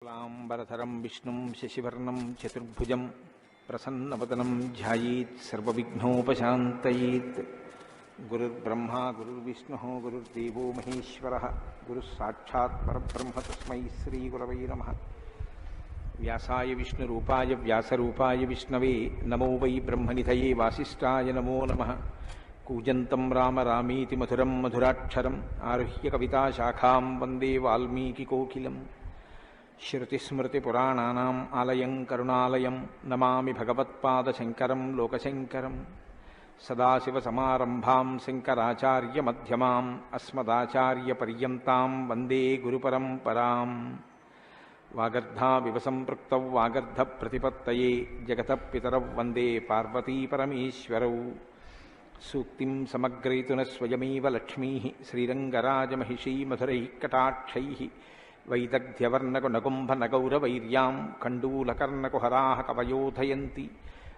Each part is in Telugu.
शुक्लांबरधरं विष्णुं शशिवर्णं चतुर्भुजं प्रसन्नवदनं ध्यायेत् सर्वविघ्नोपशान्तयेत्। गुरुर्ब्रह्मा गुरुर्विष्णुः गुरुर्देवो महेश्वरः गुरुस्साक्षात् परब्रह्म तस्मै श्रीगुरवे नमः। व्यासाय विष्णुरूपाय व्यासरूपाय विष्णवे नमो वै ब्रह्मनिधये वासिष्ठाय नमो नमः। कूजन्तं राम रामीति मधुरं मधुराक्षरम् आरुह्य कविताशाखां वन्दे वाल्मीकिकोकिलम्। श्रुतिस्मृतिपुराणानाम् आलयं करुणालयं नमामि भगवत्पादशङ्करं लोकशङ्करं। सदाशिवसमारम्भां शङ्कराचार्यमध्यमाम् अस्मदाचार्यपर्यन्तां वन्दे गुरुपरम्पराम्। वागर्धाविव सम्पृक्तौ वागर्धप्रतिपत्तये जगतः पितरौ वन्दे पार्वतीपरमेश्वरौ। सूक्तिं समग्रयितुनः स्वयमेव लक्ष्मीः श्रीरङ्गराजमहिषी मधुरैः कटाक्षैः वैदग्ध्यवर्णकुनकुम्भनगौरवैर्यां कण्डूलकर्णकुहराः कवयोधयन्ति।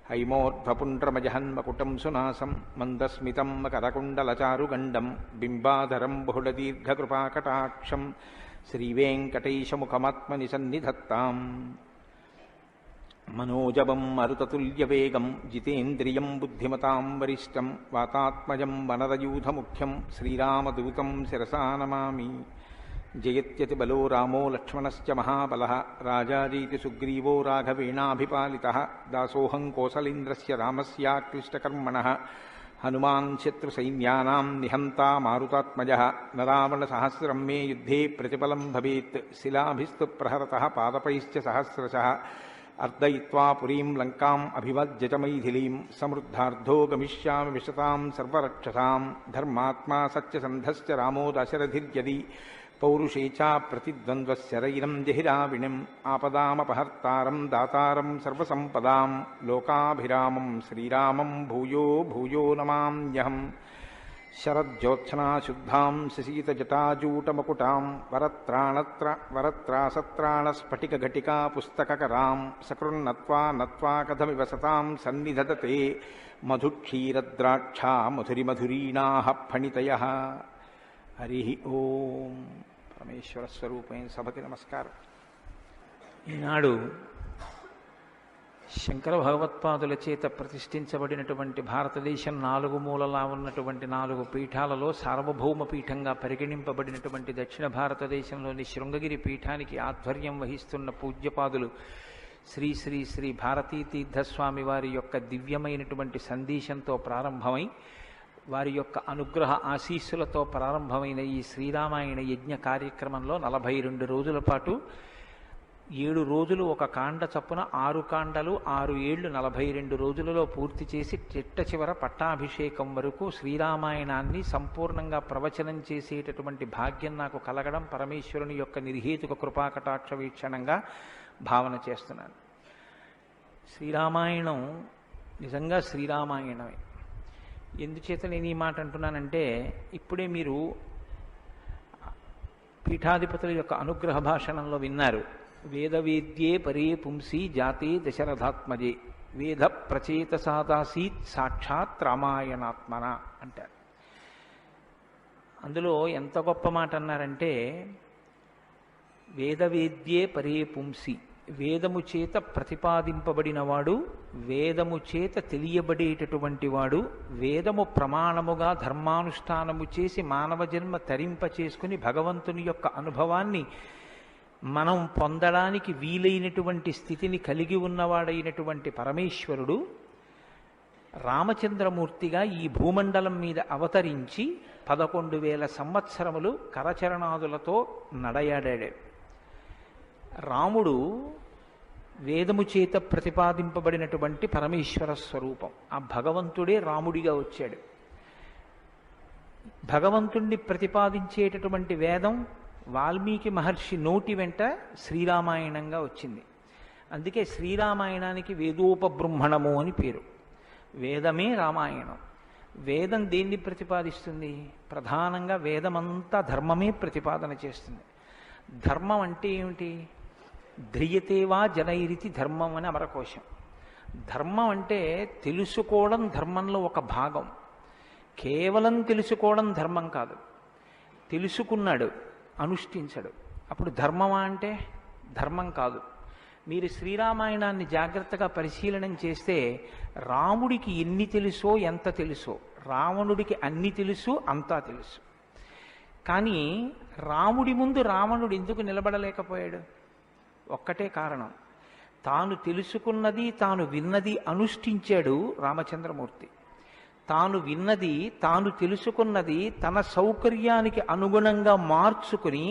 हैमोर्ध्वपुण्ड्रमजहन्मकुटं सुनासं मन्दस्मितं मकरकुण्डलचारुगण्डं बिम्बाधरं बहुलदीर्घकृपाकटाक्षं श्रीवेङ्कटेशमुखमात्मनि सन्निधत्ताम्। मनोजवं मरुततुल्यवेगं जितेन्द्रियं बुद्धिमतां वरिष्ठं वातात्मजं वनरयूथमुख्यं श्रीरामदूतं शिरसा नमामि। जयत्यतिबलो रामो लक्ष्मणश्च महाबलः राजाजीति सुग्रीवो राघवेणाभिपालितः। दासोऽहं कौसलेन्द्रस्य रामस्याक्लिष्टकर्मणः हनुमान् शत्रुसैन्यानां निहन्ता मारुतात्मजः। न रावणसहस्रं मे युद्धे प्रतिफलं भवेत् शिलाभिस्तु प्रहरतः पादपैश्च सहस्रशः। अर्दयित्वा पुरीं लङ्काम् अभिवज्य च मैथिलीं समृद्धार्धो गमिष्यामि विशतां सर्वरक्षसां। धर्मात्मा सत्यसन्धश्च रामो दशरथिर्यदि पौरुषे च प्रतिद्वन्द्वशरैरं जहिराविणिम् आपदामपहर्तारं दातारं सर्वसम्पदां लोकाभिरामं श्रीरामं भूयो भूयो नमाम्यहम्। शरज्योत्सनाशुद्धां शशीतजटाजूटमकुटां वरत्रासत्राणस्फटिकघटिका पुस्तककरां सकृन्नत्वा नत्वा कथमिव सतां सन्निधत्ते मधुक्षीरद्राक्षा मधुरिमधुरीणाः फणितयः। हरि ओम। పరమేశ్వర స్వరూపమైన సభకి నమస్కారం. ఈనాడు శంకర భగవత్పాదుల చేత ప్రతిష్ఠించబడినటువంటి భారతదేశం నాలుగు మూలలా ఉన్నటువంటి 4 పీఠాలలో సార్వభౌమ పీఠంగా పరిగణింపబడినటువంటి దక్షిణ భారతదేశంలోని శృంగగిరి పీఠానికి ఆధ్వర్యం వహిస్తున్న పూజ్యపాదులు శ్రీ శ్రీ శ్రీ భారతీ తీర్థస్వామి వారి యొక్క దివ్యమైనటువంటి సందేశంతో ప్రారంభమై వారి యొక్క అనుగ్రహ ఆశీస్సులతో ప్రారంభమైన ఈ శ్రీరామాయణ యజ్ఞ కార్యక్రమంలో 42 రోజుల పాటు 7 రోజులు ఒక కాండ చప్పున 6 కాండలు 6 ఏళ్లు 42 రోజులలో పూర్తి చేసి చిట్ట చివర పట్టాభిషేకం వరకు శ్రీరామాయణాన్ని సంపూర్ణంగా ప్రవచనం చేసేటటువంటి భాగ్యం నాకు కలగడం పరమేశ్వరుని యొక్క నిర్హేతుక కృపాకటాక్ష వీక్షణంగా భావన చేస్తున్నాను. శ్రీరామాయణం నిజంగా శ్రీరామాయణమే. ఎందుచేత నేను ఈ మాట అంటున్నానంటే ఇప్పుడే మీరు పీఠాధిపతుల యొక్క అనుగ్రహ భాషణంలో విన్నారు. వేదవేద్యే పరే పుంసి జాతే దశరథాత్మజే వేద ప్రచేతసాదాసీత్ సాక్షాత్ రామాయణాత్మన అంటారు. అందులో ఎంత గొప్ప మాట అన్నారంటే వేదవేద్యే పరే పుంసి, వేదము చేత ప్రతిపాదింపబడినవాడు, వేదము చేత తెలియబడేటటువంటి వాడు, వేదము ప్రమాణముగా ధర్మానుష్ఠానము చేసి మానవ జన్మ తరింప చేసుకుని భగవంతుని యొక్క అనుభవాన్ని మనం పొందడానికి వీలైనటువంటి స్థితిని కలిగి ఉన్నవాడైనటువంటి పరమేశ్వరుడు రామచంద్రమూర్తిగా ఈ భూమండలం మీద అవతరించి 11,000 సంవత్సరములు కరచరణాదులతో నడయాడాడు. రాముడు వేదము చేత ప్రతిపాదింపబడినటువంటి పరమేశ్వర స్వరూపం. ఆ భగవంతుడే రాముడిగా వచ్చాడు. భగవంతుణ్ణి ప్రతిపాదించేటటువంటి వేదం వాల్మీకి మహర్షి నోటి వెంట శ్రీరామాయణంగా వచ్చింది. అందుకే శ్రీరామాయణానికి వేదోపబృంహణము అని పేరు. వేదమే రామాయణం. వేదం దేన్ని ప్రతిపాదిస్తుంది? ప్రధానంగా వేదమంతా ధర్మమే ప్రతిపాదన చేస్తుంది. ధర్మం అంటే ఏమిటి? ధ్రియతేవా జనైరితి ధర్మం అని అమరకోశం. ధర్మం అంటే తెలుసుకోవడం ధర్మంలో ఒక భాగం. కేవలం తెలుసుకోవడం ధర్మం కాదు. తెలుసుకున్నాడు, అనుష్ఠించడు. అప్పుడు ధర్మమా అంటే ధర్మం కాదు. మీరు శ్రీరామాయణాన్ని జాగ్రత్తగా పరిశీలనం చేస్తే రాముడికి ఎన్ని తెలుసో ఎంత తెలుసో, రావణుడికి అన్ని తెలుసు అంతా తెలుసు. కానీ రాముడి ముందు రావణుడు ఎందుకు నిలబడలేకపోయాడు? ఒక్కటే కారణం, తాను తెలుసుకున్నది తాను విన్నది అనుష్ఠించాడు రామచంద్రమూర్తి. తాను విన్నది తాను తెలుసుకున్నది తన సౌకర్యానికి అనుగుణంగా మార్చుకుని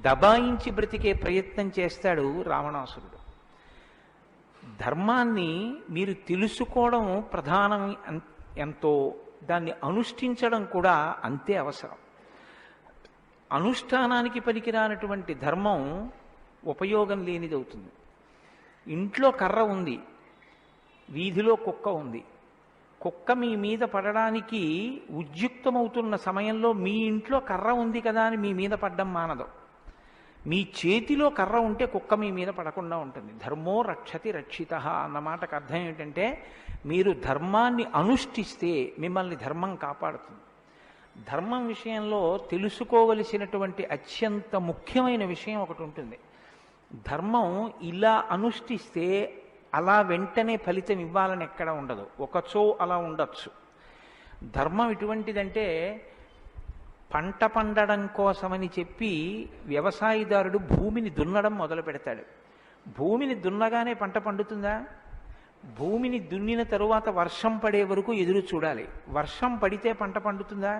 దబాయించి బ్రతికే ప్రయత్నం చేస్తాడు రావణాసురుడు. ధర్మాన్ని మీరు తెలుసుకోవడం ప్రధానం ఎంతో, దాన్ని అనుష్ఠించడం కూడా అంతే అవసరం. అనుష్ఠానానికి పనికిరానటువంటి ధర్మం ఉపయోగం లేనిది అవుతుంది. ఇంట్లో కర్ర ఉంది, వీధిలో కుక్క ఉంది. కుక్క మీ మీద పడడానికి ఉద్యుక్తమవుతున్న సమయంలో మీ ఇంట్లో కర్ర ఉంది కదా అని మీ మీద పడ్డం మానదు. మీ చేతిలో కర్ర ఉంటే కుక్క మీ మీద పడకుండా ఉంటుంది. ధర్మో రక్షతి రక్షితః అన్న మాటకు అర్థం ఏంటంటే, మీరు ధర్మాన్ని అనుష్ఠిస్తే మిమ్మల్ని ధర్మం కాపాడుతుంది. ధర్మం విషయంలో తెలుసుకోవలసినటువంటి అత్యంత ముఖ్యమైన విషయం ఒకటి ఉంటుంది. ధర్మం ఇలా అనుష్ఠిస్తే అలా వెంటనే ఫలితం ఇవ్వాలని ఎక్కడ ఉండదు, ఒకచో అలా ఉండొచ్చు. ధర్మం ఎటువంటిదంటే, పంట పండడం కోసమని చెప్పి వ్యవసాయదారుడు భూమిని దున్నడం మొదలు పెడతాడు. భూమిని దున్నగానే పంట పండుతుందా? భూమిని దున్నిన తరువాత వర్షం పడే వరకు ఎదురు చూడాలి. వర్షం పడితే పంట పండుతుందా?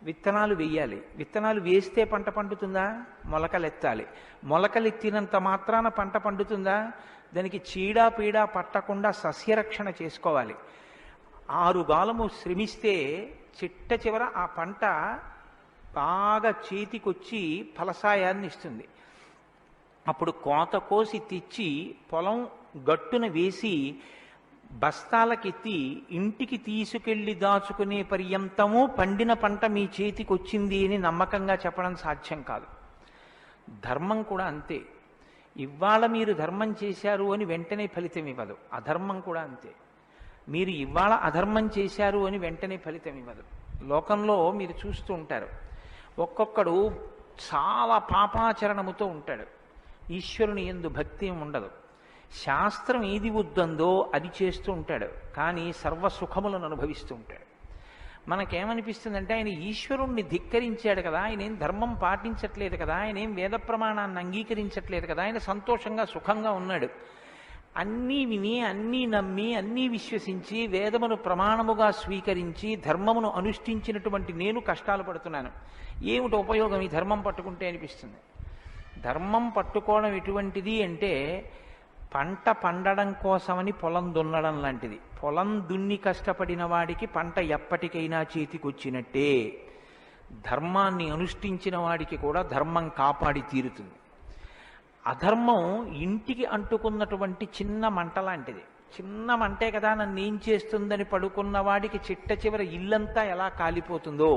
విత్తనాలు వేయాలి. విత్తనాలు వేస్తే పంట పండుతుందా? మొలకలెత్తాలి. మొలకలెత్తినంత మాత్రాన పంట పండుతుందా? దానికి చీడా పీడా పట్టకుండా సస్యరక్షణ చేసుకోవాలి. 6 గాలము శ్రమిస్తే చిట్ట చివర ఆ పంట బాగా చేతికొచ్చి ఫలసాయాన్ని ఇస్తుంది. అప్పుడు కోత కోసి తెచ్చి పొలం గట్టున వేసి బస్తాలకెత్తి ఇంటికి తీసుకెళ్లి దాచుకునే పర్యంతము పండిన పంట మీ చేతికి వచ్చింది అని నమ్మకంగా చెప్పడం సాధ్యం కాదు. ధర్మం కూడా అంతే. ఇవాళ మీరు ధర్మం చేశారు అని వెంటనే ఫలితం ఇవ్వదు. అధర్మం కూడా అంతే. మీరు ఇవాళ అధర్మం చేశారు అని వెంటనే ఫలితం ఇవ్వదు. లోకంలో మీరు చూస్తూ ఉంటారు, ఒక్కొక్కడు చాలా పాపాచరణముతో ఉంటాడు, ఈశ్వరుని యందు భక్తి ఉండదు, శాస్త్రం ఏది వద్దందో అది చేస్తూ ఉంటాడు, కానీ సర్వసుఖములను అనుభవిస్తూ ఉంటాడు. మనకేమనిపిస్తుందంటే, ఆయన ఈశ్వరుణ్ణి ధిక్కరించాడు కదా, ఆయన ఏం ధర్మం పాటించట్లేదు కదా, ఆయన ఏం వేద ప్రమాణాన్ని అంగీకరించట్లేదు కదా, ఆయన సంతోషంగా సుఖంగా ఉన్నాడు. అన్నీ విని అన్నీ నమ్మి అన్నీ విశ్వసించి వేదమును ప్రమాణముగా స్వీకరించి ధర్మమును అనుష్ఠించినటువంటి నేను కష్టాలు పడుతున్నాను, ఏమిటి ఉపయోగం ఈ ధర్మం పట్టుకుంటే అనిపిస్తుంది. ధర్మం పట్టుకోవడం ఎటువంటిది అంటే, పంట పండడం కోసమని పొలం దున్నడం లాంటిది. పొలం దున్ని కష్టపడిన వాడికి పంట ఎప్పటికైనా చేతికొచ్చినట్టే. ధర్మాన్ని అనుష్ఠించిన వాడికి కూడా ధర్మం కాపాడి తీరుతుంది. అధర్మం ఇంటికి అంటుకున్నటువంటి చిన్న మంట లాంటిది. చిన్న మంటే కదా నన్ను ఏం చేస్తుందని పడుకున్న వాడికి చిట్ట చివర ఇల్లంతా ఎలా కాలిపోతుందో,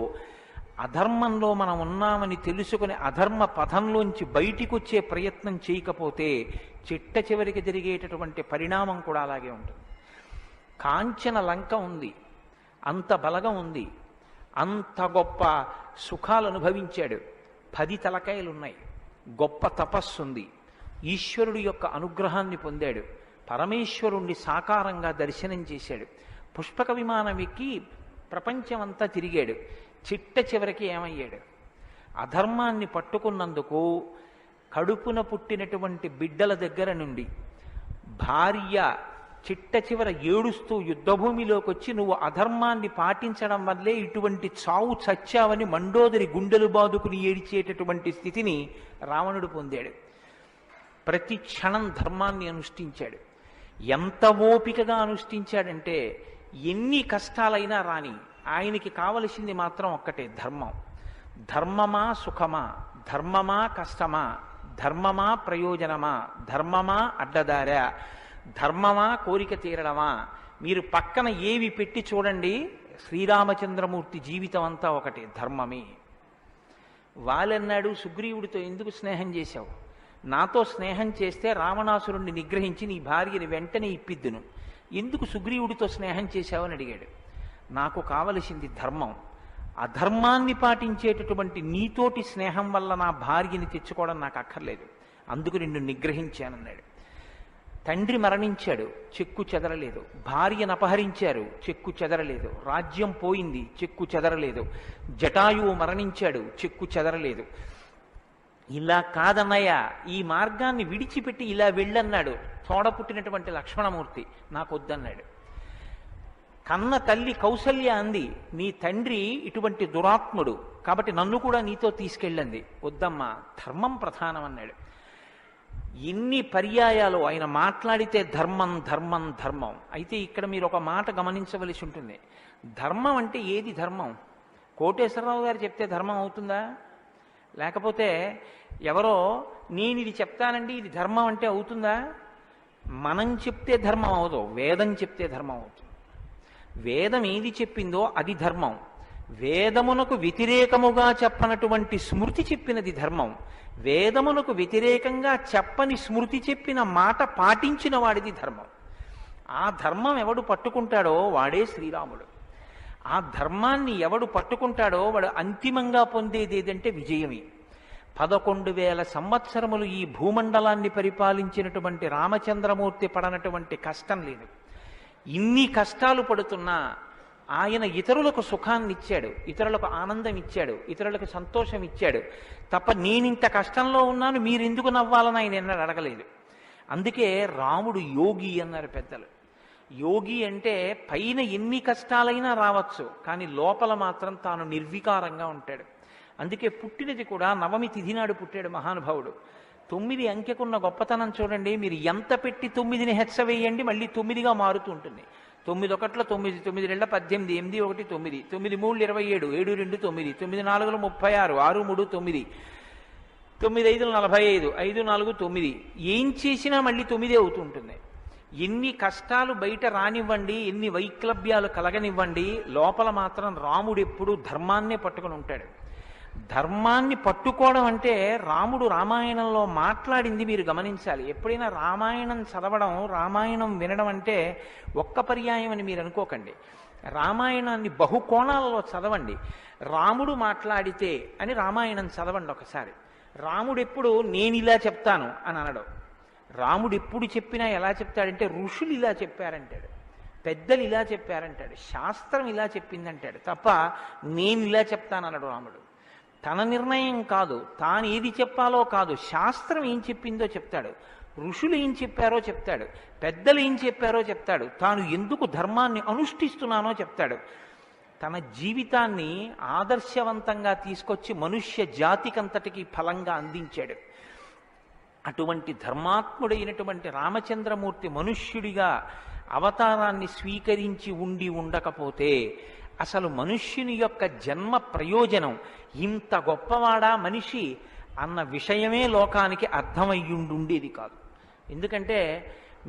అధర్మంలో మనం ఉన్నామని తెలుసుకుని అధర్మ పథంలోంచి బయటికి వచ్చే ప్రయత్నం చేయకపోతే చిట్ట చివరికి జరిగేటటువంటి పరిణామం కూడా అలాగే ఉంటుంది. కాంచన లంక ఉంది, అంత బలగం ఉంది, అంత గొప్ప సుఖాలు అనుభవించాడు, 10 తలకాయలున్నాయి, గొప్ప తపస్సు ఉంది, ఈశ్వరుడు యొక్క అనుగ్రహాన్ని పొందాడు, పరమేశ్వరుణ్ణి సాకారంగా దర్శనం చేశాడు, పుష్పక విమానం ఎక్కి ప్రపంచమంతా తిరిగాడు. చిట్ట చివరికి ఏమయ్యాడు? అధర్మాన్ని పట్టుకున్నందుకు కడుపున పుట్టినటువంటి బిడ్డల దగ్గర నుండి భార్య చిట్ట చివర ఏడుస్తూ యుద్ధభూమిలోకి వచ్చి, నువ్వు అధర్మాన్ని పాటించడం వల్లే ఇటువంటి చావు చచ్చావని మండోదరి గుండెలు బాదుకుని ఏడిచేటటువంటి స్థితిని రావణుడు పొందాడు. ప్రతి క్షణం ధర్మాన్ని అనుష్ఠించాడు. ఎంత ఓపికగా అనుష్ఠించాడంటే, ఎన్ని కష్టాలైనా రాని ఆయనకి కావలసింది మాత్రం ఒక్కటే, ధర్మం. ధర్మమా సుఖమా, ధర్మమా కష్టమా, ధర్మమా ప్రయోజనమా, ధర్మమా అడ్డదారా, ధర్మమా కోరిక తీరడమా, మీరు పక్కన ఏవి పెట్టి చూడండి, శ్రీరామచంద్రమూర్తి జీవితం అంతా ఒకటే, ధర్మమే. వాలన్నాడు, సుగ్రీవుడితో ఎందుకు స్నేహం చేశావు? నాతో స్నేహం చేస్తే రావణాసురుణ్ణి నిగ్రహించి నీ భార్యని వెంటనే ఇప్పిద్దును, ఎందుకు సుగ్రీవుడితో స్నేహం చేశావని అడిగాడు. నాకు కావలసింది ధర్మం. అధర్మాన్ని పాటించేటటువంటి నీతోటి స్నేహం వల్ల నా భార్యని తెచ్చుకోవడం నాకు అక్కర్లేదు. అందుకు నిన్ను నిగ్రహించానన్నాడు. తండ్రి మరణించాడు, చెక్కు చెదరలేదు. భార్యను అపహరించారు, చెక్కు చెదరలేదు. రాజ్యం పోయింది, చెక్కు చెదరలేదు. జటాయువు మరణించాడు, చెక్కు చెదరలేదు. ఇలా కాదన్నయ్య, ఈ మార్గాన్ని విడిచిపెట్టి ఇలా వెళ్ళన్నాడు. తోడ పుట్టినటువంటి లక్ష్మణమూర్తి నాకొద్దన్నాడు. కన్న తల్లి కౌసల్య అంది, నీ తండ్రి ఇటువంటి దురాత్ముడు, కాబట్టి నన్ను కూడా నీతో తీసుకెళ్ళండి. వద్దమ్మా, ధర్మం ప్రధానం అన్నాడు. ఎన్ని పర్యాయాలు ఆయన మాట్లాడితే ధర్మం ధర్మం ధర్మం. అయితే ఇక్కడ మీరు ఒక మాట గమనించవలసి ఉంటుంది. ధర్మం అంటే ఏది ధర్మం? కోటేశ్వరరావు గారు చెప్తే ధర్మం అవుతుందా? లేకపోతే ఎవరో నేను ఇది చెప్తానండి ఇది ధర్మం అంటే అవుతుందా? మనం చెప్తే ధర్మం అవదు, వేదం చెప్తే ధర్మం అవుతుంది. వేదం ఏది చెప్పిందో అది ధర్మం. వేదమునకు వ్యతిరేకముగా చెప్పనటువంటి స్మృతి చెప్పినది ధర్మం. వేదమునకు వ్యతిరేకంగా చెప్పని స్మృతి చెప్పిన మాట పాటించిన వాడిది ధర్మం. ఆ ధర్మం ఎవడు పట్టుకుంటాడో వాడే శ్రీరాముడు. ఆ ధర్మాన్ని ఎవడు పట్టుకుంటాడో వాడు అంతిమంగా పొందేది ఏదంటే విజయమే. 11,000 సంవత్సరములు ఈ భూమండలాన్ని పరిపాలించినటువంటి రామచంద్రమూర్తి పడనటువంటి కష్టం లేదు. ఇన్ని కష్టాలు పడుతున్నా ఆయన ఇతరులకు సుఖాన్ని ఇచ్చాడు, ఇతరులకు ఆనందం ఇచ్చాడు, ఇతరులకు సంతోషం ఇచ్చాడు తప్ప నేనింత కష్టంలో ఉన్నాను మీరెందుకు నవ్వాలని ఆయన ఎన్నడూ అడగలేదు. అందుకే రాముడు యోగి అన్నారు పెద్దలు. యోగి అంటే పైన ఎన్ని కష్టాలైనా రావచ్చు, కానీ లోపల మాత్రం తాను నిర్వికారంగా ఉంటాడు. అందుకే పుట్టినది కూడా నవమి తిథి నాడు పుట్టాడు మహానుభావుడు. 9 అంకెకున్న గొప్పతనం చూడండి. మీరు ఎంత పెట్టి 9ని హెచ్చవేయండి మళ్ళీ 9గా మారుతూ ఉంటుంది. 9 ఒకట్ల 9, 9 2 18, 8 1 9, 9 3 27, 7 2 9, 9 4 36, 6 3 9, 9 5 45, 5 4 9. ఏం చేసినా మళ్ళీ 9 అవుతూ ఉంటుంది. ఎన్ని కష్టాలు బయట రానివ్వండి, ఎన్ని వైక్లభ్యాలు కలగనివ్వండి, లోపల మాత్రం రాముడు ఎప్పుడూ ధర్మాన్నే పట్టుకుని ఉంటాడు. ధర్మాన్ని పట్టుకోవడం అంటే రాముడు రామాయణంలో మాట్లాడింది మీరు గమనించాలి. ఎప్పుడైనా రామాయణం చదవడం, రామాయణం వినడం అంటే ఒక్క పర్యాయం అని మీరు అనుకోకండి. రామాయణాన్ని బహుకోణాలలో చదవండి. రాముడు మాట్లాడితే అని రామాయణం చదవండి ఒకసారి. రాముడు ఎప్పుడు నేను ఇలా చెప్తాను అని అనడు. రాముడు ఎప్పుడు చెప్పినా ఎలా చెప్తాడంటే ఋషులు ఇలా చెప్పారంటాడు, పెద్దలు ఇలా చెప్పారంటాడు, శాస్త్రం ఇలా చెప్పిందంటాడు తప్ప నేను ఇలా చెప్తానన్నాడు రాముడు. తన నిర్ణయం కాదు, తాను ఏది చెప్పాలో కాదు, శాస్త్రం ఏం చెప్పిందో చెప్తాడు, ఋషులు ఏం చెప్పారో చెప్తాడు, పెద్దలు ఏం చెప్పారో చెప్తాడు, తాను ఎందుకు ధర్మాన్ని అనుష్ఠిస్తున్నానో చెప్తాడు. తన జీవితాన్ని ఆదర్శవంతంగా తీసుకొచ్చి మనుష్య జాతికంతటికి ఫలంగా అందించాడు. అటువంటి ధర్మాత్ముడైనటువంటి రామచంద్రమూర్తి మనుష్యుడిగా అవతారాన్ని స్వీకరించి ఉండకపోతే అసలు మనుష్యుని యొక్క జన్మ ప్రయోజనం ఇంత గొప్పవాడా మనిషి అన్న విషయమే లోకానికి అర్థమయ్యుండేది కాదు. ఎందుకంటే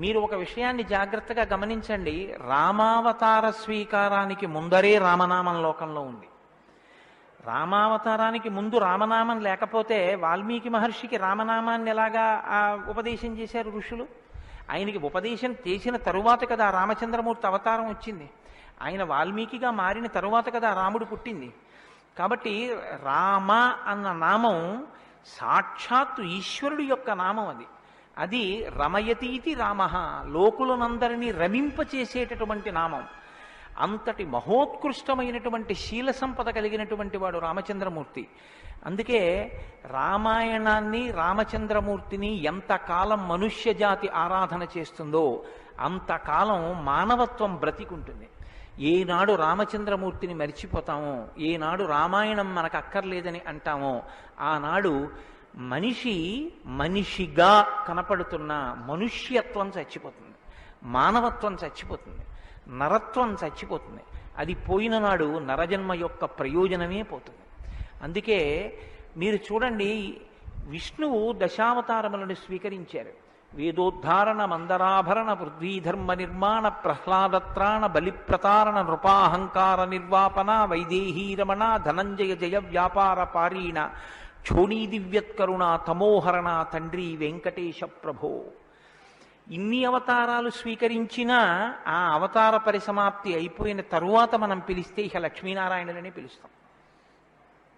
మీరు ఒక విషయాన్ని జాగ్రత్తగా గమనించండి. రామావతార స్వీకారానికి ముందరే రామనామం లోకంలో ఉంది. రామావతారానికి ముందు రామనామం లేకపోతే వాల్మీకి మహర్షికి రామనామాన్ని ఎలాగా ఉపదేశం చేశారు ఋషులు? ఆయనకి ఉపదేశం చేసిన తరువాత కదా రామచంద్రమూర్తి అవతారం వచ్చింది. ఆయన వాల్మీకిగా మారిన తరువాత కదా రాముడు పుట్టింది. కాబట్టి రామ అన్న నామం సాక్షాత్తు ఈశ్వరుడు యొక్క నామం. అది రమయతీతి రామ, లోకులనందరినీ రమింపచేసేటటువంటి నామం. అంతటి మహోత్కృష్టమైనటువంటి శీల సంపద కలిగినటువంటి వాడు రామచంద్రమూర్తి. అందుకే రామాయణాన్ని రామచంద్రమూర్తిని ఎంతకాలం మనుష్య జాతి ఆరాధన చేస్తుందో అంతకాలం మానవత్వం బ్రతికుంటుంది. ఏనాడు రామచంద్రమూర్తిని మరిచిపోతామో, ఏనాడు రామాయణం మనకు అక్కర్లేదని అంటామో, ఆనాడు మనిషిగా కనపడుతున్న మనుష్యత్వం చచ్చిపోతుంది, మానవత్వం చచ్చిపోతుంది, నరత్వం చచ్చిపోతుంది. అది పోయిన నాడు నరజన్మ యొక్క ప్రయోజనమే పోతుంది. అందుకే మీరు చూడండి, విష్ణువు దశావతారములను స్వీకరించారు. వేదోద్ధారణ మందరాభరణ పృథ్వీధర్మ నిర్మాణ ప్రహ్లాదత్రాణ బలిప్రతారణ నృపాహంకార నిర్వాపన వైదేహీరమణ ధనంజయ జయ వ్యాపార పారీణ క్షోణీ దివ్యత్కరుణ తమోహరణ తండ్రి వెంకటేశ ప్రభో. ఇన్ని అవతారాలు స్వీకరించినా ఆ అవతార పరిసమాప్తి అయిపోయిన తరువాత మనం పిలిస్తే ఇక లక్ష్మీనారాయణులని పిలుస్తాం.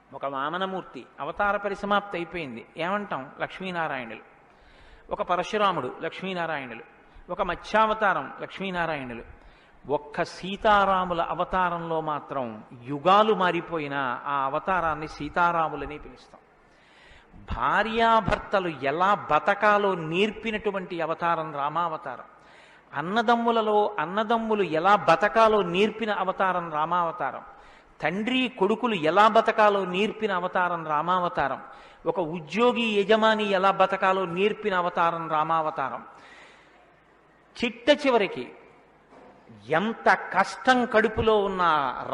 ఒక వామనమూర్తి అవతార పరిసమాప్తి అయిపోయింది, ఏమంటాం? లక్ష్మీనారాయణులు. ఒక పరశురాముడు లక్ష్మీనారాయణులు, ఒక మత్స్యావతారం లక్ష్మీనారాయణులు. ఒక్క సీతారాముల అవతారంలో మాత్రం యుగాలు మారిపోయినా ఆ అవతారాన్ని సీతారాములని పిలుస్తాం. భార్యాభర్తలు ఎలా బతకాలో నేర్పినటువంటి అవతారం రామావతారం. అన్నదమ్ములు ఎలా బతకాలో నేర్పిన అవతారం రామావతారం. తండ్రి కొడుకులు ఎలా బతకాలో నేర్పిన అవతారం రామావతారం. ఒక ఉద్యోగి యజమాని ఎలా బతకాలో నేర్పిన అవతారం రామావతారం. చివరికి ఎంత కష్టం కడుపులో ఉన్న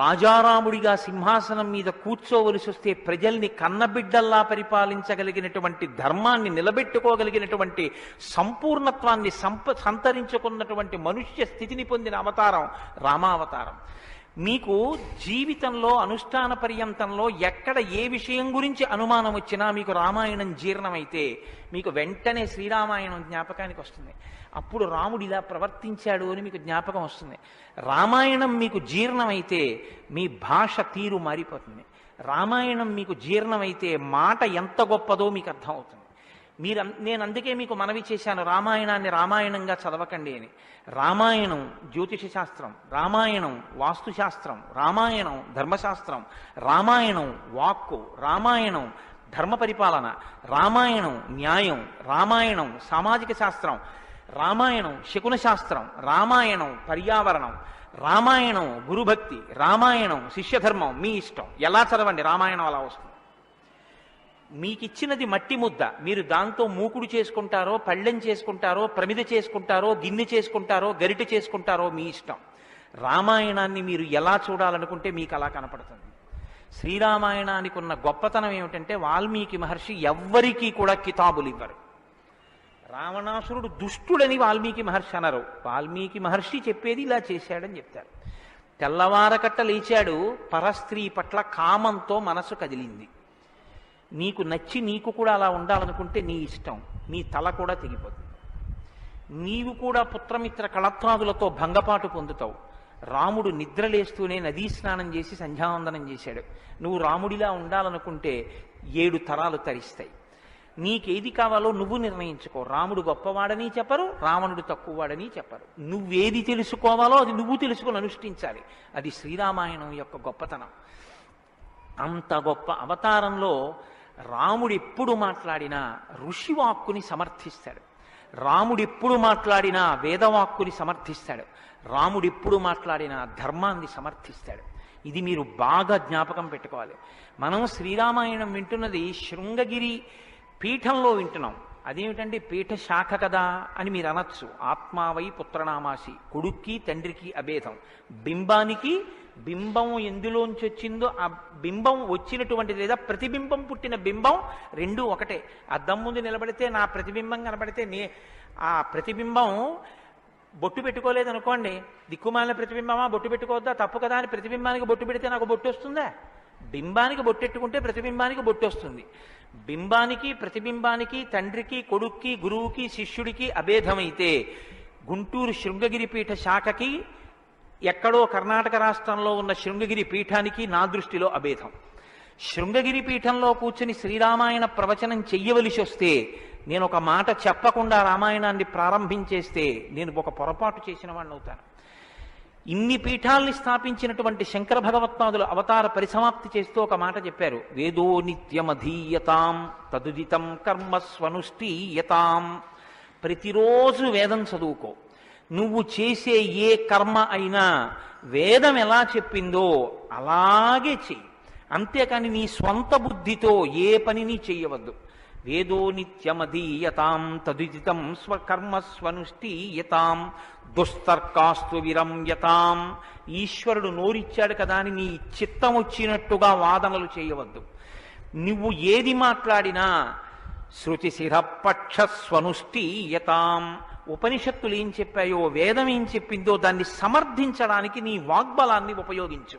రాజారాముడిగా సింహాసనం మీద కూర్చోవలసి వస్తే ప్రజల్ని కన్నబిడ్డల్లా పరిపాలించగలిగినటువంటి ధర్మాన్ని నిలబెట్టుకోగలిగినటువంటి సంపూర్ణత్వాన్ని సంతరించుకున్నటువంటి మనుష్య స్థితిని పొందిన అవతారం రామావతారం. మీకు జీవితంలో అనుష్ఠాన పర్యంతంలో ఎక్కడ ఏ విషయం గురించి అనుమానం వచ్చినా మీకు రామాయణం జీర్ణమైతే మీకు వెంటనే శ్రీరామాయణం జ్ఞాపకానికి వస్తుంది. అప్పుడు రాముడు ఇలా ప్రవర్తించాడు అని మీకు జ్ఞాపకం వస్తుంది. రామాయణం మీకు జీర్ణమైతే మీ భాష తీరు మారిపోతుంది. రామాయణం మీకు జీర్ణమైతే మాట ఎంత గొప్పదో మీకు అర్థమవుతుంది. నేను అందుకే మీకు మనవి చేశాను, రామాయణాన్ని రామాయణంగా చదవకండి అని. రామాయణం జ్యోతిష శాస్త్రం, రామాయణం వాస్తుశాస్త్రం, రామాయణం ధర్మశాస్త్రం, రామాయణం వాక్కు, రామాయణం ధర్మ పరిపాలన, రామాయణం న్యాయం, రామాయణం సామాజిక శాస్త్రం, రామాయణం శకున శాస్త్రం, రామాయణం పర్యావరణం, రామాయణం గురుభక్తి, రామాయణం శిష్యధర్మం. మీ ఇష్టం, ఎలా చదవండి, రామాయణం అలా వస్తుంది. మీకిచ్చినది మట్టి ముద్ద, మీరు దాంతో మూకుడు చేసుకుంటారో, పళ్ళెం చేసుకుంటారో, ప్రమిద చేసుకుంటారో, గిన్నె చేసుకుంటారో, గరిట చేసుకుంటారో మీ ఇష్టం. రామాయణాన్ని మీరు ఎలా చూడాలనుకుంటే మీకు అలా కనపడుతుంది. శ్రీరామాయణానికి ఉన్న గొప్పతనం ఏమిటంటే వాల్మీకి మహర్షి ఎవ్వరికీ కూడా కితాబులు ఇవ్వరు. రావణాసురుడు దుష్టుడని వాల్మీకి మహర్షి అనరు. వాల్మీకి మహర్షి చెప్పేది ఇలా చేశాడని చెప్తారు. తెల్లవారకట్ట లేచాడు, పరస్త్రీ పట్ల కామంతో మనసు కదిలింది. నీకు నచ్చి నీకు కూడా అలా ఉండాలనుకుంటే నీ ఇష్టం, నీ తల కూడా తెగిపోతుంది. నీవు కూడా పుత్రమిత్ర కళత్రాదులతో భంగపాటు పొందుతావు. రాముడు నిద్రలేస్తూనే నదీ స్నానం చేసి సంధ్యావందనం చేశాడు. నువ్వు రాముడిలా ఉండాలనుకుంటే 7 తరాలు తరిస్తాయి. నీకేది కావాలో నువ్వు నిర్ణయించుకో. రాముడు గొప్పవాడని చెప్పరు, రావణుడు తక్కువవాడని చెప్పరు. నువ్వేది తెలుసుకోవాలో అది నువ్వు తెలుసుకుని అనుష్ఠించాలి. అది శ్రీరామాయణం యొక్క గొప్పతనం. అంత గొప్ప అవతారంలో రాముడు ఎప్పుడు మాట్లాడినా ఋషివాక్కుని సమర్థిస్తాడు. రాముడు ఎప్పుడు మాట్లాడినా వేదవాక్కుని సమర్థిస్తాడు. రాముడు ఎప్పుడు మాట్లాడినా ధర్మాన్ని సమర్థిస్తాడు. ఇది మీరు బాగా జ్ఞాపకం పెట్టుకోవాలి. మనం శ్రీరామాయణం వింటున్నది శృంగగిరి పీఠంలో వింటున్నాం. అదేమిటండి పీఠ శాఖ కదా అని మీరు అనొచ్చు. ఆత్మావై పుత్రనామాసి, కొడుక్కి తండ్రికి అభేదం. బింబం ఎందులోంచి వచ్చిందో ఆ బింబం వచ్చినటువంటిది లేదా ప్రతిబింబం పుట్టిన బింబం రెండూ ఒకటే. అద్దం ముందు నిలబడితే నా ప్రతిబింబం కనబడితే ఆ ప్రతిబింబం బొట్టు పెట్టుకోలేదనుకోండి, దిక్కుమాలిన ప్రతిబింబమా బొట్టు పెట్టుకోవద్దా, తప్పు కదా అని ప్రతిబింబానికి బొట్టు పెడితే నాకు బొట్టు వస్తుందా? బింబానికి బొట్టెట్టుకుంటే ప్రతిబింబానికి బొట్టు వస్తుంది. బింబానికి ప్రతిబింబానికి తండ్రికి కొడుక్కి గురువుకి శిష్యుడికి అభేదమైతే గుంటూరు శృంగగిరి పీఠ శాఖకి ఎక్కడో కర్ణాటక రాష్ట్రంలో ఉన్న శృంగగిరి పీఠానికి నా దృష్టిలో అభేదం. శృంగగిరి పీఠంలో కూర్చుని శ్రీరామాయణ ప్రవచనం చెయ్యవలసి వస్తే నేను ఒక మాట చెప్పకుండా రామాయణాన్ని ప్రారంభించేస్తే నేను ఒక పొరపాటు చేసిన వాడిని అవుతాను. ఇన్ని పీఠాల్ని స్థాపించినటువంటి శంకర భగవత్పాదులు అవతార పరిసమాప్తి చేస్తూ ఒక మాట చెప్పారు. వేదో నిత్యమధీయతాం తదుదితం కర్మస్వనుష్ఠీయతాం. ప్రతిరోజు వేదం చదువుకో. నువ్వు చేసే ఏ కర్మ అయినా వేదం ఎలా చెప్పిందో అలాగే చెయ్యి. అంతేకాని నీ స్వంత బుద్ధితో ఏ పనిని చెయ్యవద్దు. వేదో నిత్యమధీయతాం తదుదితం స్వకర్మస్వనుష్ఠీయతాం దుస్తర్కాస్తు విరమ్యతాం. ఈశ్వరుడు నోరిచ్చాడు కదా అని నీ చిత్తం వచ్చినట్టుగా వాదనలు చేయవద్దు. నువ్వు ఏది మాట్లాడినా శృతిశిరపక్షస్వనుష్ఠీయతాం. ఉపనిషత్తులు ఏం చెప్పాయో, వేదం ఏం చెప్పిందో దాన్ని సమర్థించడానికి నీ వాగ్బలాన్ని ఉపయోగించు.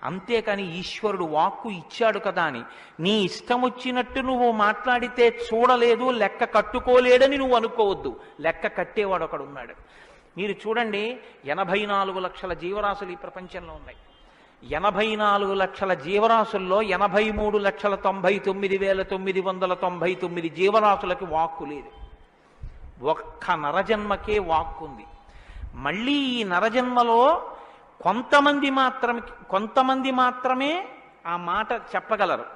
అంతేకాని ఈశ్వరుడు వాక్కు ఇచ్చాడు కదా అని నీ ఇష్టం వచ్చినట్టు నువ్వు మాట్లాడితే చూడలేదు, లెక్క కట్టుకోలేడని నువ్వు అనుకోవద్దు. లెక్క కట్టేవాడు ఒకడు ఉన్నాడు. మీరు చూడండి, 84 లక్షల జీవరాశులు ఈ ప్రపంచంలో ఉన్నాయి. 84 లక్షల జీవరాశుల్లో 83,99,999 జీవరాశులకి వాక్కు లేదు. ఒక్క నరజన్మకే వాక్కుంది. మళ్ళీ ఈ నరజన్మలో కొంతమంది మాత్రమే ఆ మాట చెప్పగలరు.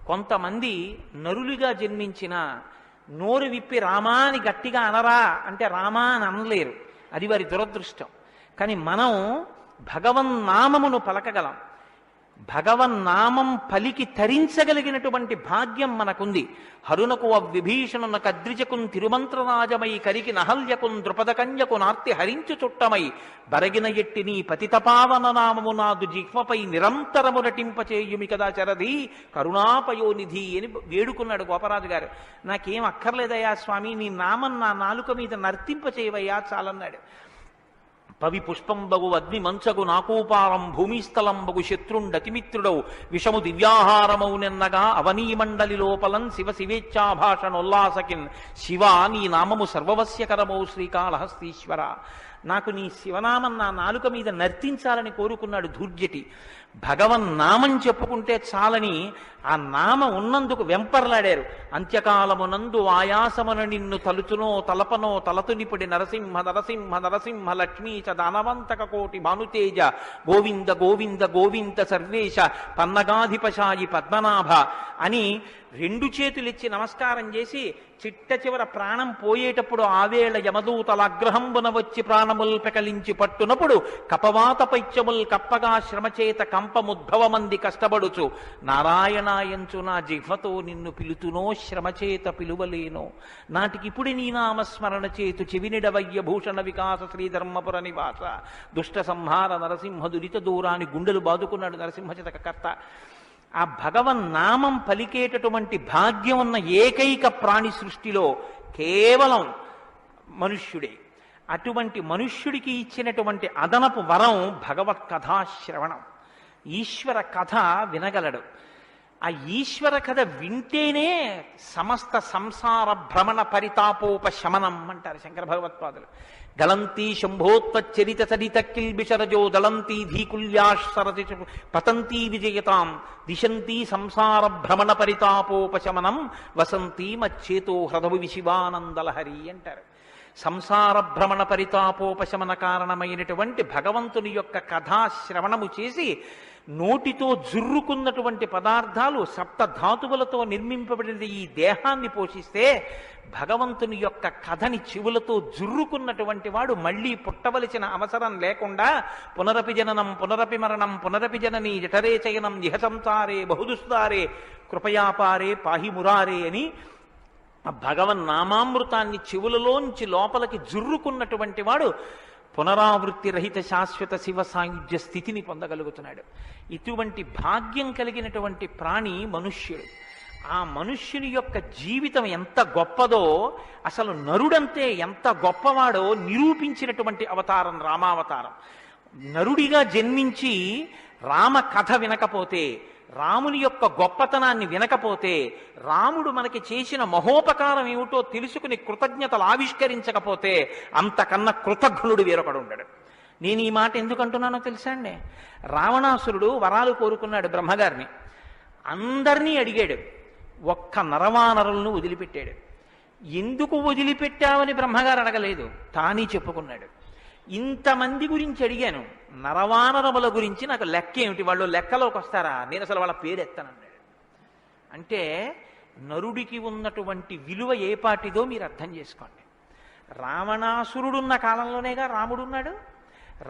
కొంతమంది నరులుగా జన్మించిన నోరు విప్పి రామా అని గట్టిగా అనరా అంటే రామా అని అనలేరు. అది వారి దురదృష్టం. కానీ మనం భగవన్నామమును పలకగలం. భగవన్నామం పలికి తరించగలిగినటువంటి భాగ్యం మనకుంది. హరునకు విభీషణున కద్రిజకున్ తిరుమంత్రరాజమై కరికి నహల్యకున్ ద్రుపదకన్యకు నార్తి హరించు చుట్టమై బరగిన ఎట్టి నీ పతితపావన నామము నాదు జిహ్వపై నిరంతరము నటింపచేయుమి కదా చరధి కరుణాపయోనిధి అని వేడుకున్నాడు గోపరాజు గారు. నాకేం అక్కర్లేదయ్యా స్వామి, నీ నామం నా నాలుక మీద నర్తింపచేయవయ్యా చాలన్నాడు. పవి పుష్పంబగు అగ్ని మంచగు నాకూపారం భూమిస్థలంబగు శత్రుండతిమిత్రుడవు విషము దివ్యాహారమౌ నిన్నగా అవనీమండలి లోపలం శివ శివేచ్ఛాభాషణోల్లాసకిన్ శివ నీ నామము సర్వవస్యకరమౌ శ్రీకాళహస్తీశ్వర. నాకు నీ శివనామం నా నాలుక మీద నర్తించాలని కోరుకున్నాడు ధూర్జటి. భగవన్నామం చెప్పుకుంటే చాలని ఆ నామం ఉన్నందుకు వెంపర్లాడారు. అంత్యకాలమునందు ఆయాసమున నిన్ను తలుచునో తలపనో తలతునిపుడి నరసింహ నరసింహ నరసింహ లక్ష్మీ చ దానవంతక కోటి భానుతేజ గోవింద గోవింద గోవింద సర్వేశ పన్నగాధిపశాయి పద్మనాభ అని రెండు చేతులిచ్చి నమస్కారం చేసి చిట్ట చివర ప్రాణం పోయేటప్పుడు ఆవేళ యమదూతల అగ్రహంబున వచ్చి ప్రాణముల్ పెకలించి పట్టునప్పుడు కపవాత పైత్యముల్ కప్పగా శ్రమచేత కంపముద్భవమంది కష్టపడుచు నారాయణాయంచు నా జిహ్వతో నిన్ను పిలుతునో శ్రమచేత పిలువలేనో నాటికిప్పుడు నీ నామస్మరణ చేతు చెవినిడవయ్య భూషణ వికాస శ్రీధర్మపుర నివాస దుష్ట సంహార నరసింహ దురిత దూరాన్ని గుండెలు బాదుకున్నాడు నరసింహచతక కర్త. ఆ భగవన్నామం పలికేటటువంటి భాగ్యం ఉన్న ఏకైక ప్రాణి సృష్టిలో కేవలం మనుష్యుడే. అటువంటి మనుష్యుడికి ఇచ్చినటువంటి అదనపు వరం భగవత్ కథాశ్రవణం. ఈశ్వర కథ వినగలడు. ఆ ఈశ్వర కథ వింటేనే సమస్త సంసార భ్రమణ పరితాపోపశమనం అంటారు శంకర భగవత్పాదులు. గలంతి శంభోత్వచ్చరిత సరిత కిల్బిషరజో దళంతి ధీకుల్యాశ్సరతి పతంతి విజయతాం దిశంతి సంసార భ్రమణ పరితాపోపశమనం వసంతి మచ్చేతో హృదవు విశివానందలహరి అంటారు. సంసార భ్రమణ పరితాపోపశమన కారణమైనటువంటి భగవంతుని యొక్క కథాశ్రవణము చేసి నోటితో జుర్రుకున్నటువంటి పదార్థాలు సప్త ధాతువులతో నిర్మింపబడిన ఈ దేహాన్ని పోషిస్తే భగవంతుని యొక్క కథని చెవులతో జుర్రుకున్నటువంటి వాడు మళ్ళీ పుట్టవలసిన అవసరం లేకుండా పునరపి జననం పునరపి మరణం పునరపి జనని జఠరే చయనం ఇహ సంసారే బహుదుస్తారే కృపయాపారే పాహి మురారే అని ఆ భగవన్నామామృతాన్ని చెవులలోంచి లోపలికి జుర్రుకున్నటువంటి వాడు పునరావృత్తి రహిత శాశ్వత శివ సాయుధ్య స్థితిని పొందగలుగుతున్నాడు. ఇటువంటి భాగ్యం కలిగినటువంటి ప్రాణి మనుష్యుడు. ఆ మనుష్యుని యొక్క జీవితం ఎంత గొప్పదో, అసలు నరుడంతే ఎంత గొప్పవాడో నిరూపించినటువంటి అవతారం రామావతారం. నరుడిగా జన్మించి రామ కథ వినకపోతే, రాముని యొక్క గొప్పతనాన్ని వినకపోతే, రాముడు మనకి చేసిన మహోపకారం ఏమిటో తెలుసుకుని కృతజ్ఞతలు ఆవిష్కరించకపోతే అంతకన్నా కృతజ్ఞుడు వేరొకడు ఉండడు. నేను ఈ మాట ఎందుకు అంటున్నానో తెలుసా అండి? రావణాసురుడు వరాలు కోరుకున్నాడు బ్రహ్మగారిని. అందరినీ అడిగాడు, ఒక్క నరవానరులను వదిలిపెట్టాడు. ఎందుకు వదిలిపెట్టావని బ్రహ్మగారు అడగలేదు, తానీ చెప్పుకున్నాడు. ఇంతమంది గురించి అడిగాను, నరవానరముల గురించి నాకు లెక్క ఏమిటి, వాళ్ళు లెక్కలోకి వస్తారా, నేను అసలు వాళ్ళ పేరు ఎత్తానన్నాడు. అంటే నరుడికి ఉన్నటువంటి విలువ ఏ పాటిదో మీరు అర్థం చేసుకోండి. రావణాసురుడున్న కాలంలోనేగా రాముడున్నాడు.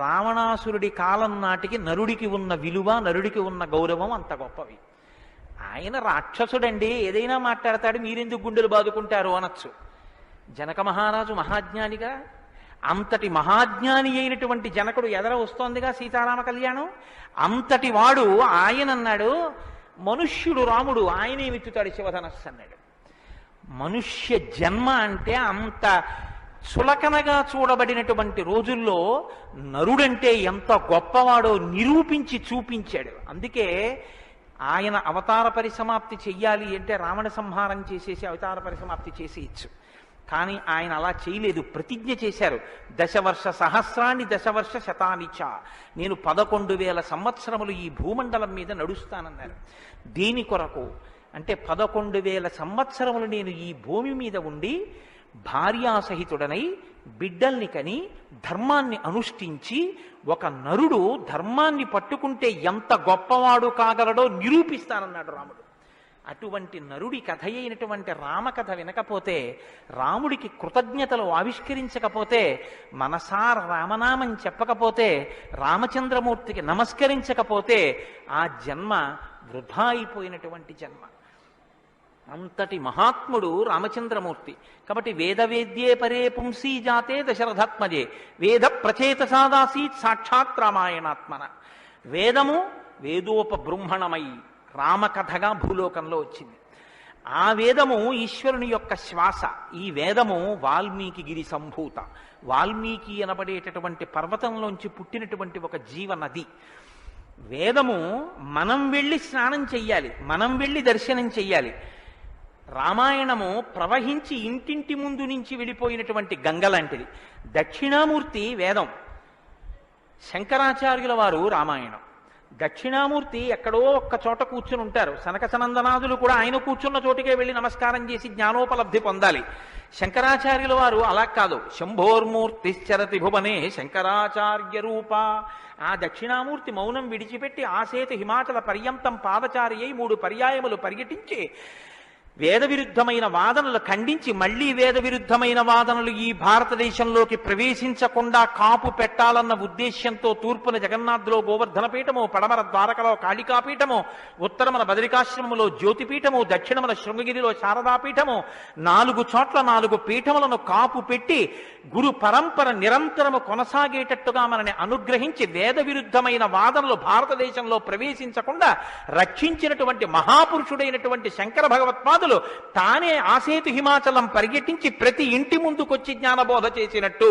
రావణాసురుడి కాలం నాటికి నరుడికి ఉన్న విలువ, నరుడికి ఉన్న గౌరవం అంత గొప్పవి. ఆయన రాక్షసుడండి, ఏదైనా మాట్లాడతాడు, మీరెందుకు గుండెలు బాదుకుంటారు అనొచ్చు. జనక మహారాజు మహాజ్ఞానిగా, అంతటి మహాజ్ఞాని అయినటువంటి జనకుడు ఎదర వస్తోందిగా సీతారామ కళ్యాణం. అంతటి వాడు ఆయన అన్నాడు, మనుష్యుడు రాముడు ఆయనే విత్తుతాడు శివధనస్సు అన్నాడు. మనుష్య జన్మ అంటే అంత చులకనగా చూడబడినటువంటి రోజుల్లో నరుడంటే ఎంత గొప్పవాడో నిరూపించి చూపించాడు. అందుకే ఆయన అవతార పరిసమాప్తి చెయ్యాలి అంటే రావణ సంహారం చేసేసి అవతార పరిసమాప్తి చేసేయచ్చు. కానీ ఆయన అలా చేయలేదు, ప్రతిజ్ఞ చేశారు. దశవర్ష సహస్రాన్ని దశవర్ష శతానిచ, నేను 11,000 సంవత్సరములు ఈ భూమండలం మీద నడుస్తానన్నారు. దేని కొరకు అంటే 11,000 సంవత్సరములు నేను ఈ భూమి మీద ఉండి భార్యాసహితుడనై బిడ్డల్ని కని ధర్మాన్ని అనుష్ఠించి ఒక నరుడు ధర్మాన్ని పట్టుకుంటే ఎంత గొప్పవాడు కాగలడో నిరూపిస్తానన్నాడు రాముడు. అటువంటి నరుడి కథ అయినటువంటి రామకథ వినకపోతే, రాముడికి కృతజ్ఞతలు ఆవిష్కరించకపోతే, మనసార రామనామం చెప్పకపోతే, రామచంద్రమూర్తికి నమస్కరించకపోతే ఆ జన్మ వృధా అయిపోయినటువంటి జన్మ. అంతటి మహాత్ముడు రామచంద్రమూర్తి. కాబట్టి వేదవేద్యే పరే పుంసీ జాతే దశరథాత్మజే వేద ప్రచేతసాదాసీత్ సాక్షాత్ రామాయణాత్మన. వేదము వేదోపబృంహణమై రామకథగా భూలోకంలో వచ్చింది. ఆ వేదము ఈశ్వరుని యొక్క శ్వాస. ఈ వేదము వాల్మీకి గిరి సంభూత. వాల్మీకి అనబడేటటువంటి పర్వతంలోంచి పుట్టినటువంటి ఒక జీవనది. వేదము మనం వెళ్ళి స్నానం చెయ్యాలి, మనం వెళ్ళి దర్శనం చెయ్యాలి. రామాయణము ప్రవహించి ఇంటింటి ముందు నుంచి వెళ్ళిపోయినటువంటి గంగ లాంటిది. దక్షిణామూర్తి వేదం, శంకరాచార్యుల వారు రామాయణం. దక్షిణామూర్తి ఎక్కడో ఒక్క చోట కూర్చుని ఉంటారు. సనక సనందనాదులు కూడా ఆయన కూర్చున్న చోటుకే వెళ్ళి నమస్కారం చేసి జ్ఞానోపలబ్ధి పొందాలి. శంకరాచార్యుల వారు అలా కాదు. శంభోర్మూర్తిశ్చరతి భువనే శంకరాచార్య రూప. ఆ దక్షిణామూర్తి మౌనం విడిచిపెట్టి ఆసేతు హిమాచల పర్యంతం పాదచారి అయి 3 పర్యాయములు పర్యటించి వేద విరుద్ధమైన వాదనలు ఖండించి, మళ్లీ వేద విరుద్ధమైన వాదనలు ఈ భారతదేశంలోకి ప్రవేశించకుండా కాపు పెట్టాలన్న ఉద్దేశ్యంతో తూర్పున జగన్నాథ్లో గోవర్ధన పీఠము, పడమర ద్వారకలో కాళికాపీఠము, ఉత్తరమున బదరికాశ్రమములో జ్యోతిపీఠము, దక్షిణమున శృంగగిరిలో శారదాపీఠము, 4 చోట్ల 4 పీఠములను కాపు పెట్టి గురు పరంపర నిరంతరము కొనసాగేటట్టుగా మనని అనుగ్రహించి వేద విరుద్ధమైన వాదనలు భారతదేశంలో ప్రవేశించకుండా రక్షించినటువంటి మహాపురుషుడైనటువంటి శంకర భగవత్పాదులు తానే ఆసేతు హిమాచలం పరిగెట్టించి ప్రతి ఇంటి ముందుకొచ్చి జ్ఞానబోధ చేసినట్టు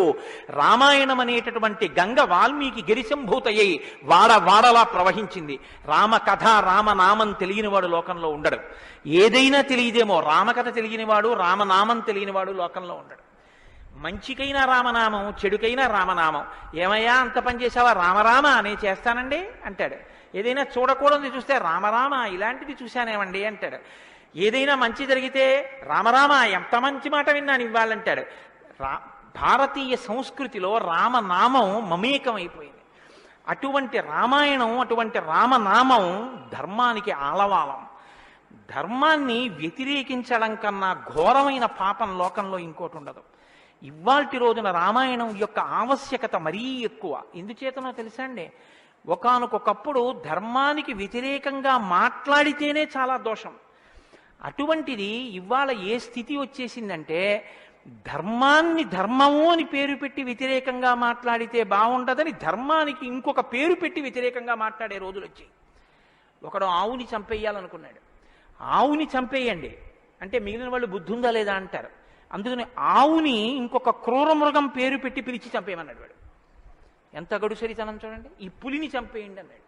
రామాయణం అనేటటువంటి గంగ వాల్మీకి గిరిశంభూతయ్యి వాడవాడలా ప్రవహించింది. రామకథ రామనామం తెలియనివాడు లోకంలో ఉండడు. ఏదైనా తెలియదేమో, రామకథ తెలియనివాడు రామనామం తెలియనివాడు లోకంలో ఉండడు. మంచికైనా రామనామం, చెడుకైనా రామనామం. ఏమయ్యా అంత పని చేసావా? రామరామ అనే చేస్తానండి అంటాడు. ఏదైనా చూడకూడదు చూస్తే రామరామ ఇలాంటిది చూశానేమండి అంటాడు. ఏదైనా మంచి జరిగితే రామరామ ఎంత మంచి మాట విన్నాను ఇవ్వాలంటాడు. భారతీయ సంస్కృతిలో రామనామం మమేకం అయిపోయింది. అటువంటి రామాయణం, అటువంటి రామనామం ధర్మానికి ఆలవాలం. ధర్మాన్ని వ్యతిరేకించడం కన్నా ఘోరమైన పాపం లోకంలో ఇంకోటి ఉండదు. ఇవాల్టి రోజున రామాయణం యొక్క ఆవశ్యకత మరీ ఎక్కువ. ఎందుచేతనో తెలుసా అండి? ఒకానొకప్పుడు ధర్మానికి వ్యతిరేకంగా మాట్లాడితేనే చాలా దోషం. అటువంటిది ఇవాళ ఏ స్థితి వచ్చేసిందంటే, ధర్మాన్ని ధర్మము అని పేరు పెట్టి వ్యతిరేకంగా మాట్లాడితే బాగుండదని ధర్మానికి ఇంకొక పేరు పెట్టి వ్యతిరేకంగా మాట్లాడే రోజులు వచ్చాయి. ఒకడు ఆవుని చంపేయాలనుకున్నాడు. ఆవుని చంపేయండి అంటే మిగిలిన వాళ్ళు బుద్ధి ఉందా లేదా అంటారు. అందుకని ఆవుని ఇంకొక క్రూర మృగం పేరు పెట్టి పిలిచి చంపేయమన్నాడు వాడు. ఎంత గడుసరితనం చూడండి. ఈ పులిని చంపేయండి అన్నాడు.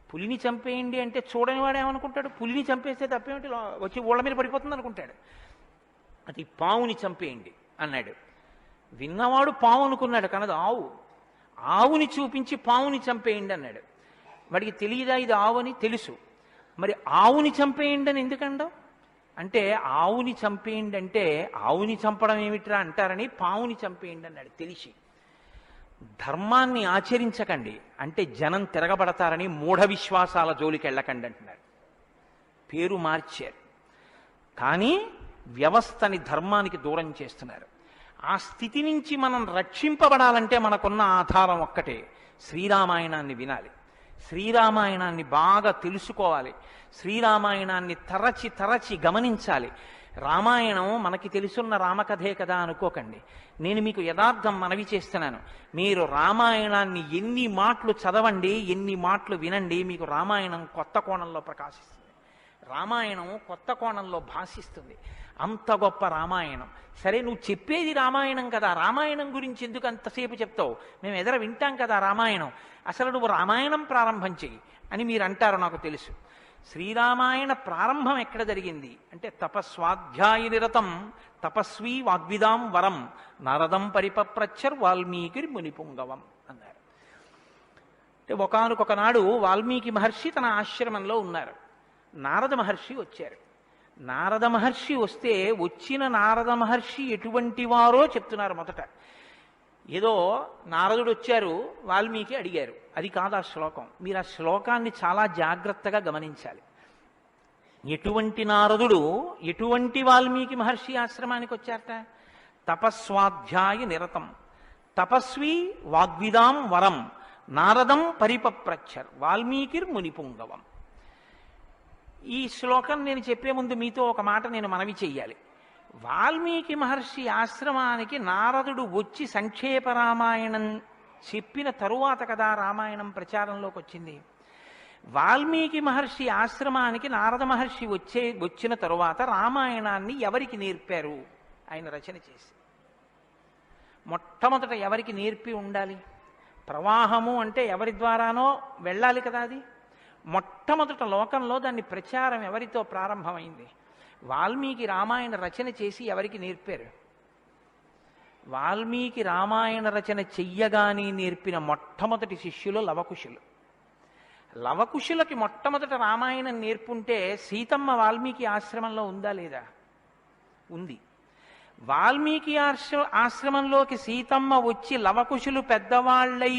పులిని చంపేయండి అంటే చూడని వాడు ఏమనుకుంటాడు? పులిని చంపేస్తే తప్పేమిటి, వచ్చి ఊళ్ళ మీద పడిపోతుంది అనుకుంటాడు. అది పావుని చంపేయండి అన్నాడు. విన్నవాడు పావు అనుకున్నాడు, కనదు ఆవు. ఆవుని చూపించి పావుని చంపేయండి అన్నాడు. వాడికి తెలియదా ఇది ఆవు అని? తెలుసు. మరి ఆవుని చంపేయండి అని ఎందుకంటావు అంటే, ఆవుని చంపేయండి అంటే ఆవుని చంపడం ఏమిట్రా అంటారని పావుని చంపేయండి అన్నాడు తెలిసి. ధర్మాన్ని ఆచరించకండి అంటే జనం తిరగబడతారని మూఢ విశ్వాసాల జోలికి వెళ్ళకండి అంటున్నారు. పేరు మార్చారు కానీ వ్యవస్థని ధర్మానికి దూరం చేస్తున్నారు. ఆ స్థితి నుంచి మనం రక్షింపబడాలంటే మనకున్న ఆధారం ఒక్కటే, శ్రీరామాయణాన్ని వినాలి, శ్రీరామాయణాన్ని బాగా తెలుసుకోవాలి, శ్రీరామాయణాన్ని తరచి తరచి గమనించాలి. రామాయణం మనకి తెలుసున్న రామకథే కదా అనుకోకండి. నేను మీకు యథార్థం మనవి చేస్తున్నాను. మీరు రామాయణాన్ని ఎన్ని మాటలు చదవండి, ఎన్ని మాటలు వినండి, మీకు రామాయణం కొత్త కోణంలో ప్రకాశిస్తుంది, రామాయణం కొత్త కోణంలో భాషిస్తుంది. అంత గొప్ప రామాయణం. సరే నువ్వు చెప్పేది రామాయణం కదా, రామాయణం గురించి ఎందుకు అంతసేపు చెప్తావు? మేము ఎదుర వింటాం కదా రామాయణం. అసలు నువ్వు రామాయణం ప్రారంభం చెయ్యి అని మీరు అంటారు, నాకు తెలుసు. శ్రీరామాయణ ప్రారంభం ఎక్కడ జరిగింది అంటే, తపస్వాధ్యాయ నిరతం తపస్వీ వాగ్విదాం వరం నారదం పరిపప్రచ్చర్ వాల్మీకి మునిపుంగవం అన్నారు. అంటే ఒకానొక నాడు వాల్మీకి మహర్షి తన ఆశ్రమంలో ఉన్నారు. నారద మహర్షి వచ్చారు. నారద మహర్షి వస్తే వచ్చిన నారద మహర్షి ఎటువంటి వారో చెప్తున్నారు మొదట. ఏదో నారదుడు వచ్చారు, వాల్మీకి అడిగారు, అది కాదు ఆ శ్లోకం. మీరు ఆ శ్లోకాన్ని చాలా జాగ్రత్తగా గమనించాలి. ఎటువంటి నారదుడు ఎటువంటి వాల్మీకి మహర్షి ఆశ్రమానికి వచ్చారట? తపస్వాధ్యాయ నిరతం తపస్వి వాగ్విదాం వరం నారదం పరిపప్రచ్చర్ వాల్మీకిర్ మునిపుంగవం. ఈ శ్లోకం నేను చెప్పే ముందు మీతో ఒక మాట నేను మనవి చెయ్యాలి. వాల్మీకి మహర్షి ఆశ్రమానికి నారదుడు వచ్చి సంక్షేప రామాయణం చెప్పిన తరువాత కదా రామాయణం ప్రచారంలోకి వచ్చింది. వాల్మీకి మహర్షి ఆశ్రమానికి నారద మహర్షి వచ్చిన తరువాత రామాయణాన్ని ఎవరికి నేర్పారు? ఆయన రచన చేసి మొట్టమొదట ఎవరికి నేర్పి ఉండాలి? ప్రవాహము అంటే ఎవరి ద్వారానో వెళ్ళాలి కదా. అది మొట్టమొదట లోకంలో దాన్ని ప్రచారం ఎవరితో ప్రారంభమైంది? వాల్మీకి రామాయణ రచన చేసి ఎవరికి నేర్పారు? వాల్మీకి రామాయణ రచన చెయ్యగానే నేర్పిన మొట్టమొదటి శిష్యులు లవకుశులు. లవకుశులకి మొట్టమొదట రామాయణం నేర్పుంటే సీతమ్మ వాల్మీకి ఆశ్రమంలో ఉందా లేదా? ఉంది. వాల్మీకి ఆశ్రమంలోకి సీతమ్మ వచ్చి లవకుశులు పెద్దవాళ్ళై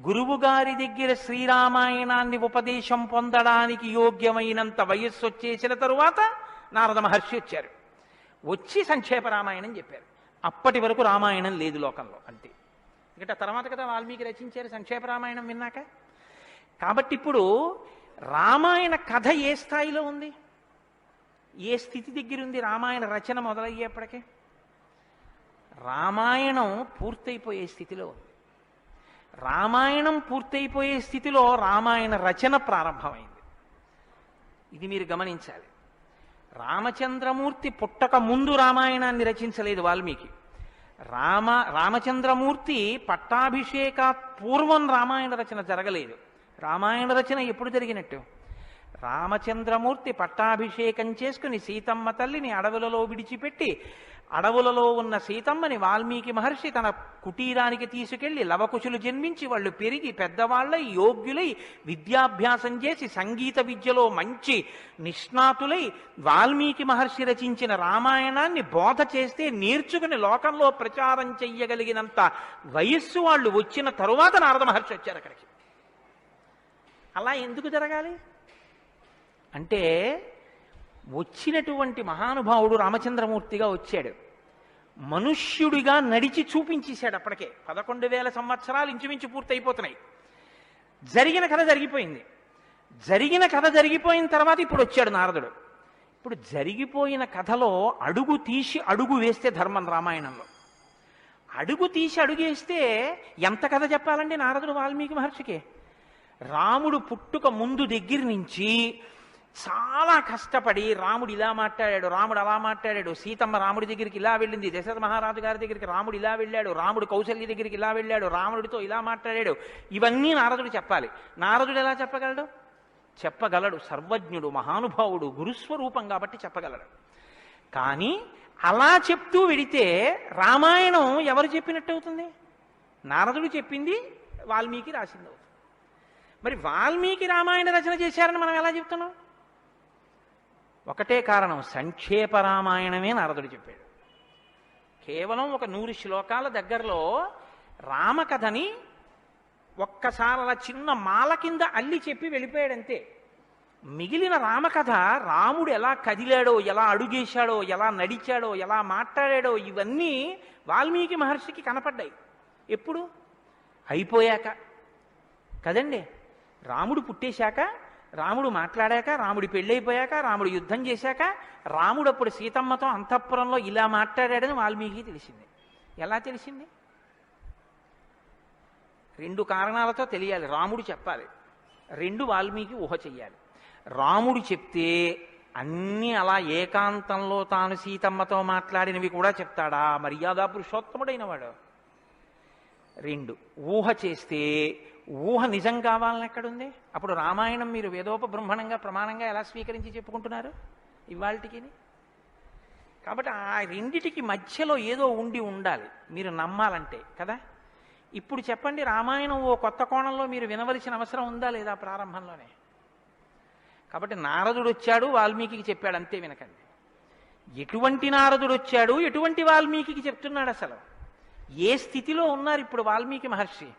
గురువు గారి దగ్గర శ్రీరామాయణాన్ని ఉపదేశం పొందడానికి యోగ్యమైనంత వయస్సు వచ్చేసిన తరువాత నారద మహర్షి వచ్చారు. వచ్చి సంక్షేప రామాయణం చెప్పారు. అప్పటి వరకు రామాయణం లేదు లోకంలో, అంతే. ఎందుకంటే తర్వాత కదా వాల్మీకి రచించారు సంక్షేప రామాయణం విన్నాక. కాబట్టి ఇప్పుడు రామాయణ కథ ఏ స్థాయిలో ఉంది, ఏ స్థితి దగ్గర ఉంది? రామాయణ రచన మొదలయ్యేప్పటికే రామాయణం పూర్తయిపోయే స్థితిలో ఉంది. రామాయణం పూర్తయిపోయే స్థితిలో రామాయణ రచన ప్రారంభమైంది. ఇది మీరు గమనించాలి. రామచంద్రమూర్తి పుట్టక ముందు రామాయణాన్ని రచించలేదు వాల్మీకి. రామచంద్రమూర్తి పట్టాభిషేకాత్ పూర్వం రామాయణ రచన జరగలేదు. రామాయణ రచన ఎప్పుడు జరిగినట్టు? రామచంద్రమూర్తి పట్టాభిషేకం చేసుకుని సీతమ్మ తల్లిని అడవులలో విడిచిపెట్టి అడవులలో ఉన్న సీతమ్మని వాల్మీకి మహర్షి తన కుటీరానికి తీసుకెళ్లి లవకుశులు జన్మించి వాళ్ళు పెరిగి పెద్దవాళ్ళై యోగ్యులై విద్యాభ్యాసం చేసి సంగీత విద్యలో మంచి నిష్ణాతులై వాల్మీకి మహర్షి రచించిన రామాయణాన్ని బోధ చేస్తే నేర్చుకుని లోకంలో ప్రచారం చెయ్యగలిగినంత వయస్సు వాళ్ళు వచ్చిన తరువాత నారద మహర్షి వచ్చారు అక్కడికి. అలా ఎందుకు జరగాలి అంటే, వచ్చినటువంటి మహానుభావుడు రామచంద్రమూర్తిగా వచ్చాడు, మనుష్యుడిగా నడిచి చూపించేశాడు. అప్పటికే 11,000 సంవత్సరాలు ఇంచుమించు పూర్తయిపోతున్నాయి. జరిగిన కథ జరిగిపోయింది. జరిగిన కథ జరిగిపోయిన తర్వాత ఇప్పుడు వచ్చాడు నారదుడు. ఇప్పుడు జరిగిపోయిన కథలో అడుగు తీసి అడుగు వేస్తే ధర్మం. రామాయణంలో అడుగు తీసి అడుగేస్తే ఎంత కథ చెప్పాలండి నారదుడు వాల్మీకి మహర్షికి? రాముడు పుట్టుక ముందు దగ్గర నుంచి చాలా కష్టపడి రాముడు ఇలా మాట్లాడాడు, రాముడు అలా మాట్లాడాడు, సీతమ్మ రాముడి దగ్గరికి ఇలా వెళ్ళింది, దశరథ మహారాజు గారి దగ్గరికి రాముడు ఇలా వెళ్ళాడు, రాముడు కౌసల్య దగ్గరికి ఇలా వెళ్ళాడు, రాముడితో ఇలా మాట్లాడాడు, ఇవన్నీ నారదుడు చెప్పాలి. నారదుడు ఎలా చెప్పగలడు? చెప్పగలడు. సర్వజ్ఞుడు, మహానుభావుడు, గురుస్వరూపం కాబట్టి చెప్పగలడు. కానీ అలా చెప్తూ వెడితే రామాయణం ఎవరు చెప్పినట్టు అవుతుంది? నారదుడు చెప్పింది వాల్మీకి రాసింది అవుతుంది. మరి వాల్మీకి రామాయణ రచన చేశారని మనం ఎలా చెప్తున్నాం? ఒకటే కారణం, సంక్షేప రామాయణమే నారదుడు చెప్పాడు. కేవలం ఒక 100 శ్లోకాల దగ్గరలో రామకథని ఒక్కసారి అలా చిన్న మాల కింద అల్లి చెప్పి వెళ్ళిపోయాడంతే. మిగిలిన రామకథ రాముడు ఎలా కదిలాడో, ఎలా అడుగేశాడో, ఎలా నడిచాడో, ఎలా మాట్లాడాడో ఇవన్నీ వాల్మీకి మహర్షికి కనపడ్డాయి. ఎప్పుడు? అయిపోయాక కదండి. రాముడు పుట్టేశాక, రాముడు మాట్లాడాక, రాముడి పెళ్ళైపోయాక, రాముడు యుద్ధం చేశాక, రాముడు అప్పుడు సీతమ్మతో అంతఃపురంలో ఇలా మాట్లాడాడని వాల్మీకి తెలిసింది. ఎలా తెలిసింది? 2 కారణాలతో తెలియాలి. రాముడు చెప్పాలి, 2 వాల్మీకి ఊహ చెయ్యాలి. రాముడు చెప్తే అన్నీ అలా ఏకాంతంలో తాను సీతమ్మతో మాట్లాడినవి కూడా చెప్తాడా? మర్యాదా పురుషోత్తముడైన వాడు. 2 ఊహ చేస్తే ఊహ నిజం కావాలని ఎక్కడుంది? అప్పుడు రామాయణం మీరు వేదోపబ్రహ్మణంగా ప్రమాణంగా ఎలా స్వీకరించి చెప్పుకుంటున్నారు ఇవాళకి? కాబట్టి ఆ రెండిటికి మధ్యలో ఏదో ఉండాలి మీరు నమ్మాలంటే కదా. ఇప్పుడు చెప్పండి, రామాయణం ఓ కొత్త కోణంలో మీరు వినవలసిన అవసరం ఉందా లేదా ప్రారంభంలోనే? కాబట్టి నారదుడు వచ్చాడు, వాల్మీకి చెప్పాడు, అంతే. వినకండి. ఎటువంటి నారదుడు వచ్చాడు, ఎటువంటి వాల్మీకి చెప్తున్నాడు అసలు? ఏ స్థితిలో ఉన్నారు ఇప్పుడు వాల్మీకి మహర్షి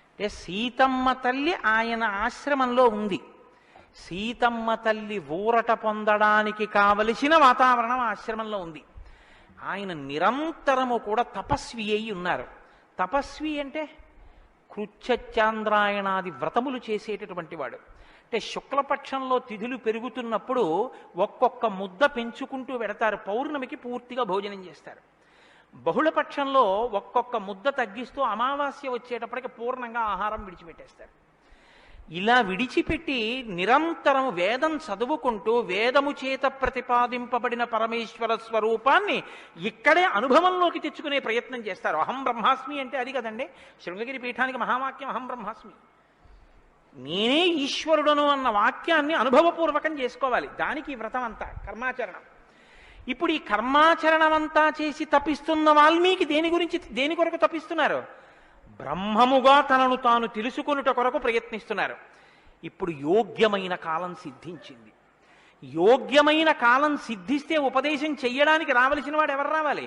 అంటే? సీతమ్మ తల్లి ఆయన ఆశ్రమంలో ఉంది. సీతమ్మ తల్లి ఊరట పొందడానికి కావలసిన వాతావరణం ఆశ్రమంలో ఉంది. ఆయన నిరంతరము కూడా తపస్వి అయి ఉన్నారు. తపస్వి అంటే కృచ్ఛచాంద్రాయణాది వ్రతములు చేసేటటువంటి వాడు. అంటే శుక్లపక్షంలో తిథులు పెరుగుతున్నప్పుడు ఒక్కొక్క ముద్ద పెంచుకుంటూ వెడతారు. పౌర్ణమికి పూర్తిగా భోజనం చేస్తారు. బహుళపక్షంలో ఒక్కొక్క ముద్ద తగ్గిస్తూ అమావాస్య వచ్చేటప్పటికి పూర్ణంగా ఆహారం విడిచిపెట్టేస్తారు. ఇలా విడిచిపెట్టి నిరంతరం వేదం చదువుకుంటూ వేదము చేత ప్రతిపాదింపబడిన పరమేశ్వర స్వరూపాన్ని ఇక్కడే అనుభవంలోకి తెచ్చుకునే ప్రయత్నం చేస్తారు. అహం బ్రహ్మాస్మి అంటే అది కదండి శృంగగిరి పీఠానికి మహావాక్యం, అహం బ్రహ్మాస్మి, నేనే ఈశ్వరుడను అన్న వాక్యాన్ని అనుభవపూర్వకం చేసుకోవాలి. దానికి వ్రతం అంతా కర్మాచరణం. ఇప్పుడు ఈ కర్మాచరణం అంతా చేసి తపిస్తున్న వాల్మీకి దేని కొరకు తపిస్తున్నారు? బ్రహ్మముగా తనను తాను తెలుసుకొనుట కొరకు ప్రయత్నిస్తున్నారు. ఇప్పుడు యోగ్యమైన కాలం సిద్ధించింది. యోగ్యమైన కాలం సిద్ధిస్తే ఉపదేశం చెయ్యడానికి రావలసిన వాడు ఎవరు రావాలి?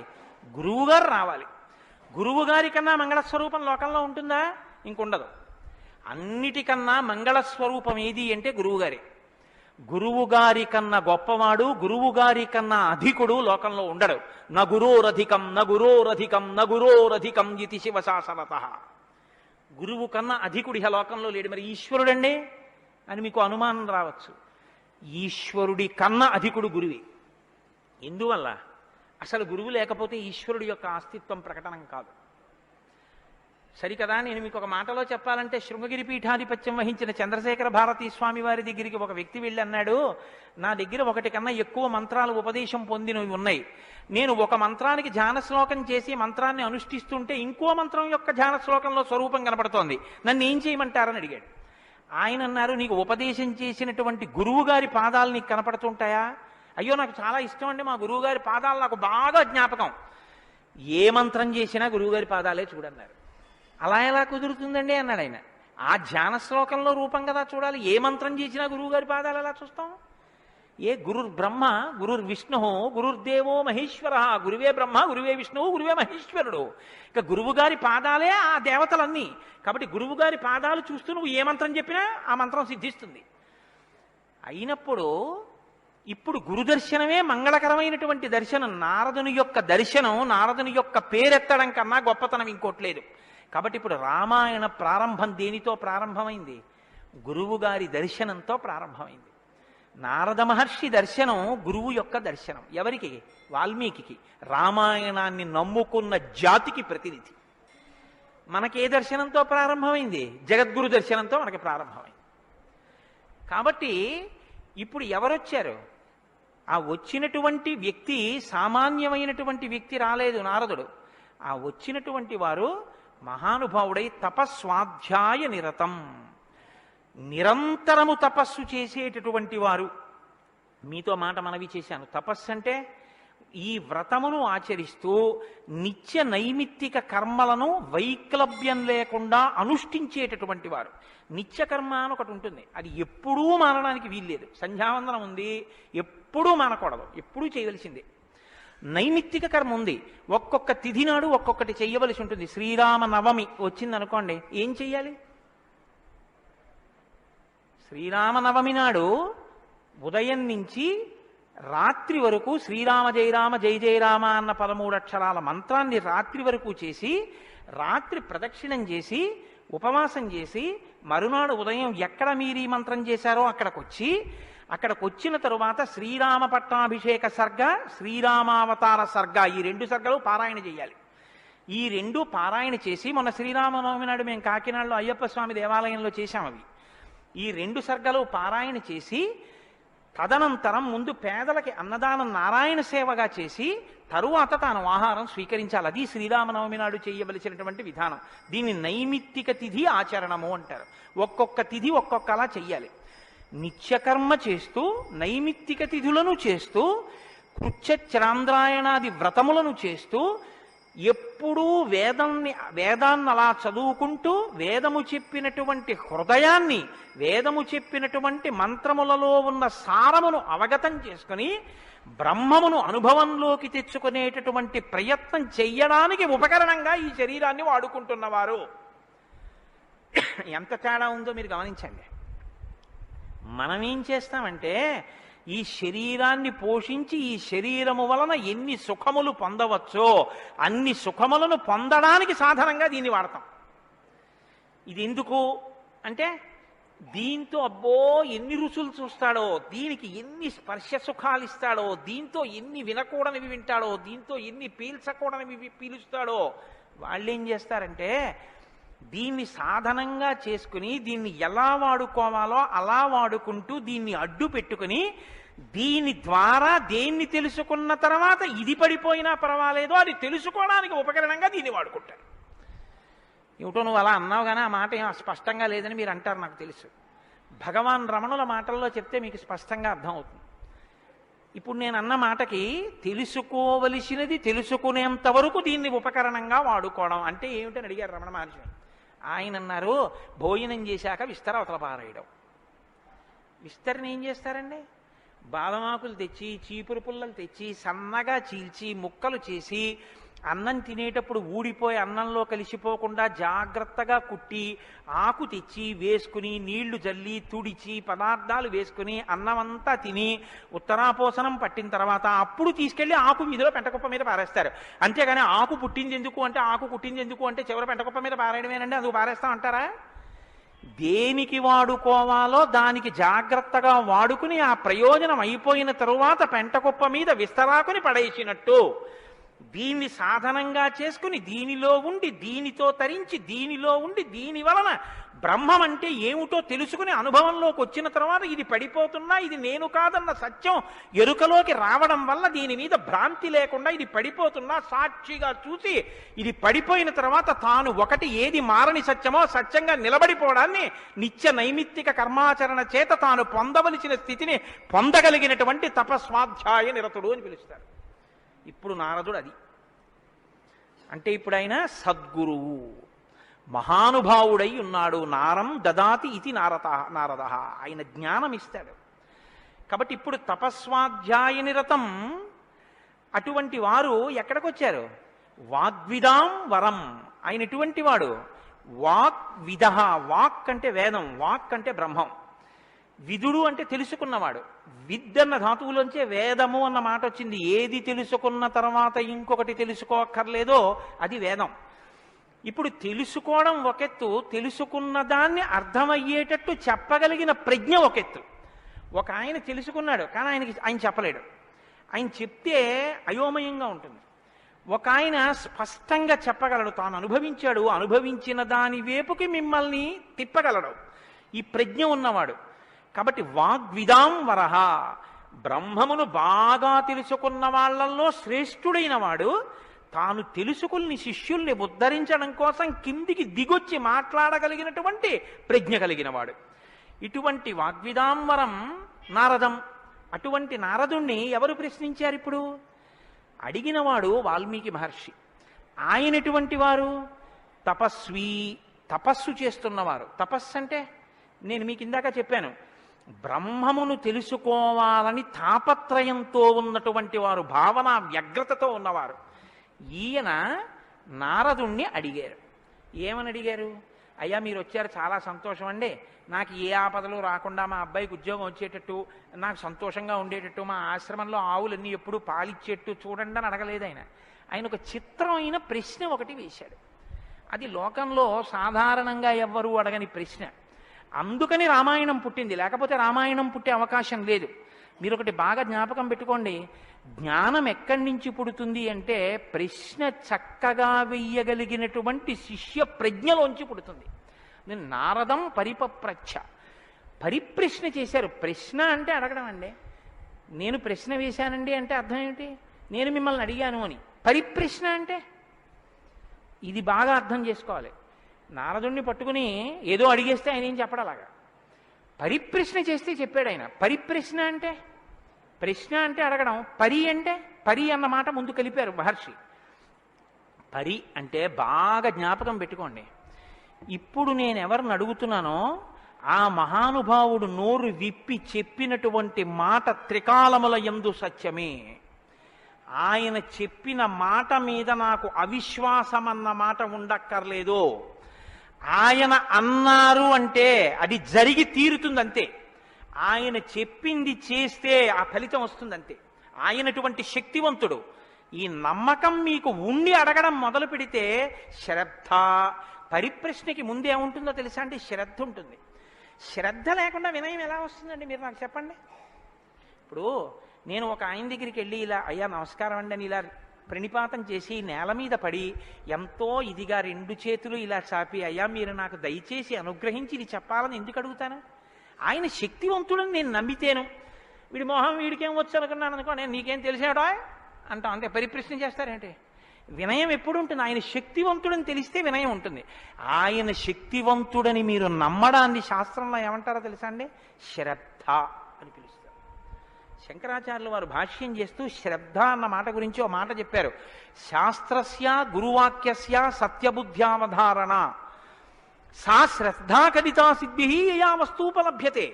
గురువుగారు రావాలి. గురువుగారి కన్నా మంగళస్వరూపం లోకంలో ఉంటుందా? ఇంకుండదు. అన్నిటికన్నా మంగళస్వరూపం ఏది అంటే గురువుగారే. గురువుగారి కన్నా గొప్పవాడు, గురువుగారి కన్నా అధికుడు లోకంలో ఉండడు. నగురోరధికం నగురోరధికం నగురోరధికం ఇది శివశాసనత. గురువు కన్నా అధికుడి లోకంలో లేడు. మరి ఈశ్వరుడండి అని మీకు అనుమానం రావచ్చు. ఈశ్వరుడి కన్నా అధికుడు గురువే. ఎందువల్ల? అసలు గురువు లేకపోతే ఈశ్వరుడి యొక్క అస్తిత్వం ప్రకటనం కాదు. సరికదా? నేను మీకు ఒక మాటలో చెప్పాలంటే శృంగగిరి పీఠాధిపత్యం వహించిన చంద్రశేఖర భారతీ స్వామి వారి దగ్గరికి ఒక వ్యక్తి వెళ్ళి అన్నాడు, నా దగ్గర ఒకటి కన్నా ఎక్కువ మంత్రాలు ఉపదేశం పొందినవి ఉన్నాయి. నేను ఒక మంత్రానికి ధ్యాన శ్లోకం చేసి మంత్రాన్ని అనుష్ఠిస్తుంటే ఇంకో మంత్రం యొక్క ధ్యాన శ్లోకంలో స్వరూపం కనపడుతోంది, నన్ను ఏం చేయమంటారని అడిగాడు. ఆయన అన్నారు, నీకు ఉపదేశం చేసినటువంటి గురువు గారి పాదాలు నీకు కనపడుతుంటాయా? అయ్యో నాకు చాలా ఇష్టం అండి, మా గురువు గారి పాదాలు నాకు బాగా జ్ఞాపకం. ఏ మంత్రం చేసినా గురువుగారి పాదాలే చూడన్నారు. అలా ఎలా కుదురుతుందండి అన్నాడు ఆయన. ఆ ధ్యాన శ్లోకంలో రూపం కదా చూడాలి. ఏ మంత్రం చేసినా గురువుగారి పాదాలు ఎలా చూస్తాం? ఏ గురుర్ బ్రహ్మ గురుర్ విష్ణు గురుర్దేవో మహేశ్వర, గురువే బ్రహ్మ గురువే విష్ణువు గురువే మహేశ్వరుడు. ఇక గురువుగారి పాదాలే ఆ దేవతలన్నీ. కాబట్టి గురువుగారి పాదాలు చూస్తూ నువ్వు ఏ మంత్రం చెప్పినా ఆ మంత్రం సిద్ధిస్తుంది. అయినప్పుడు ఇప్పుడు గురుదర్శనమే మంగళకరమైనటువంటి దర్శనం. నారదుని యొక్క దర్శనం, నారదుని యొక్క పేరెత్తడం కన్నా గొప్పతనం ఇంకోట్లేదు. కాబట్టి ఇప్పుడు రామాయణ ప్రారంభం దేనితో ప్రారంభమైంది? గురువుగారి దర్శనంతో ప్రారంభమైంది. నారద మహర్షి దర్శనం గురువు యొక్క దర్శనం. ఎవరికి? వాల్మీకి. రామాయణాన్ని నమ్ముకున్న జాతికి ప్రతినిధి. మనకే దర్శనంతో ప్రారంభమైంది? జగద్గురు దర్శనంతో మనకి ప్రారంభమైంది. కాబట్టి ఇప్పుడు ఎవరొచ్చారు? ఆ వచ్చినటువంటి వ్యక్తి సామాన్యమైనటువంటి వ్యక్తి రాలేదు. నారదుడు ఆ వచ్చినటువంటి వారు మహానుభావుడై తపస్వాధ్యాయ నిరతం, నిరంతరము తపస్సు చేసేటటువంటి వారు. మీతో మాట మనవి చేశాను. తపస్సు అంటే ఈ వ్రతమును ఆచరిస్తూ నిత్య నైమిత్తిక కర్మలను వైక్లభ్యం లేకుండా అనుష్ఠించేటటువంటి వారు. నిత్యకర్మ అని ఒకటి ఉంటుంది, అది ఎప్పుడూ మానడానికి వీల్లేదు. సంధ్యావందనం ఉంది, ఎప్పుడూ మానకూడదు, ఎప్పుడూ చేయవలసిందే. నైమిత్తిక కర్మ ఉంది, ఒక్కొక్క తిథి నాడు ఒక్కొక్కటి చెయ్యవలసి ఉంటుంది. శ్రీరామ నవమి వచ్చిందనుకోండి, ఏం చెయ్యాలి? శ్రీరామనవమి నాడు ఉదయం నుంచి రాత్రి వరకు శ్రీరామ జయ రామ జయ జయ రామ అన్న 13 అక్షరాల మంత్రాన్ని రాత్రి వరకు చేసి, రాత్రి ప్రదక్షిణం చేసి, ఉపవాసం చేసి, మరునాడు ఉదయం ఎక్కడ మీరు ఈ మంత్రం చేశారో అక్కడికి వచ్చిన తరువాత శ్రీరామ పట్టాభిషేక సర్గ, శ్రీరామావతార సర్గ, ఈ 2 సర్గలు పారాయణ చేయాలి. ఈ 2 పారాయణ చేసి, మొన్న శ్రీరామనవమి నాడు మేము కాకినాడలో అయ్యప్ప స్వామి దేవాలయంలో చేశాం. అవి ఈ 2 సర్గలు పారాయణ చేసి, తదనంతరం ముందు పేదలకి అన్నదానం నారాయణ సేవగా చేసి, తరువాత తాను ఆహారం స్వీకరించాలి. అది శ్రీరామనవమి నాడు చేయవలసినటువంటి విధానం. దీన్ని నైమిత్తిక తిథి ఆచరణము అంటారు. ఒక్కొక్క తిథి ఒక్కొక్కలా చెయ్యాలి. నిత్యకర్మ చేస్తూ, నైమిత్తిక తిథులను చేస్తూ, కృచ్ఛచాంద్రాయణాది వ్రతములను చేస్తూ, ఎప్పుడూ వేదాన్ని అలా చదువుకుంటూ వేదము చెప్పినటువంటి హృదయాన్ని, వేదము చెప్పినటువంటి మంత్రములలో ఉన్న సారమును అవగతం చేసుకుని బ్రహ్మమును అనుభవంలోకి తెచ్చుకునేటటువంటి ప్రయత్నం చెయ్యడానికి ఉపకరణంగా ఈ శరీరాన్ని వాడుకుంటున్నవారు. ఎంత తేడా ఉందో మీరు గమనించండి. మనం ఏం చేస్తామంటే ఈ శరీరాన్ని పోషించి ఈ శరీరము వలన ఎన్ని సుఖములు పొందవచ్చో అన్ని సుఖములను పొందడానికి సాధనంగా దీన్ని వాడతాం. ఇది ఎందుకు అంటే దీంతో అబ్బో ఎన్ని రుచులు చూస్తాడో, దీనికి ఎన్ని స్పర్శ సుఖాలు ఇస్తాడో, దీంతో ఎన్ని వినకూడనివి వింటాడో, దీంతో ఎన్ని పీల్చకూడనివి పీలుస్తాడో. వాళ్ళేం చేస్తారంటే దీన్ని సాధనంగా చేసుకుని దీన్ని ఎలా వాడుకోవాలో అలా వాడుకుంటూ దీన్ని అడ్డు పెట్టుకుని దీని ద్వారా దేన్ని తెలుసుకున్న తర్వాత ఇది పడిపోయినా పర్వాలేదో అది తెలుసుకోవడానికి ఉపకరణంగా దీన్ని వాడుకుంటారు. ఏమిటో నువ్వు అలా అన్నావు కానీ ఆ మాట ఏం స్పష్టంగా లేదని మీరు అంటారు, నాకు తెలుసు. భగవాన్ రమణుల మాటల్లో చెప్తే మీకు స్పష్టంగా అర్థమవుతుంది. ఇప్పుడు నేను అన్న మాటకి తెలుసుకోవలసినది తెలుసుకునేంత వరకు దీన్ని ఉపకరణంగా వాడుకోవడం అంటే ఏమిటని అడిగారు రమణ మహర్షి. ఆయన అన్నారు, భోజనం చేశాక విస్తర అవతల పారేయడం. విస్తరని ఏం చేస్తారండి? బాదమాకులు తెచ్చి, చీపురు పుల్లలు తెచ్చి, సన్నగా చీల్చి ముక్కలు చేసి అన్నం తినేటప్పుడు ఊడిపోయి అన్నంలో కలిసిపోకుండా జాగ్రత్తగా కుట్టి ఆకు తెచ్చి వేసుకుని నీళ్లు జల్లి తుడిచి పదార్థాలు వేసుకుని అన్నమంతా తిని ఉత్తరాపోసనం పట్టిన తర్వాత అప్పుడు తీసుకెళ్లి ఆకు వీధిలో పెంటకుప్ప మీద పారేస్తారు. అంతేగాని ఆకు పుట్టింది ఎందుకు అంటే ఆకు కుట్టింది ఎందుకు అంటే చివరి పెంటకుప్ప మీద పారేయడమేనండి, అందుకు పారేస్తాం అంటారా? దేనికి వాడుకోవాలో దానికి జాగ్రత్తగా వాడుకుని ఆ ప్రయోజనం అయిపోయిన తరువాత పెంటకుప్ప మీద విస్తరాకుని పడేసినట్టు దీన్ని సాధనంగా చేసుకుని దీనిలో ఉండి దీనితో తరించి దీనిలో ఉండి దీని వలన బ్రహ్మం అంటే ఏమిటో తెలుసుకుని అనుభవంలోకి వచ్చిన తర్వాత ఇది పడిపోతున్నా ఇది నేను కాదన్న సత్యం ఎరుకలోకి రావడం వల్ల దీని మీద భ్రాంతి లేకుండా ఇది పడిపోతున్నా సాక్షిగా చూసి ఇది పడిపోయిన తర్వాత తాను ఒకటి ఏది మారని సత్యమో సత్యంగా నిలబడిపోవడాన్ని నిత్య నైమిత్తిక కర్మాచరణ చేత తాను పొందవలసిన స్థితిని పొందగలిగినటువంటి తపస్వాధ్యాయ నిరతుడు అని పిలుస్తారు. ఇప్పుడు నారదుడు అది అంటే ఇప్పుడు ఆయన సద్గురువు మహానుభావుడై ఉన్నాడు. నారం దదాతి ఇది నారద, ఆయన జ్ఞానం ఇస్తాడు. కాబట్టి ఇప్పుడు తపస్వాధ్యాయ నిరతం అటువంటి వారు ఎక్కడికి వచ్చారు? వాగ్విదాం వరం. ఆయన ఎటువంటి వాడు? వాగ్విద. వాక్ అంటే వేదం, వాక్ అంటే బ్రహ్మం, విదుడు అంటే తెలుసుకున్నవాడు. విద్ అన్న ధాతువులోంచే వేదము అన్న మాట వచ్చింది. ఏది తెలుసుకున్న తర్వాత ఇంకొకటి తెలుసుకోక్కర్లేదో అది వేదం. ఇప్పుడు తెలుసుకోవడం ఒకెత్తు, తెలుసుకున్న దాన్ని అర్థమయ్యేటట్టు చెప్పగలిగిన ప్రజ్ఞ ఒకెత్తు. ఒక ఆయన తెలుసుకున్నాడు కానీ ఆయన చెప్పలేడు, ఆయన చెప్తే అయోమయంగా ఉంటుంది. ఒక ఆయన స్పష్టంగా చెప్పగలడు, తాను అనుభవించాడు, అనుభవించిన దాని వైపుకి మిమ్మల్ని తిప్పగలడు, ఈ ప్రజ్ఞ ఉన్నవాడు. కాబట్టి వాగ్విదాం వరహ, బ్రహ్మమును బాగా తెలుసుకున్న వాళ్ళల్లో శ్రేష్ఠుడైన వాడు తాను తెలుసుకుని శిష్యుల్ని ఉద్ధరించడం కోసం కిందికి దిగొచ్చి మాట్లాడగలిగినటువంటి ప్రజ్ఞ కలిగిన వాడు. ఇటువంటి వాగ్విదాంవరం నారదం. అటువంటి నారదుణ్ణి ఎవరు ప్రశ్నించారు? ఇప్పుడు అడిగినవాడు వాల్మీకి మహర్షి. ఆయన ఎటువంటి వారు? తపస్వి, తపస్సు చేస్తున్నవారు. తపస్సు అంటే నేను మీకు ఇందాక చెప్పాను, బ్రహ్మమును తెలుసుకోవాలని తాపత్రయంతో ఉన్నటువంటి వారు, భావన వ్యగ్రతతో ఉన్నవారు. ఈయన నారదుణ్ణి అడిగారు. ఏమని అడిగారు? అయ్యా మీరు వచ్చారు, చాలా సంతోషం అండి, నాకు ఏ ఆపదలు రాకుండా మా అబ్బాయికి ఉద్యోగం వచ్చేటట్టు, నాకు సంతోషంగా ఉండేటట్టు, మా ఆశ్రమంలో ఆవులన్నీ ఎప్పుడు పాలిచ్చేట్టు చూడండి అని అడగలేదు ఆయన. ఆయన ఒక చిత్రమైన ప్రశ్న ఒకటి వేశాడు. అది లోకంలో సాధారణంగా ఎవ్వరూ అడగని ప్రశ్న. అందుకని రామాయణం పుట్టింది, లేకపోతే రామాయణం పుట్టే అవకాశం లేదు. మీరు ఒకటి బాగా జ్ఞాపకం పెట్టుకోండి, జ్ఞానం ఎక్కడి నుంచి పుడుతుంది అంటే ప్రశ్న చక్కగా వెయ్యగలిగినటువంటి శిష్య ప్రజ్ఞలోంచి పుడుతుంది. నేను నారదం పరిపప్రచ్ఛ, పరిప్రశ్న చేశారు. ప్రశ్న అంటే అడగడం అండి. నేను ప్రశ్న వేశానండి అంటే అర్థం ఏమిటి? నేను మిమ్మల్ని అడిగాను అని. పరిప్రశ్న అంటే ఇది బాగా అర్థం చేసుకోవాలి. నారదుణ్ణి పట్టుకుని ఏదో అడిగేస్తే ఆయన ఏం చెప్పడలాగా, పరిప్రశ్న చేస్తే చెప్పాడు ఆయన. పరిప్రశ్న అంటే, ప్రశ్న అంటే అడగడం, పరి అంటే, పరి అన్న మాట ముందు కలిపారు మహర్షి. పరి అంటే బాగా జ్ఞాపకం పెట్టుకోండి. ఇప్పుడు నేను ఎవరిని అడుగుతున్నానో ఆ మహానుభావుడు నోరు విప్పి చెప్పినటువంటి మాట త్రికాలముల యందు సత్యమే. ఆయన చెప్పిన మాట మీద నాకు అవిశ్వాసం అన్న మాట ఉండక్కర్లేదు. ఆయన అన్నారు అంటే అది జరిగి తీరుతుందంతే. ఆయన చెప్పింది చేస్తే ఆ ఫలితం వస్తుందంతే. ఆయనటువంటి శక్తివంతుడు. ఈ నమ్మకం మీకు ఉండి అడగడం మొదలు పెడితే శ్రద్ధ, పరిప్రశ్నకి ముందేముంటుందో తెలుసా అండి? శ్రద్ధ ఉంటుంది. శ్రద్ధ లేకుండా వినయం ఎలా వస్తుందండి? మీరు నాకు చెప్పండి. ఇప్పుడు నేను ఒక ఆయన దగ్గరికి వెళ్ళి ఇలా అయ్యా నమస్కారం అండి అని ఇలా ప్రణిపాతం చేసి నేల మీద పడి ఎంతో ఇదిగా 2 చేతులు ఇలా చాపి అయ్యా మీరు నాకు దయచేసి అనుగ్రహించి ఇది చెప్పాలని ఎందుకు అడుగుతాను? ఆయన శక్తివంతుడని నేను నమ్మితేను. వీడి మొహం వీడికేం వచ్చు అనుకున్నాను అనుకో, నేను నీకేం తెలిసాడో అంటాం అంతే. పరిప్రశ్న చేస్తారేంటి? వినయం ఎప్పుడు ఉంటుంది? ఆయన శక్తివంతుడని తెలిస్తే వినయం ఉంటుంది. ఆయన శక్తివంతుడని మీరు నమ్మడాన్ని శాస్త్రంలో ఏమంటారో తెలుసా అండి? శ్రద్ధ అని పిలుస్తారు. శంకరాచార్యులు వారు భాష్యం చేస్తూ శ్రద్ధ అన్న మాట గురించి ఒక మాట చెప్పారు. శాస్త్రస్య గురువాక్యస్య సత్యబుద్ధ్యావధారణ సా శ్రద్ధా కదితా సిద్ధి యా వస్తూపలభ్యతే.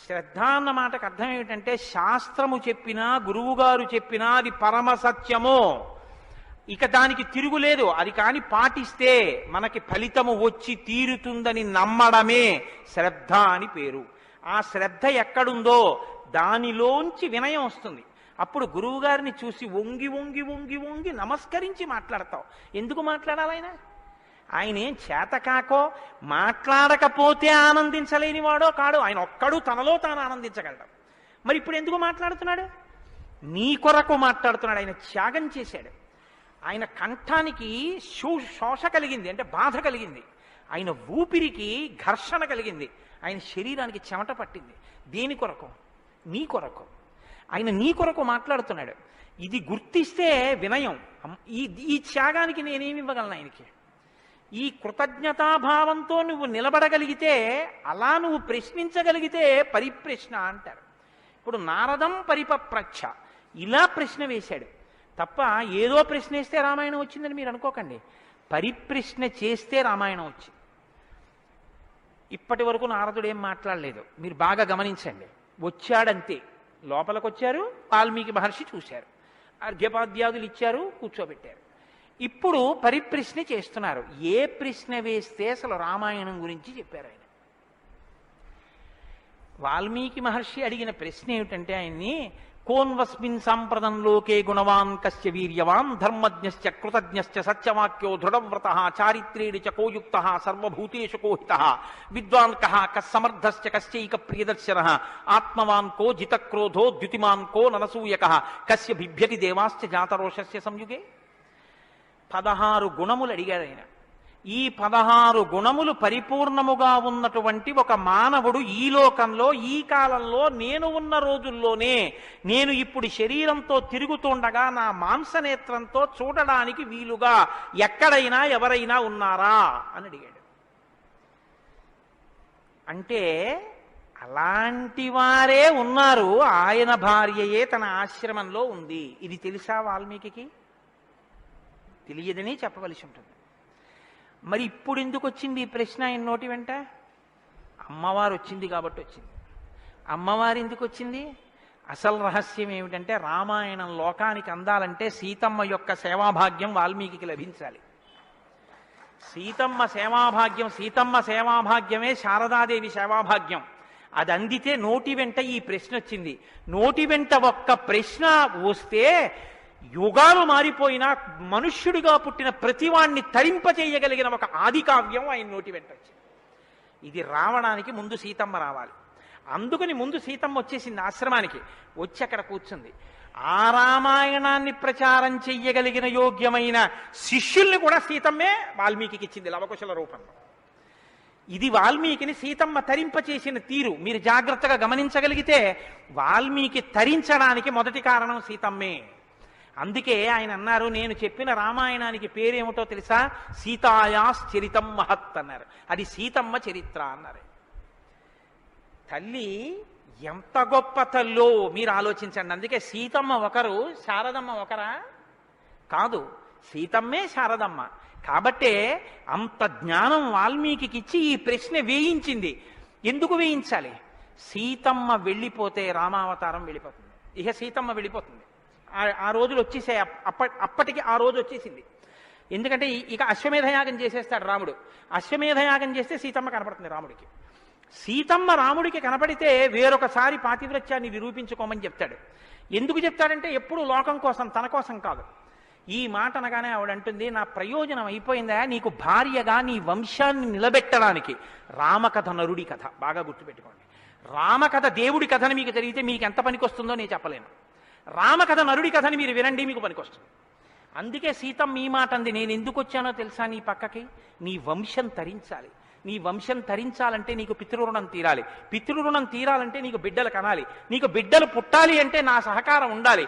శ్రద్ధ అన్న మాటకు అర్థం ఏమిటంటే శాస్త్రము చెప్పినా గురువుగారు చెప్పినా అది పరమ సత్యమో, ఇక దానికి తిరుగులేదు, అది కాని పాటిస్తే మనకి ఫలితము వచ్చి తీరుతుందని నమ్మడమే శ్రద్ధ అని పేరు. ఆ శ్రద్ధ ఎక్కడుందో దానిలోంచి వినయం వస్తుంది. అప్పుడు గురువుగారిని చూసి వంగి వంగి వంగి వంగి నమస్కరించి మాట్లాడతావు. ఎందుకు మాట్లాడాలి? ఆయన ఏం చేతకాకో మాట్లాడకపోతే ఆనందించలేని వాడో కాడు. ఆయన ఒక్కడు తనలో తాను ఆనందించగలడు. మరి ఇప్పుడు ఎందుకు మాట్లాడుతున్నాడు? నీ కొరకు మాట్లాడుతున్నాడు. ఆయన త్యాగం చేశాడు. ఆయన కంఠానికి శోష కలిగింది, అంటే బాధ కలిగింది. ఆయన ఊపిరికి ఘర్షణ కలిగింది. ఆయన శరీరానికి చెమట పట్టింది. దేని కొరకు? నీ కొరకు. ఆయన నీ కొరకు మాట్లాడుతున్నాడు. ఇది గుర్తిస్తే వినయం. ఈ త్యాగానికి నేనేమి ఇవ్వగలను ఆయనకి? ఈ కృతజ్ఞతాభావంతో నువ్వు నిలబడగలిగితే, అలా నువ్వు ప్రశ్నించగలిగితే పరిప్రశ్న అంటారు. ఇప్పుడు నారదం పరిపప్రచ్ఛ ఇలా ప్రశ్న వేశాడు తప్ప ఏదో ప్రశ్న వేస్తే రామాయణం వచ్చిందని మీరు అనుకోకండి. పరిప్రశ్న చేస్తే రామాయణం వచ్చింది. ఇప్పటి వరకు నారదుడు ఏం మాట్లాడలేదు. మీరు బాగా గమనించండి. వచ్చాడంతే. లోపలికి వచ్చారు, వాల్మీకి మహర్షి చూశారు, అర్ఘ్యపాద్యాదులు ఇచ్చారు, కూర్చోబెట్టారు. ఇప్పుడు పరిప్రశ్న చేస్తున్నారు. ఏ ప్రశ్న వేస్తే అసలు రామాయణం గురించి చెప్పారు ఆయన? వాల్మీకి మహర్షి అడిగిన ప్రశ్న ఏమిటంటే ఆయన్ని, కోన్వస్మిన్ సాంప్రదం లోకే గుణవాన్ కస్య వీర్యవాన్ ధర్మజ్ఞశ్చ కృతజ్ఞశ్చ సత్యవాక్యో దృఢవ్రతః చారిత్రేణ చ కోయుక్తః సర్వభూతేషు కోహితః విద్వాన్ కః కస్సమర్థశ్చ కస్యైక ప్రియదర్శనః ఆత్మవాన్ కో జితక్రోధో ద్యుతిమాన్ కో ననసూయకః కస్య బిభ్యతి దేవాశ్చ జాతరోషస్య సంయుగే. 16 గుణములు అడిగాడు ఆయన. ఈ 16 గుణములు పరిపూర్ణముగా ఉన్నటువంటి ఒక మానవుడు ఈ లోకంలో ఈ కాలంలో నేను ఉన్న రోజుల్లోనే, నేను ఇప్పుడు శరీరంతో తిరుగుతుండగా నా మాంసనేత్రంతో చూడడానికి వీలుగా ఎక్కడైనా ఎవరైనా ఉన్నారా అని అడిగాడు. అంటే అలాంటి వారే ఉన్నారు. ఆయన భార్యయే తన ఆశ్రమంలో ఉంది. ఇది తెలుసా వాల్మీకి? తెలియదని చెప్పవలసి ఉంటుంది. మరి ఇప్పుడు ఎందుకు వచ్చింది ఈ ప్రశ్న ఆయన నోటి వెంట? అమ్మవారు వచ్చింది కాబట్టి వచ్చింది. అమ్మవారు ఎందుకు వచ్చింది? అసలు రహస్యం ఏమిటంటే రామాయణం లోకానికి అందాలంటే సీతమ్మ యొక్క సేవాభాగ్యం వాల్మీకి లభించాలి. సీతమ్మ సేవాభాగ్యమే శారదాదేవి సేవాభాగ్యం. అది అందితే నోటి వెంట ఈ ప్రశ్న వచ్చింది. నోటి వెంట ఒక్క ప్రశ్న వస్తే యుగాలు మారిపోయినా మనుష్యుడిగా పుట్టిన ప్రతివాణ్ణి తరింపచేయగలిగిన ఒక ఆది కావ్యం ఆయన నోటి వెంట వచ్చింది. ఇది రావడానికి ముందు సీతమ్మ రావాలి. అందుకని ముందు సీతమ్మ వచ్చేసింది ఆశ్రమానికి. వచ్చి అక్కడ కూర్చుంది. ఆ రామాయణాన్ని ప్రచారం చెయ్యగలిగిన యోగ్యమైన శిష్యుల్ని కూడా సీతమ్మే వాల్మీకి ఇచ్చింది లవకుశల రూపంలో. ఇది వాల్మీకిని సీతమ్మ తరింపచేసిన తీరు మీరు జాగ్రత్తగా గమనించగలిగితే వాల్మీకి తరించడానికి మొదటి కారణం సీతమ్మే. అందుకే ఆయన అన్నారు, నేను చెప్పిన రామాయణానికి పేరేమిటో తెలుసా? సీతాయాశ్చరితం మహత్ అన్నారు. అది సీతమ్మ చరిత్ర అన్నారు. తల్లి ఎంత గొప్ప తల్లో మీరు ఆలోచించండి. అందుకే సీతమ్మ ఒకరు, శారదమ్మ ఒకరా? కాదు. సీతమ్మే శారదమ్మ. కాబట్టే అంత జ్ఞానం వాల్మీకి ఇచ్చి ఈ ప్రశ్న వేయించింది. ఎందుకు వేయించాలి? సీతమ్మ వెళ్ళిపోతే రామావతారం వెళ్ళిపోతుంది. ఇక సీతమ్మ వెళ్ళిపోతుంది. ఆ రోజులు వచ్చేసాయి. అప్పటికి ఆ రోజు వచ్చేసింది. ఎందుకంటే ఇక అశ్వమేధయాగం చేసేస్తాడు రాముడు. అశ్వమేధయాగం చేస్తే సీతమ్మ కనపడుతుంది రాముడికి. సీతమ్మ రాముడికి కనపడితే వేరొకసారి పాతివ్రత్యాన్ని నిరూపించుకోమని చెప్తాడు. ఎందుకు చెప్తాడంటే ఎప్పుడు లోకం కోసం, తన కోసం కాదు. ఈ మాట అనగానే ఆవిడ అంటుంది, నా ప్రయోజనం అయిపోయిందా, నీకు భార్యగా నీ వంశాన్ని నిలబెట్టడానికి. రామకథ నరుడి కథ బాగా గుర్తుపెట్టుకోండి. రామకథ దేవుడి కథని మీకు తెలిగితే మీకు ఎంత పనికొస్తుందో నేను చెప్పలేను. రామకథ నరుడి కథని మీరు వినండి, మీకు పనికొస్తుంది. అందుకే సీతమ్మ ఈ మాట అంది, నేను ఎందుకు వచ్చానో తెలుసా నీ పక్కకి? నీ వంశం తరించాలి. నీ వంశం తరించాలంటే నీకు పితృరుణం తీరాలి. పితృరుణం తీరాలంటే నీకు బిడ్డలు కనాలి. నీకు బిడ్డలు పుట్టాలి అంటే నా సహకారం ఉండాలి.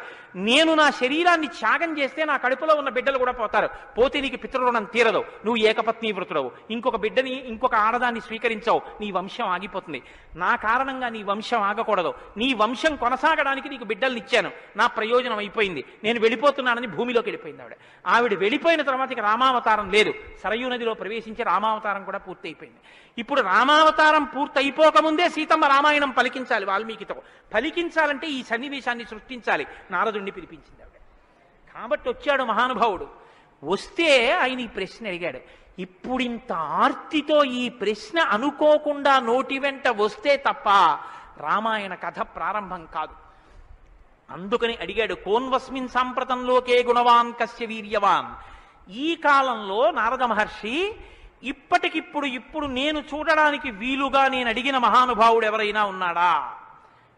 నేను నా శరీరాన్ని త్యాగం చేస్తే నా కడుపులో ఉన్న బిడ్డలు కూడా పోతారు. పోతే నీకు పితృరుణం తీరదు. నువ్వు ఏకపత్ని వృతుడవు. ఇంకొక బిడ్డని, ఇంకొక ఆడదాన్ని స్వీకరించవు. నీ వంశం ఆగిపోతుంది. నా కారణంగా నీ వంశం ఆగకూడదు. నీ వంశం కొనసాగడానికి నీకు బిడ్డల్ని ఇచ్చాను. నా ప్రయోజనం అయిపోయింది. నేను వెళ్ళిపోతున్నానని భూమిలోకి వెళ్ళిపోయింది ఆవిడ. ఆవిడ వెళ్ళిపోయిన తర్వాత ఇక రామావతారం లేదు. సరయూ నదిలో ప్రవేశించి రామావతారం కూడా పూర్తయిపోయింది. ఇప్పుడు రామావతారం పూర్తయిపోకముందే సీతమ్మ రామాయణం పలికించాలి వాల్మీకితో. పలికించాలంటే ఈ సన్నివేశాన్ని సృష్టించాలి. నారదుణ్ణి పిలిపించింది ఆవిడ. కాబట్టి వచ్చాడు మహానుభావుడు. వస్తే ఆయన ఈ ప్రశ్న అడిగాడు. ఇప్పుడింత ఆర్తితో ఈ ప్రశ్న అనుకోకుండా నోటి వెంట వస్తే తప్ప రామాయణ కథ ప్రారంభం కాదు. అందుకని అడిగాడు, కోన్వస్మిన్ సాంప్రతంలోకే గుణవాన్ కస్య వీర్యవాన్. ఈ కాలంలో నారద మహర్షి ఇప్పుడు నేను చూడడానికి వీలుగా నేను అడిగిన మహానుభావుడు ఎవరైనా ఉన్నాడా?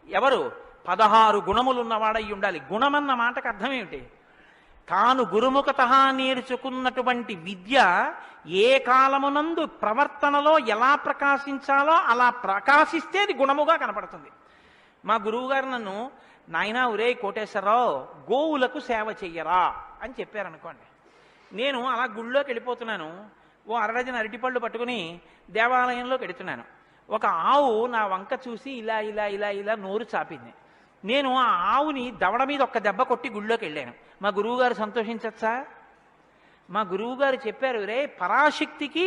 ఎవరు? 16 గుణములున్నవాడై ఉండాలి. గుణమన్న మాటకు అర్థం ఏమిటి? తాను గురుముఖత నేర్చుకున్నటువంటి విద్య ఏ కాలమునందు ప్రవర్తనలో ఎలా ప్రకాశించాలో అలా ప్రకాశిస్తే అది గుణముగా కనపడుతుంది. మా గురువు గారు నన్ను, నాయనా ఒరే కోటేశ్వరరావు, గోవులకు సేవ చెయ్యరా అని చెప్పారనుకోండి. నేను అలా గుళ్ళోకి వెళ్ళిపోతున్నాను. ఓ అరడజన అరటిపళ్ళు పట్టుకుని దేవాలయంలోకి వెడుతున్నాను. ఒక ఆవు నా వంక చూసి ఇలా ఇలా ఇలా ఇలా నోరు చాపింది. నేను ఆ ఆవుని దవడ మీద ఒక్క దెబ్బ కొట్టి గుళ్ళోకి వెళ్ళాను. మా గురువుగారు సంతోషించచ్చా? మా గురువుగారు చెప్పారు, రే పరాశక్తికి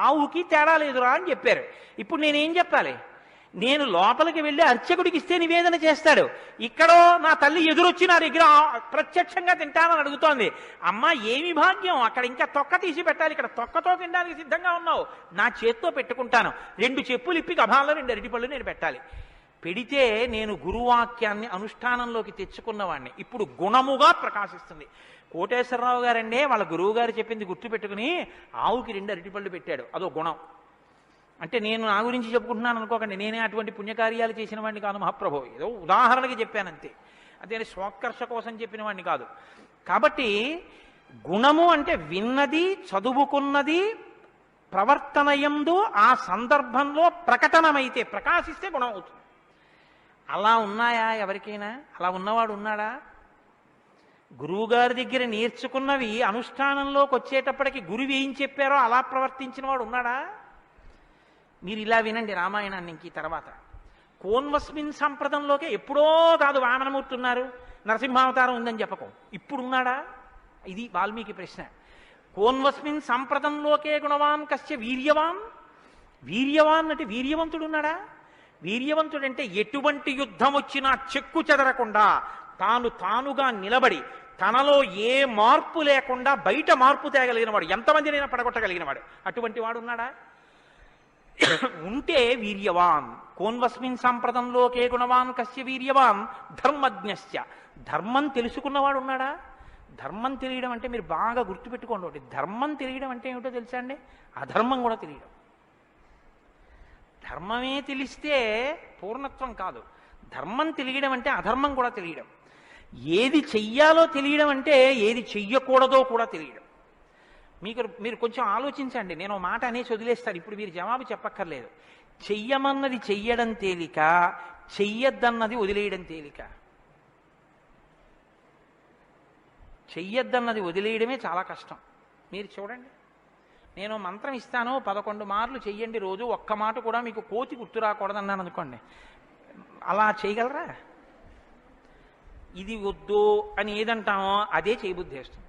ఆవుకి తేడా లేదురా అని చెప్పారు. ఇప్పుడు నేనేం చెప్పాలి? నేను లోపలికి వెళ్ళి అర్చకుడికి ఇస్తే నివేదన చేస్తాడు. ఇక్కడో నా తల్లి ఎదురొచ్చి నా దగ్గర ప్రత్యక్షంగా తింటానని అడుగుతోంది. అమ్మ ఏమి భాగ్యం, అక్కడ ఇంకా తొక్క తీసి పెట్టాలి, ఇక్కడ తొక్కతో తినడానికి సిద్ధంగా ఉన్నావు. నా చేత్తో పెట్టుకుంటాను. 2 చెప్పులు ఇప్పి గభాల్లో 2 అరటిపళ్ళు నేను పెట్టాలి. పెడితే నేను గురువాక్యాన్ని అనుష్ఠానంలోకి తెచ్చుకున్నవాడిని. ఇప్పుడు గుణముగా ప్రకాశిస్తుంది. కోటేశ్వరరావు గారండే వాళ్ళ గురువు గారు చెప్పింది గుర్తుపెట్టుకుని ఆవుకి 2 అరటిపళ్ళు పెట్టాడు. అదో గుణం. అంటే నేను నా గురించి చెప్పుకుంటున్నాను అనుకోకండి. నేనే అటువంటి పుణ్యకార్యాలు చేసిన వాడిని కాదు మహాప్రభు. ఏదో ఉదాహరణకి చెప్పానంతే. అదే స్వకర్ష కోసం చెప్పిన వాడిని కాదు. కాబట్టి గుణము అంటే విన్నది, చదువుకున్నది, ప్రవర్తనయందు ఆ సందర్భంలో ప్రకటనమైతే, ప్రకాశిస్తే గుణం అవుతుంది. అలా ఉన్నాయా ఎవరికైనా? అలా ఉన్నవాడు ఉన్నాడా? గురువుగారి దగ్గర నేర్చుకున్నవి అనుష్ఠానంలోకి వచ్చేటప్పటికి గురువు ఏం చెప్పారో అలా ప్రవర్తించిన వాడు ఉన్నాడా? మీరు ఇలా వినండి రామాయణాన్ని. ఇంక తర్వాత కోన్వస్మిన్ సంప్రదంలోకే ఎప్పుడో కాదు వామనమూర్తి ఉన్నారు, నరసింహావతారం ఉందని చెప్పకు. ఇప్పుడున్నాడా? ఇది వాల్మీకి ప్రశ్న. కోన్వస్మిన్ సంప్రదంలోకే గుణవాన్ కస్య వీర్యవాన్. వీర్యవాన్ అంటే వీర్యవంతుడు ఉన్నాడా? వీర్యవంతుడంటే ఎటువంటి యుద్ధం వచ్చినా చెక్కు చెదరకుండా తానుగా నిలబడి తనలో ఏ మార్పు లేకుండా బయట మార్పు తేగలిగిన వాడు, ఎంతమందినైనా పడగొట్టగలిగిన వాడు. అటువంటి వాడు ఉన్నాడా? ఉంటే వీర్యవాన్. కోన్వస్మిన్ సంప్రదంలోకే గుణవాన్ కస్య వీర్యవాన్ ధర్మజ్ఞస్య. ధర్మం తెలుసుకున్నవాడు ఉన్నాడా? ధర్మం తెలియడం అంటే మీరు బాగా గుర్తుపెట్టుకోండి ఒకటి. ధర్మం తెలియడం అంటే ఏమిటో తెలుసా అండి? అధర్మం కూడా తెలియడం. ధర్మమే తెలిస్తే పూర్ణత్వం కాదు. ధర్మం తెలియడం అంటే అధర్మం కూడా తెలియడం. ఏది చెయ్యాలో తెలియడం అంటే ఏది చెయ్యకూడదో కూడా తెలియడం. మీరు కొంచెం ఆలోచించండి. నేను మాట అనేసి వదిలేస్తాను. ఇప్పుడు మీరు జవాబు చెప్పక్కర్లేదు. చెయ్యమన్నది చెయ్యడం తేలిక, చెయ్యొద్దన్నది వదిలేయడం తేలిక. చెయ్యొద్దన్నది వదిలేయడమే చాలా కష్టం. మీరు చూడండి, నేను మంత్రం ఇస్తాను 11 మార్లు చెయ్యండి రోజు, ఒక్క మాట కూడా మీకు కోతి గుర్తు రాకూడదన్నాను అనుకోండి, అలా చేయగలరా? ఇది వద్దు అని ఏదంటామో అదే చేయబుద్ధి వేస్తుంది.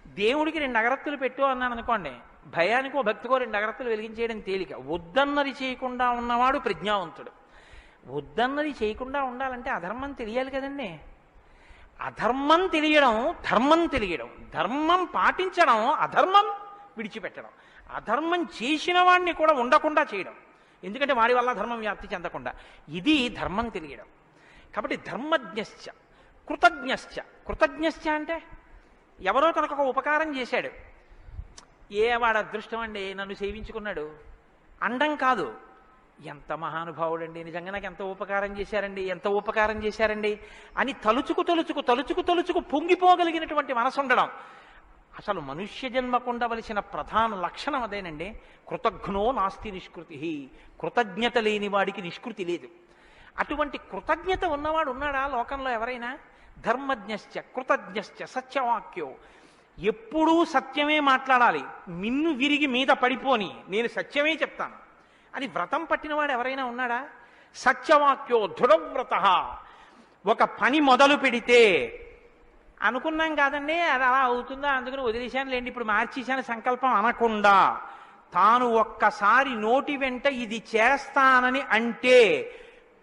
దేవుడికి 2 అగరత్తులు పెట్టు అన్నాను అనుకోండి, భయానికో భక్తికో 2 అగరత్తులు వెలిగించేయడం తేలిక. వద్దన్నది చేయకుండా ఉన్నవాడు ప్రజ్ఞావంతుడు. వద్దన్నది చేయకుండా ఉండాలంటే అధర్మం తెలియాలి కదండి. అధర్మం తెలియడం, ధర్మం తెలియడం, ధర్మం పాటించడం, అధర్మం విడిచిపెట్టడం, అధర్మం చేసిన వాడిని కూడా ఉండకుండా చేయడం, ఎందుకంటే వాడి వల్ల ధర్మం వ్యాప్తి చెందకుండా. ఇది ధర్మం తెలియడం. కాబట్టి ధర్మజ్ఞశ్చ కృతజ్ఞశ్చ. కృతజ్ఞశ్చ అంటే ఎవరో తనకు ఒక ఉపకారం చేశాడు, వాడు అదృష్టం అండి నన్ను సేవించుకున్నాడు అండం కాదు. ఎంత మహానుభావుడండి, నిజంగా నాకు ఎంత ఉపకారం చేశారండి, ఎంత ఉపకారం చేశారండి అని తలుచుకు తలుచుకు తలుచుకు తలుచుకు పొంగిపోగలిగినటువంటి మనసు ఉండడం. అసలు మనుష్య జన్మకు ఉండవలసిన ప్రధాన లక్షణం అదేనండి. కృతజ్ఞో నాస్తి నిష్కృతి. కృతజ్ఞత లేని వాడికి నిష్కృతి లేదు. అటువంటి కృతజ్ఞత ఉన్నవాడు ఉన్నాడా లోకంలో ఎవరైనా? ధర్మజ్ఞశ్చ కృతజ్ఞశ్చ సత్యవాక్యో. ఎప్పుడూ సత్యమే మాట్లాడాలి, మిన్ను విరిగి మీద పడిపోని నేను సత్యమే చెప్తాను అని వ్రతం పట్టినవాడు ఎవరైనా ఉన్నాడా? సత్యవాక్యో దృఢవ్రత. ఒక పని మొదలు పెడితే అనుకున్నాం కాదండి అది అలా అవుతుందా అందుకని వదిలేశాను లేండి ఇప్పుడు మార్చేశాను సంకల్పం అనకుండా, తాను ఒక్కసారి నోటి వెంట ఇది చేస్తానని అంటే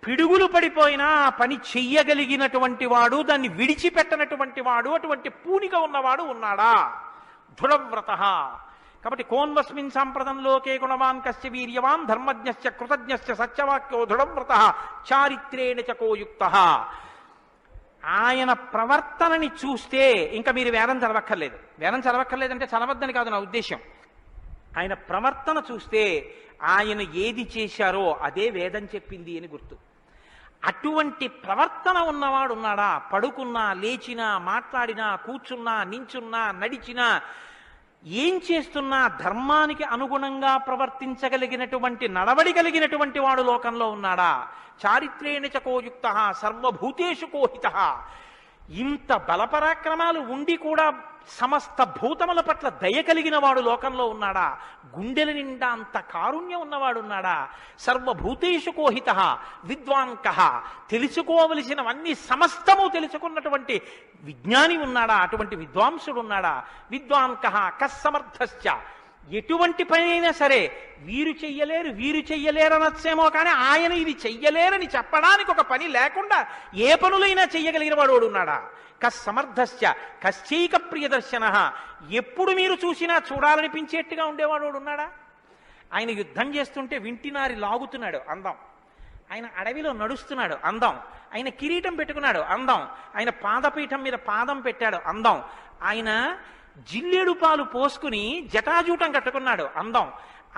పిడుగులు పడిపోయినా ఆ పని చెయ్యగలిగినటువంటి వాడు, దాన్ని విడిచిపెట్టనటువంటి వాడు, అటువంటి పూనిక ఉన్నవాడు ఉన్నాడా? దృఢవ్రత. కాబట్టి కోన్వస్మిన్ సాంప్రదంలోకే గుణవాన్ కశ్చ వీర్యవాన్ ధర్మజ్ఞశ్చ కృతజ్ఞశ్చ సత్యవాక్యో దృఢవ్రత చారిత్రేణ చకోయుక్త. ఆయన ప్రవర్తనని చూస్తే ఇంకా మీరు వేదం చదవక్కర్లేదు. వేదం చదవక్కర్లేదంటే చదవద్దని కాదు నా ఉద్దేశం. ఆయన ప్రవర్తన చూస్తే ఆయన ఏది చేశారో అదే వేదం చెప్పింది అని గుర్తు. అటువంటి ప్రవర్తన ఉన్నవాడు ఉన్నాడా? పడుకున్నా, లేచినా, మాట్లాడినా, కూర్చున్నా, నించున్నా, నడిచినా, ఏం చేస్తున్నా ధర్మానికి అనుగుణంగా ప్రవర్తించగలిగినటువంటి నడవడి కలిగినటువంటి వాడు లోకంలో ఉన్నాడా? చారిత్రేణ చకోయుక్త సర్వభూతేషు కోహిత. ఇంత బలపరాక్రమాలు ఉండి కూడా సమస్త భూతముల పట్ల దయ కలిగిన వాడు లోకంలో ఉన్నాడా? గుండెల నిండా అంత కారుణ్యం ఉన్నవాడు ఉన్నాడా? సర్వభూతేషు కోహిత విద్వాంక. తెలుసుకోవలసినవన్నీ సమస్తము తెలుసుకున్నటువంటి విజ్ఞాని ఉన్నాడా? అటువంటి విద్వాంసుడు ఉన్నాడా? విద్వాంక కస్సమర్థశ్చ. ఎటువంటి పని అయినా సరే వీరు చెయ్యలేరు వీరు చెయ్యలేరు అనొచ్చేమో కానీ ఆయన ఇది చెయ్యలేరని చెప్పడానికి ఒక పని లేకుండా ఏ పనులైనా చెయ్యగలిగిన వాడు ఉన్నాడా? కస్సమర్థశ్చ కశ్చైక ప్రియదర్శన. ఎప్పుడు మీరు చూసినా చూడాలనిపించేట్టుగా ఉండేవాడు ఉన్నాడా? ఆయన యుద్ధం చేస్తుంటే వింటినారి లాగుతున్నాడు అందం. ఆయన అడవిలో నడుస్తున్నాడు అందం. ఆయన కిరీటం పెట్టుకున్నాడు అందం. ఆయన పాదపీఠం మీద పాదం పెట్టాడు అందం. ఆయన జిల్లేడు పాలు పోసుకుని జటాజూటం కట్టుకున్నాడు అందం.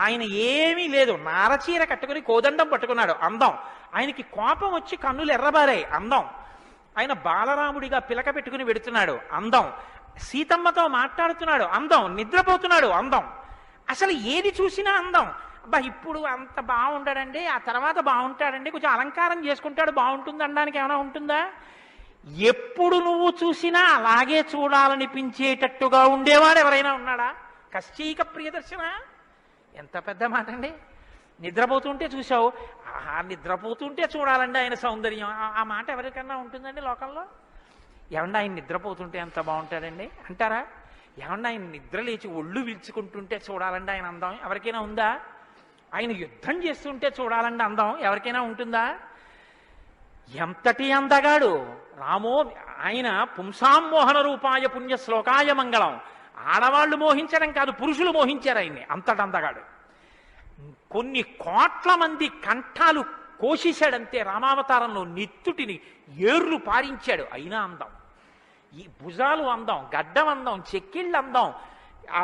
ఆయన ఏమీ లేదు, నారచీర కట్టుకుని కోదండం పట్టుకున్నాడు అందం. ఆయనకి కోపం వచ్చి కన్నులు ఎర్రబారాయి అందం. ఆయన బాలరాముడిగా పిలక పెట్టుకుని వెడుతున్నాడు అందం. సీతమ్మతో మాట్లాడుతున్నాడు అందం. నిద్రపోతున్నాడు అందం. అసలు ఏది చూసినా అందం. అబ్బా ఇప్పుడు అంత బాగుంటాడండి, ఆ తర్వాత బాగుంటాడండి, కొంచెం అలంకారం చేసుకుంటాడు బాగుంటుంది అనడానికి ఏమైనా ఉంటుందా? ఎప్పుడు నువ్వు చూసినా అలాగే చూడాలనిపించేటట్టుగా ఉండేవాడు ఎవరైనా ఉన్నాడా? కశ్చైక ప్రియదర్శన. ఎంత పెద్ద మాట అండి. నిద్రపోతుంటే చూసావు, నిద్రపోతుంటే చూడాలండి ఆయన సౌందర్యం. ఆ మాట ఎవరికన్నా ఉంటుందండి లోకంలో? ఏమన్నా ఆయన నిద్రపోతుంటే ఎంత బాగుంటాడండి అంటారా? ఏమన్నా ఆయన నిద్ర లేచి ఒళ్ళు విల్చుకుంటుంటే చూడాలండి ఆయన అందం ఎవరికైనా ఉందా? ఆయన యుద్ధం చేస్తుంటే చూడాలండి అందం ఎవరికైనా ఉంటుందా? ఎంతటి అందగాడు రామో. ఆయన పుంసాం మోహన రూపాయ పుణ్య శ్లోకాయ మంగళం. ఆడవాళ్లు మోహించడం కాదు, పురుషులు మోహించారు ఆయన్ని. అంతటి అందగాడు. కొన్ని కోట్ల మంది కంఠాలు కోసేశాడంతే రామావతారంలో. నెత్తుటిని ఏర్లు పారించాడు. అయినా అందం. ఈ భుజాలు అందం, గడ్డం అందం, చెక్కిళ్ళు అందం, ఆ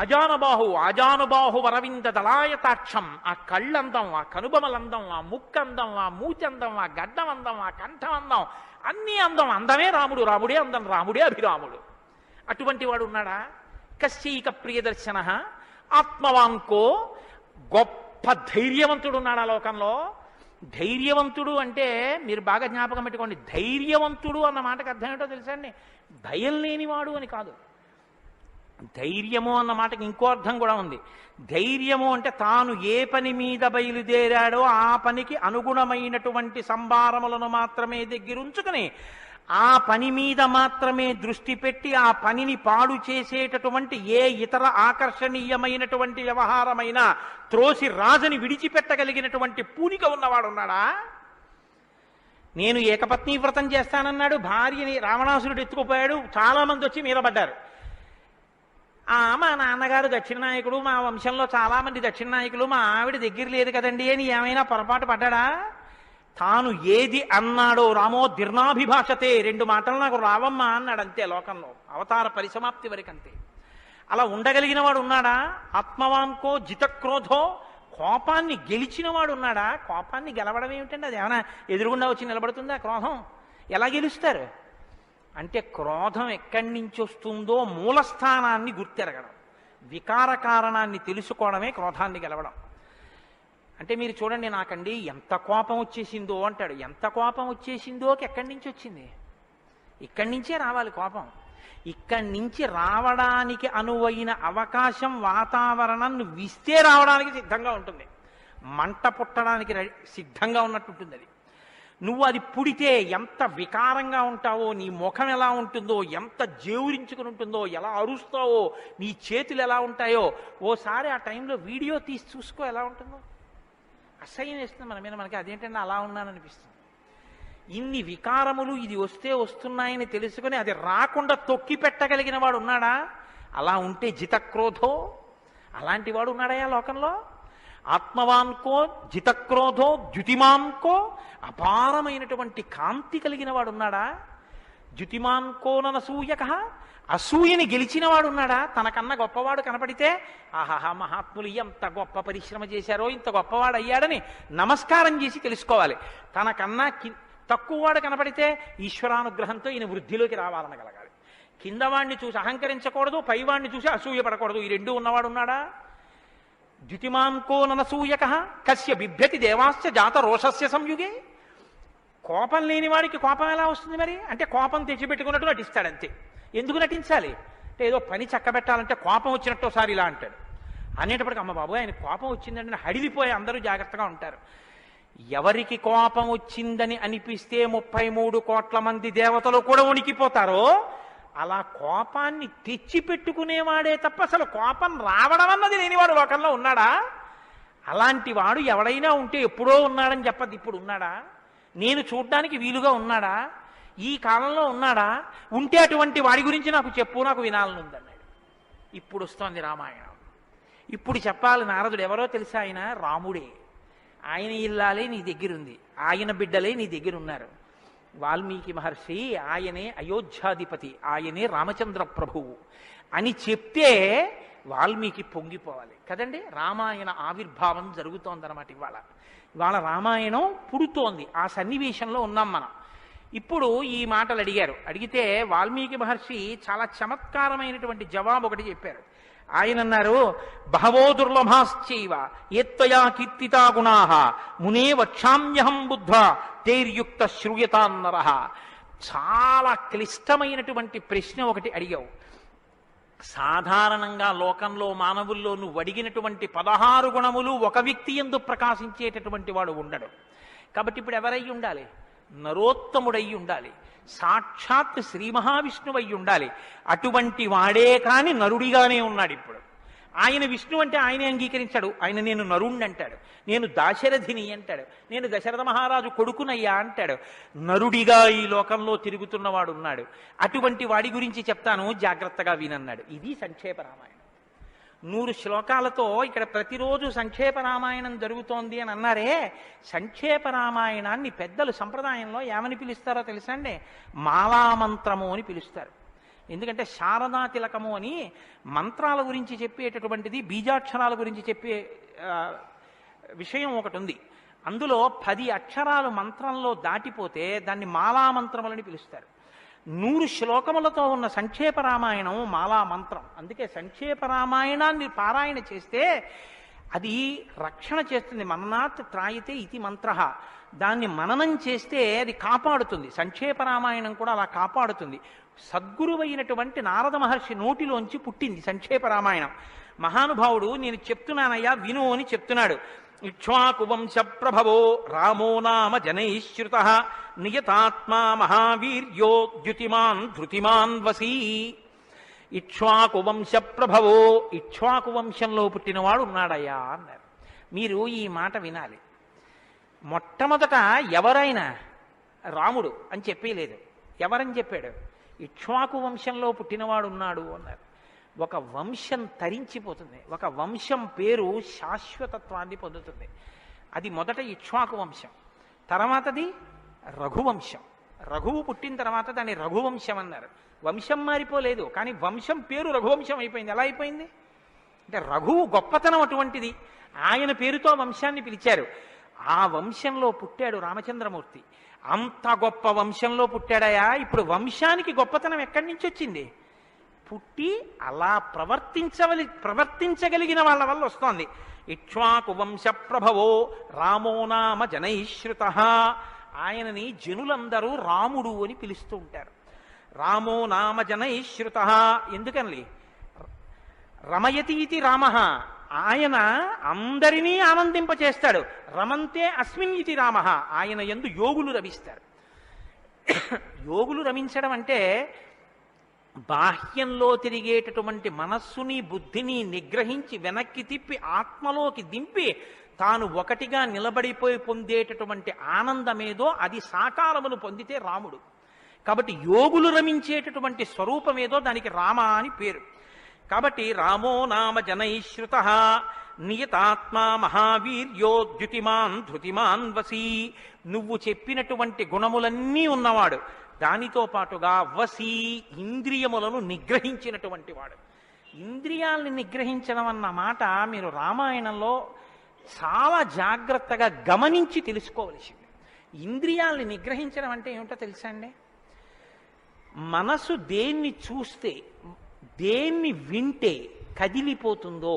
ఆజానుబాహు వరవింద దళాయతాక్షం, ఆ కళ్ళందం, ఆ కనుబమలందం, ఆ ముక్కందం, ఆ మూచందం, ఆ గడ్డం అందం, ఆ కంఠం అందం, అన్నీ అందం. అందమే రాముడు, రాముడే అందం, రాముడే అభిరాముడు. అటువంటి వాడు ఉన్నాడా? కశ్చైక ప్రియదర్శన ఆత్మవాంకో. గొప్ప ధైర్యవంతుడు ఉన్నాడా లోకంలో? ధైర్యవంతుడు అంటే మీరు బాగా జ్ఞాపకం పెట్టుకోండి. ధైర్యవంతుడు అన్న మాటకు అర్థం ఏంటో తెలుసా అండి? భయం లేనివాడు అని కాదు. ధైర్యము అన్న మాటకి ఇంకో అర్థం కూడా ఉంది. ధైర్యము అంటే తాను ఏ పని మీద బయలుదేరాడో ఆ పనికి అనుగుణమైనటువంటి సంభారములను మాత్రమే దగ్గరుంచుకుని ఆ పని మీద మాత్రమే దృష్టి పెట్టి ఆ పనిని పాడు చేసేటటువంటి ఏ ఇతర ఆకర్షణీయమైనటువంటి వ్యవహారమైనా త్రోసి రాజని విడిచిపెట్టగలిగినటువంటి పూనిక ఉన్నవాడు ఉన్నాడా? నేను ఏకపత్ని వ్రతం చేస్తానన్నాడు, భార్యని రావణాసురుడు ఎత్తుకుపోయాడు, చాలా మంది వచ్చి మీద పడ్డారు. మా నాన్నగారు దక్షిణ నాయకుడు, మా వంశంలో చాలా మంది దక్షిణ నాయకులు, మా ఆవిడ దగ్గర లేదు కదండి అని ఏమైనా పొరపాటు పడ్డాడా? తాను ఏది అన్నాడో రామో దీర్ణాభిభాషతే, 2 మాటలు నాకు రావమ్మా అన్నాడు అంతే. లోకంలో అవతార పరిసమాప్తి వరకు అంతే. అలా ఉండగలిగిన వాడు ఉన్నాడా? ఆత్మవాన్కో జితక్రోధో, కోపాన్ని గెలిచిన వాడు ఉన్నాడా? కోపాన్ని గెలవడం ఏమిటండి? అది ఏమైనా ఎదురుగుండా వచ్చి నిలబడుతుందా? క్రోధం ఎలా గెలుస్తారు అంటే క్రోధం ఎక్కడి నుంచి వస్తుందో మూలస్థానాన్ని గుర్తెరగడం, వికార కారణాన్ని తెలుసుకోవడమే క్రోధాన్ని గెలవడం. అంటే మీరు చూడండి, నాకండి ఎంత కోపం వచ్చేసిందో అంటాడు. ఎంత కోపం వచ్చేసిందోకి ఎక్కడి నుంచి వచ్చింది? ఇక్కడి నుంచే రావాలి కోపం. ఇక్కడి నుంచి రావడానికి అనువైన అవకాశం, వాతావరణం నువ్వు ఇస్తే రావడానికి సిద్ధంగా ఉంటుంది. మంట పుట్టడానికి సిద్ధంగా ఉన్నట్టుంటుంది అది. నువ్వు అది పుడితే ఎంత వికారంగా ఉంటావో, నీ ముఖం ఎలా ఉంటుందో, ఎంత జేవురించుకుని ఉంటుందో, ఎలా అరుస్తావో, నీ చేతులు ఎలా ఉంటాయో ఓసారి ఆ టైంలో వీడియో తీసి చూసుకో ఎలా ఉంటుందో. అసహ్యం వేస్తుంది మన మీద. మనకి అదేంటంటే అలా ఉన్నాననిపిస్తుంది. ఇన్ని వికారములు ఇది వస్తే వస్తున్నాయని తెలుసుకుని అది రాకుండా తొక్కి పెట్టగలిగిన వాడు ఉన్నాడా? అలా ఉంటే జితక్రోధో, అలాంటి వాడు ఉన్నాడా లోకంలో? ఆత్మవాన్కో జితక్రోధో ద్యుతిమాన్కో, అపారమైనటువంటి కాంతి కలిగిన వాడు ఉన్నాడా? ద్యుతిమాన్కో ననసూయక, అసూయని గెలిచిన వాడు ఉన్నాడా? తనకన్నా గొప్పవాడు కనపడితే ఆహాహా మహాత్ములు ఎంత గొప్ప పరిశ్రమ చేశారో, ఇంత గొప్పవాడు అయ్యాడని నమస్కారం చేసి తెలుసుకోవాలి. తనకన్నా తక్కువవాడు కనపడితే ఈశ్వరానుగ్రహంతో ఈయన వృద్ధిలోకి రావాలనగలగాలి. కిందవాణ్ణి చూసి అహంకరించకూడదు, పైవాణ్ణి చూసి అసూయ పడకూడదు. ఈ 2 ఉన్నవాడు ఉన్నాడా? ద్యుతిమాన్కో ననసూయక కస్య బిభ్యతి దేవాస్య జాత రోషస్య సంయుగే. కోపం లేని వాడికి కోపం ఎలా వస్తుంది మరి? అంటే కోపం తెచ్చిపెట్టుకున్నట్టు నటిస్తాడంతే. ఎందుకు నటించాలి అంటే ఏదో పని చక్కబెట్టాలంటే కోపం వచ్చినట్టోసారి ఇలా అంటాడు. అనేటప్పటికి అమ్మ బాబు ఆయన కోపం వచ్చిందంటే హడిలిపోయి అందరూ జాగ్రత్తగా ఉంటారు. ఎవరికి కోపం వచ్చిందని అనిపిస్తే 33 కోట్ల మంది దేవతలు కూడా ఉనికిపోతారో అలా కోపాన్ని తెచ్చిపెట్టుకునేవాడే తప్ప అసలు కోపం రావడం అన్నది లేనివాడు లోకంలో ఉన్నాడా? అలాంటి వాడు ఎవడైనా ఉంటే ఎప్పుడో ఉన్నాడని చెప్పదు, ఇప్పుడు ఉన్నాడా? నేను చూడ్డానికి వీలుగా ఉన్నాడా? ఈ కాలంలో ఉన్నాడా? ఉంటే అటువంటి వాడి గురించి నాకు చెప్పు, నాకు వినాలని ఉందన్నాడు. ఇప్పుడు వస్తోంది రామాయణం. ఇప్పుడు చెప్పాలి. నారదుడు ఎవరో తెలుసా? ఆయన రాముడే. ఆయన ఇల్లాలే నీ దగ్గరుంది, ఆయన బిడ్డలే నీ దగ్గర ఉన్నారు. వాల్మీకి మహర్షి ఆయనే అయోధ్యాధిపతి, ఆయనే రామచంద్ర ప్రభువు అని చెప్తే వాల్మీకి పొంగిపోవాలి కదండి. రామాయణ ఆవిర్భావం జరుగుతోందన్నమాట. ఇవాళ రామాయణం పుడుతోంది. ఆ సన్నివేశంలో ఉన్నాం మనం. ఇప్పుడు ఈ మాటలు అడిగితే వాల్మీకి మహర్షి చాలా చమత్కారమైనటువంటి జవాబు ఒకటి చెప్పారు. ఆయన అన్నారు, బహవో దుర్లభాశ్చైవ ఏత్వయా కీర్తితా గుణాః మునే వక్షామ్యహం బుద్ధ్వా తైర్యుక్త శ్రూయతాన్నరః. చాలా క్లిష్టమైనటువంటి ప్రశ్న ఒకటి అడిగావు. సాధారణంగా లోకంలో మానవుల్లో నువ్వు అడిగినటువంటి 16 గుణములు ఒక వ్యక్తి యందు ప్రకాశించేటటువంటి వాడు ఉండడు. కాబట్టి ఇప్పుడు ఎవరై ఉండాలి? నరోత్తముడై ఉండాలి, సాక్షాత్ శ్రీ మహావిష్ణువై ఉండాలి. అటువంటి వాడే కాని నరుడిగానే ఉన్నాడు ఇప్పుడు. ఆయన విష్ణు అంటే ఆయనే అంగీకరించాడు. ఆయన నేను నరుణ్ణి అంటాడు, నేను దాశరథిని అంటాడు, నేను దశరథ మహారాజు కొడుకునయ్యా అంటాడు. నరుడిగా ఈ లోకంలో తిరుగుతున్నవాడు ఉన్నాడు. అటువంటి వాడి గురించి చెప్తాను, జాగ్రత్తగా వినన్నాడు. ఇది సంక్షేప రామాయణం. 100 శ్లోకాలతో ఇక్కడ ప్రతిరోజు సంక్షేప రామాయణం జరుగుతోంది అని అన్నారే. సంక్షేప రామాయణాన్ని పెద్దలు సంప్రదాయంలో ఏమని పిలుస్తారో తెలుసా అండి? మాలామంత్రము అని పిలుస్తారు. ఎందుకంటే శారదా తిలకము అని మంత్రాల గురించి చెప్పేటటువంటిది, బీజాక్షరాల గురించి చెప్పే విషయం ఒకటి ఉంది. అందులో 10 అక్షరాలు మంత్రంలో దాటిపోతే దాన్ని మాలామంత్రములని పిలుస్తారు. 100 శ్లోకములతో ఉన్న సంక్షేప రామాయణం మాలా మంత్రం. అందుకే సంక్షేప రామాయణాన్ని పారాయణ చేస్తే అది రక్షణ చేస్తుంది. మననాత్ త్రాయితే ఇది మంత్ర. దాన్ని మననం చేస్తే అది కాపాడుతుంది. సంక్షేప రామాయణం కూడా అలా కాపాడుతుంది. సద్గురువైనటువంటి నారద మహర్షి నోటిలోంచి పుట్టింది సంక్షేప రామాయణం. మహానుభావుడు నేను చెప్తున్నానయ్యా విను అని చెప్తున్నాడు. ఇక్ష్వాకు వంశ ప్రభవో రామో నామ జనైశ్రుత నియతాత్మా మహావీర్యో ద్యుతిమాన్ ధృతిమాన్ వసీ. ఇక్ష్వాకు వంశ ప్రభవో, ఇక్ష్వాకు వంశంలో పుట్టినవాడు ఉన్నాడయ్యా అన్నారు. మీరు ఈ మాట వినాలి. మొట్టమొదట ఎవరైనా రాముడు అని చెప్పలేదు. ఎవరని చెప్పాడు? ఇక్ష్వాకు వంశంలో పుట్టినవాడు ఉన్నాడు అన్నారు. ఒక వంశం తరించిపోతుంది, ఒక వంశం పేరు శాశ్వతత్వాన్ని పొందుతుంది. అది మొదట ఇక్ష్వాకు వంశం, తర్వాతది రఘువంశం. రఘువు పుట్టిన తర్వాత దాన్ని రఘువంశం అన్నారు. వంశం మారిపోలేదు, కానీ వంశం పేరు రఘువంశం అయిపోయింది. ఎలా అయిపోయింది అంటే రఘువు గొప్పతనం అటువంటిది, ఆయన పేరుతో వంశాన్ని పిలిచారు. ఆ వంశంలో పుట్టాడు రామచంద్రమూర్తి. అంత గొప్ప వంశంలో పుట్టాడయా. ఇప్పుడు వంశానికి గొప్పతనం ఎక్కడి నుంచి వచ్చింది? పుట్టి అలా ప్రవర్తించగలిగిన వాళ్ళ వల్ల వస్తోంది. ఇక్ష్వాకు వంశ ప్రభవో రామో నామ జనైశ్రుత. ఆయనని జనులందరూ రాముడు అని పిలుస్తూ ఉంటారు. రామో నామ జనైశ్రుత ఎందుకని? రమయతి ఇది రామ, ఆయన అందరినీ ఆనందింపచేస్తాడు. రమంతే అస్మిన్ ఇది రామ, ఆయన యందు యోగులు రమిస్తారు. యోగులు రమించడం అంటే బాహ్యంలో తిరిగేటటువంటి మనస్సుని బుద్ధిని నిగ్రహించి వెనక్కి తిప్పి ఆత్మలోకి దింపి తాను ఒకటిగా నిలబడిపోయి పొందేటటువంటి ఆనందమేదో అది సాకారమును పొందితే రాముడు. కాబట్టి యోగులు రమించేటటువంటి స్వరూపమేదో దానికి రామ అని పేరు. కాబట్టి రామో నామ జనైశ్రుత నియతాత్మా మహావీర్యో ద్యుతిమాన్ ధృతిమాన్ వసీ. నువ్వు చెప్పినటువంటి గుణములన్నీ ఉన్నవాడు, దానితో పాటుగా వసీ ఇంద్రియములను నిగ్రహించినటువంటి వాడు. ఇంద్రియాల్ని నిగ్రహించడం అన్న మాట మీరు రామాయణంలో చాలా జాగ్రత్తగా గమనించి తెలుసుకోవలసింది. ఇంద్రియాల్ని నిగ్రహించడం అంటే ఏమిటో తెలుసా అండి? మనసు దేన్ని చూస్తే, దేన్ని వింటే కదిలిపోతుందో,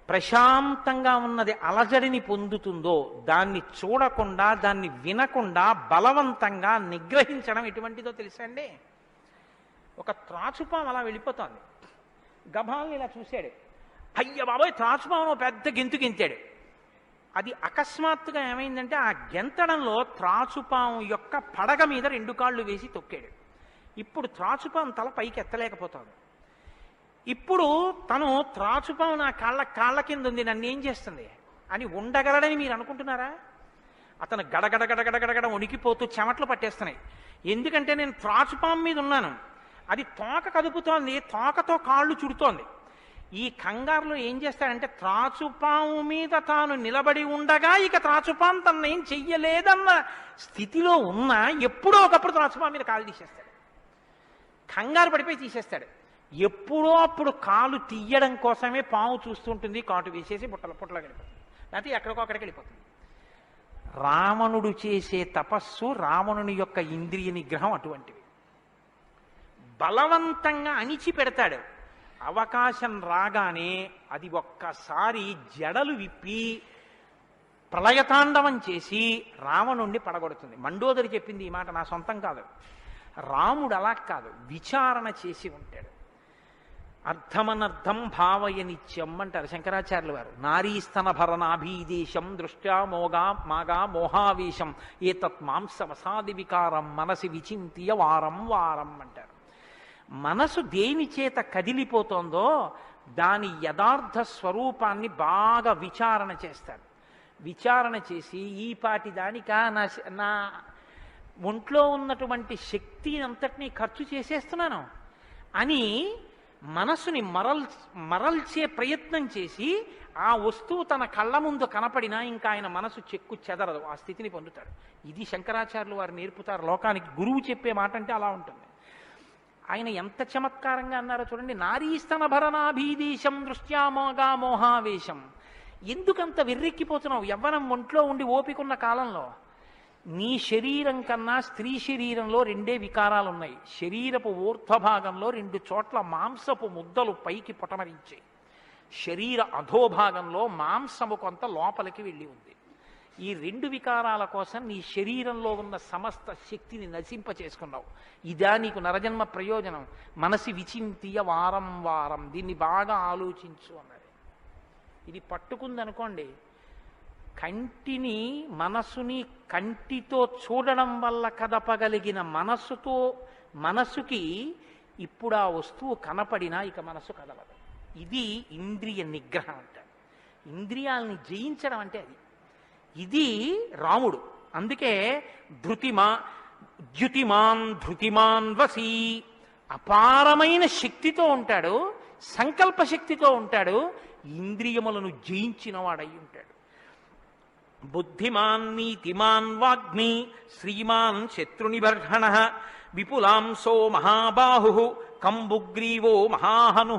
ప్రశాంతంగా ఉన్నది అలజడిని పొందుతుందో దాన్ని చూడకుండా, దాన్ని వినకుండా బలవంతంగా నిగ్రహించడం ఎటువంటిదో తెలుసా అండి? ఒక త్రాచుపాము అలా వెళ్ళిపోతోంది, గభాల్ని ఇలా చూశాడు, అయ్య బాబోయ్ త్రాచుపాము పెద్ద గెంతు గెంతాడు. అది అకస్మాత్తుగా ఏమైందంటే ఆ గెంతడంలో త్రాచుపాము యొక్క పడగ మీద 2 కాళ్ళు వేసి తొక్కాడు. ఇప్పుడు త్రాచుపాము తల పైకి ఎత్తలేకపోతాడు. ఇప్పుడు తను త్రాచుపాము నా కాళ్ళ కింద ఉంది, నన్ను ఏం చేస్తుంది అని ఉండగలడని మీరు అనుకుంటున్నారా? అతను గడగడ వణికిపోతూ చెమట్లు పట్టేస్తున్నాయి. ఎందుకంటే నేను త్రాచుపాము మీద ఉన్నాను, అది తోక కదుపుతోంది, తోకతో కాళ్ళు చుడుతోంది. ఈ కంగారులో ఏం చేస్తాడంటే త్రాచుపాము మీద తాను నిలబడి ఉండగా ఇక త్రాచుపాము తన ఏం చెయ్యలేదన్న స్థితిలో ఉన్నా ఎప్పుడో ఒకప్పుడు త్రాచుపాము మీద కాలు తీసేస్తాడు. కంగారు పడిపోయి తీసేస్తాడు. ఎప్పుడో అప్పుడు కాలు తీయడం కోసమే పాము చూస్తుంటుంది, కాటు వేసేసి పుట్టలో వెళ్ళిపోతుంది, లేకపోతే ఎక్కడికో అక్కడికి వెళ్ళిపోతుంది. రావణుడు చేసే తపస్సు, రావణుని యొక్క ఇంద్రియ నిగ్రహం అటువంటివి. బలవంతంగా అణిచిపెడతాడు. అవకాశం రాగానే అది ఒక్కసారి జడలు విప్పి ప్రళయతాండవం చేసి రావణుణ్ణి పడగొడుతుంది. మండోదరి చెప్పింది ఈ మాట, నా సొంతం కాదు. రాముడు అలా కాదు, విచారణ చేసి ఉంటాడు. అర్థమనర్థం భావయ నిత్యం అంటారు శంకరాచార్యుల వారు. నారీస్తన భరనాభీదేశం దృష్ట్యా మాగా మోహావేశం ఏతత్ మాంసవసాది వికారం మనసి విచింత్య వారం వారం అంటారు. మనసు దేని చేత కదిలిపోతోందో దాని యథార్థ స్వరూపాన్ని బాగా విచారణ చేస్తారు. విచారణ చేసి ఈ పాటి దానికా నా ఒంట్లో ఉన్నటువంటి శక్తి అంతటినీ ఖర్చు చేసేస్తున్నాను అని మనసుని మరల్చే ప్రయత్నం చేసి ఆ వస్తువు తన కళ్ళ ముందు కనపడినా ఇంకా ఆయన మనసు చెక్కు చెదరదు, ఆ స్థితిని పొందుతాడు. ఇది శంకరాచార్యులు వారు నేర్పుతారు లోకానికి. గురువు చెప్పే మాట అంటే అలా ఉంటుంది. ఆయన ఎంత చమత్కారంగా అన్నారో చూడండి. నారీస్తన భరనాభీదేశం దృష్ట్యామోగా మోహావేశం. ఎందుకంత వెర్రెక్కిపోతున్నావు? యవ్వనం ఒంట్లో ఉండి ఓపికన్న కాలంలో నీ శరీరం కన్నా స్త్రీ శరీరంలో 2 వికారాలు ఉన్నాయి. శరీరపు ఊర్ధ్వభాగంలో 2 చోట్ల మాంసపు ముద్దలు పైకి పొటమరించాయి. శరీర అధోభాగంలో మాంసము కొంత లోపలికి వెళ్ళి ఉంది. ఈ రెండు వికారాల కోసం నీ శరీరంలో ఉన్న సమస్త శక్తిని నశింప చేసుకున్నావు. ఇదా నీకు నరజన్మ ప్రయోజనం? మనసి విచింతియ వారం వారం, దీన్ని బాగా ఆలోచించు అన్నది. ఇది పట్టుకుందనుకోండి, కంటిని మనసుని కంటితో చూడడం వల్ల కదపగలిగిన మనసుకి ఇప్పుడు ఆ వస్తువు కనపడినా ఇక మనసు కదలదు. ఇది ఇంద్రియ నిగ్రహం అంటారు. ఇంద్రియాలని జయించడం అంటే అది. ఇది రాముడు. అందుకే ధృతిమాన్ వసీ, అపారమైన శక్తితో ఉంటాడు, సంకల్ప శక్తితో ఉంటాడు, ఇంద్రియములను జయించిన వాడై ఉంటాడు. బుద్ధిమాన్ నీతిమాన్ వాగ్మి శ్రీమాన్ శత్రునిబర్హణ విపులాంసో మహాబాహు కంబుగ్రీవో మహాహను.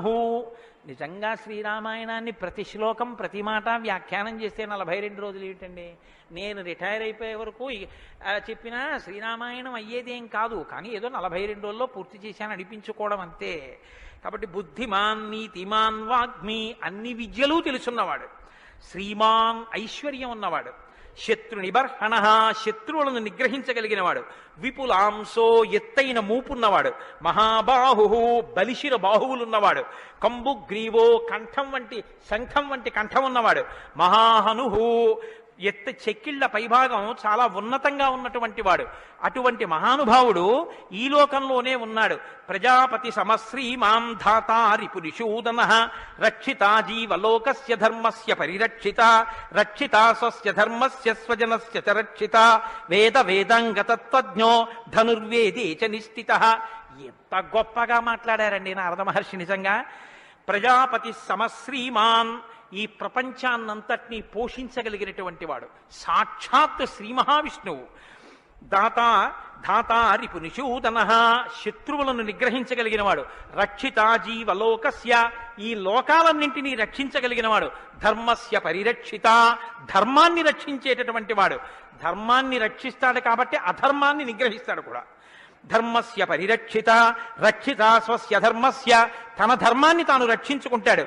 నిజంగా శ్రీరామాయణాన్ని ప్రతి శ్లోకం ప్రతి మాట వ్యాఖ్యానం చేస్తే 42 రోజులు ఏమిటండి? నేను రిటైర్ అయిపోయే వరకు చెప్పినా శ్రీరామాయణం అయ్యేదేం కాదు, కానీ ఏదో 42 రోజుల్లో పూర్తి చేశాను అనిపించుకోవడం అంతే. కాబట్టి బుద్ధిమాన్ నీతిమాన్ వాగ్మి, అన్ని విద్యలు తెలుసున్నవాడు, శ్రీమాన్ ఐశ్వర్యం ఉన్నవాడు, శత్రు నిబర్హణ శత్రువులను నిగ్రహించగలిగినవాడు, విపులాంసో ఎత్తైన మూపున్నవాడు, మహాబాహు బలిశిర బాహువులున్నవాడు, కంబుగ్రీవో శంఖం వంటి కంఠం ఉన్నవాడు, మహాహనుహు చెక్కిళ్ల పైభాగం చాలా ఉన్నతంగా ఉన్నటువంటి వాడు. అటువంటి మహానుభావుడు ఈ లోకంలోనే ఉన్నాడు. ప్రజాపతి సమశ్రీమాం ధాతా రిపునిషూదన రక్షితా జీవలోకస్య ధర్మస్య పరిరక్షిత రక్షితా స్వస్య ధర్మస్య స్వజనస్య చ రక్షిత వేదాంగతత్వజ్ఞో ధనుర్వేదే చ నిష్ఠితః. ఎంత గొప్పగా మాట్లాడారండి నారద మహర్షి. నిజంగా ప్రజాపతి సమశ్రీమాన్, ఈ ప్రపంచాన్నంతటినీ పోషించగలిగినటువంటి వాడు, సాక్షాత్ శ్రీ మహావిష్ణువు. ధాతా రిపునిషూదన శత్రువులను నిగ్రహించగలిగిన వాడు, రక్షితా జీవలోకస్య ఈ లోకాలన్నింటినీ రక్షించగలిగిన వాడు, ధర్మస్య పరిరక్షిత ధర్మాన్ని రక్షించేటటువంటి వాడు. ధర్మాన్ని రక్షిస్తాడు కాబట్టి అధర్మాన్ని నిగ్రహిస్తాడు కూడా. ధర్మస్య పరిరక్షిత రక్షిత స్వస్య ధర్మస్య, తన ధర్మాన్ని తాను రక్షించుకుంటాడు.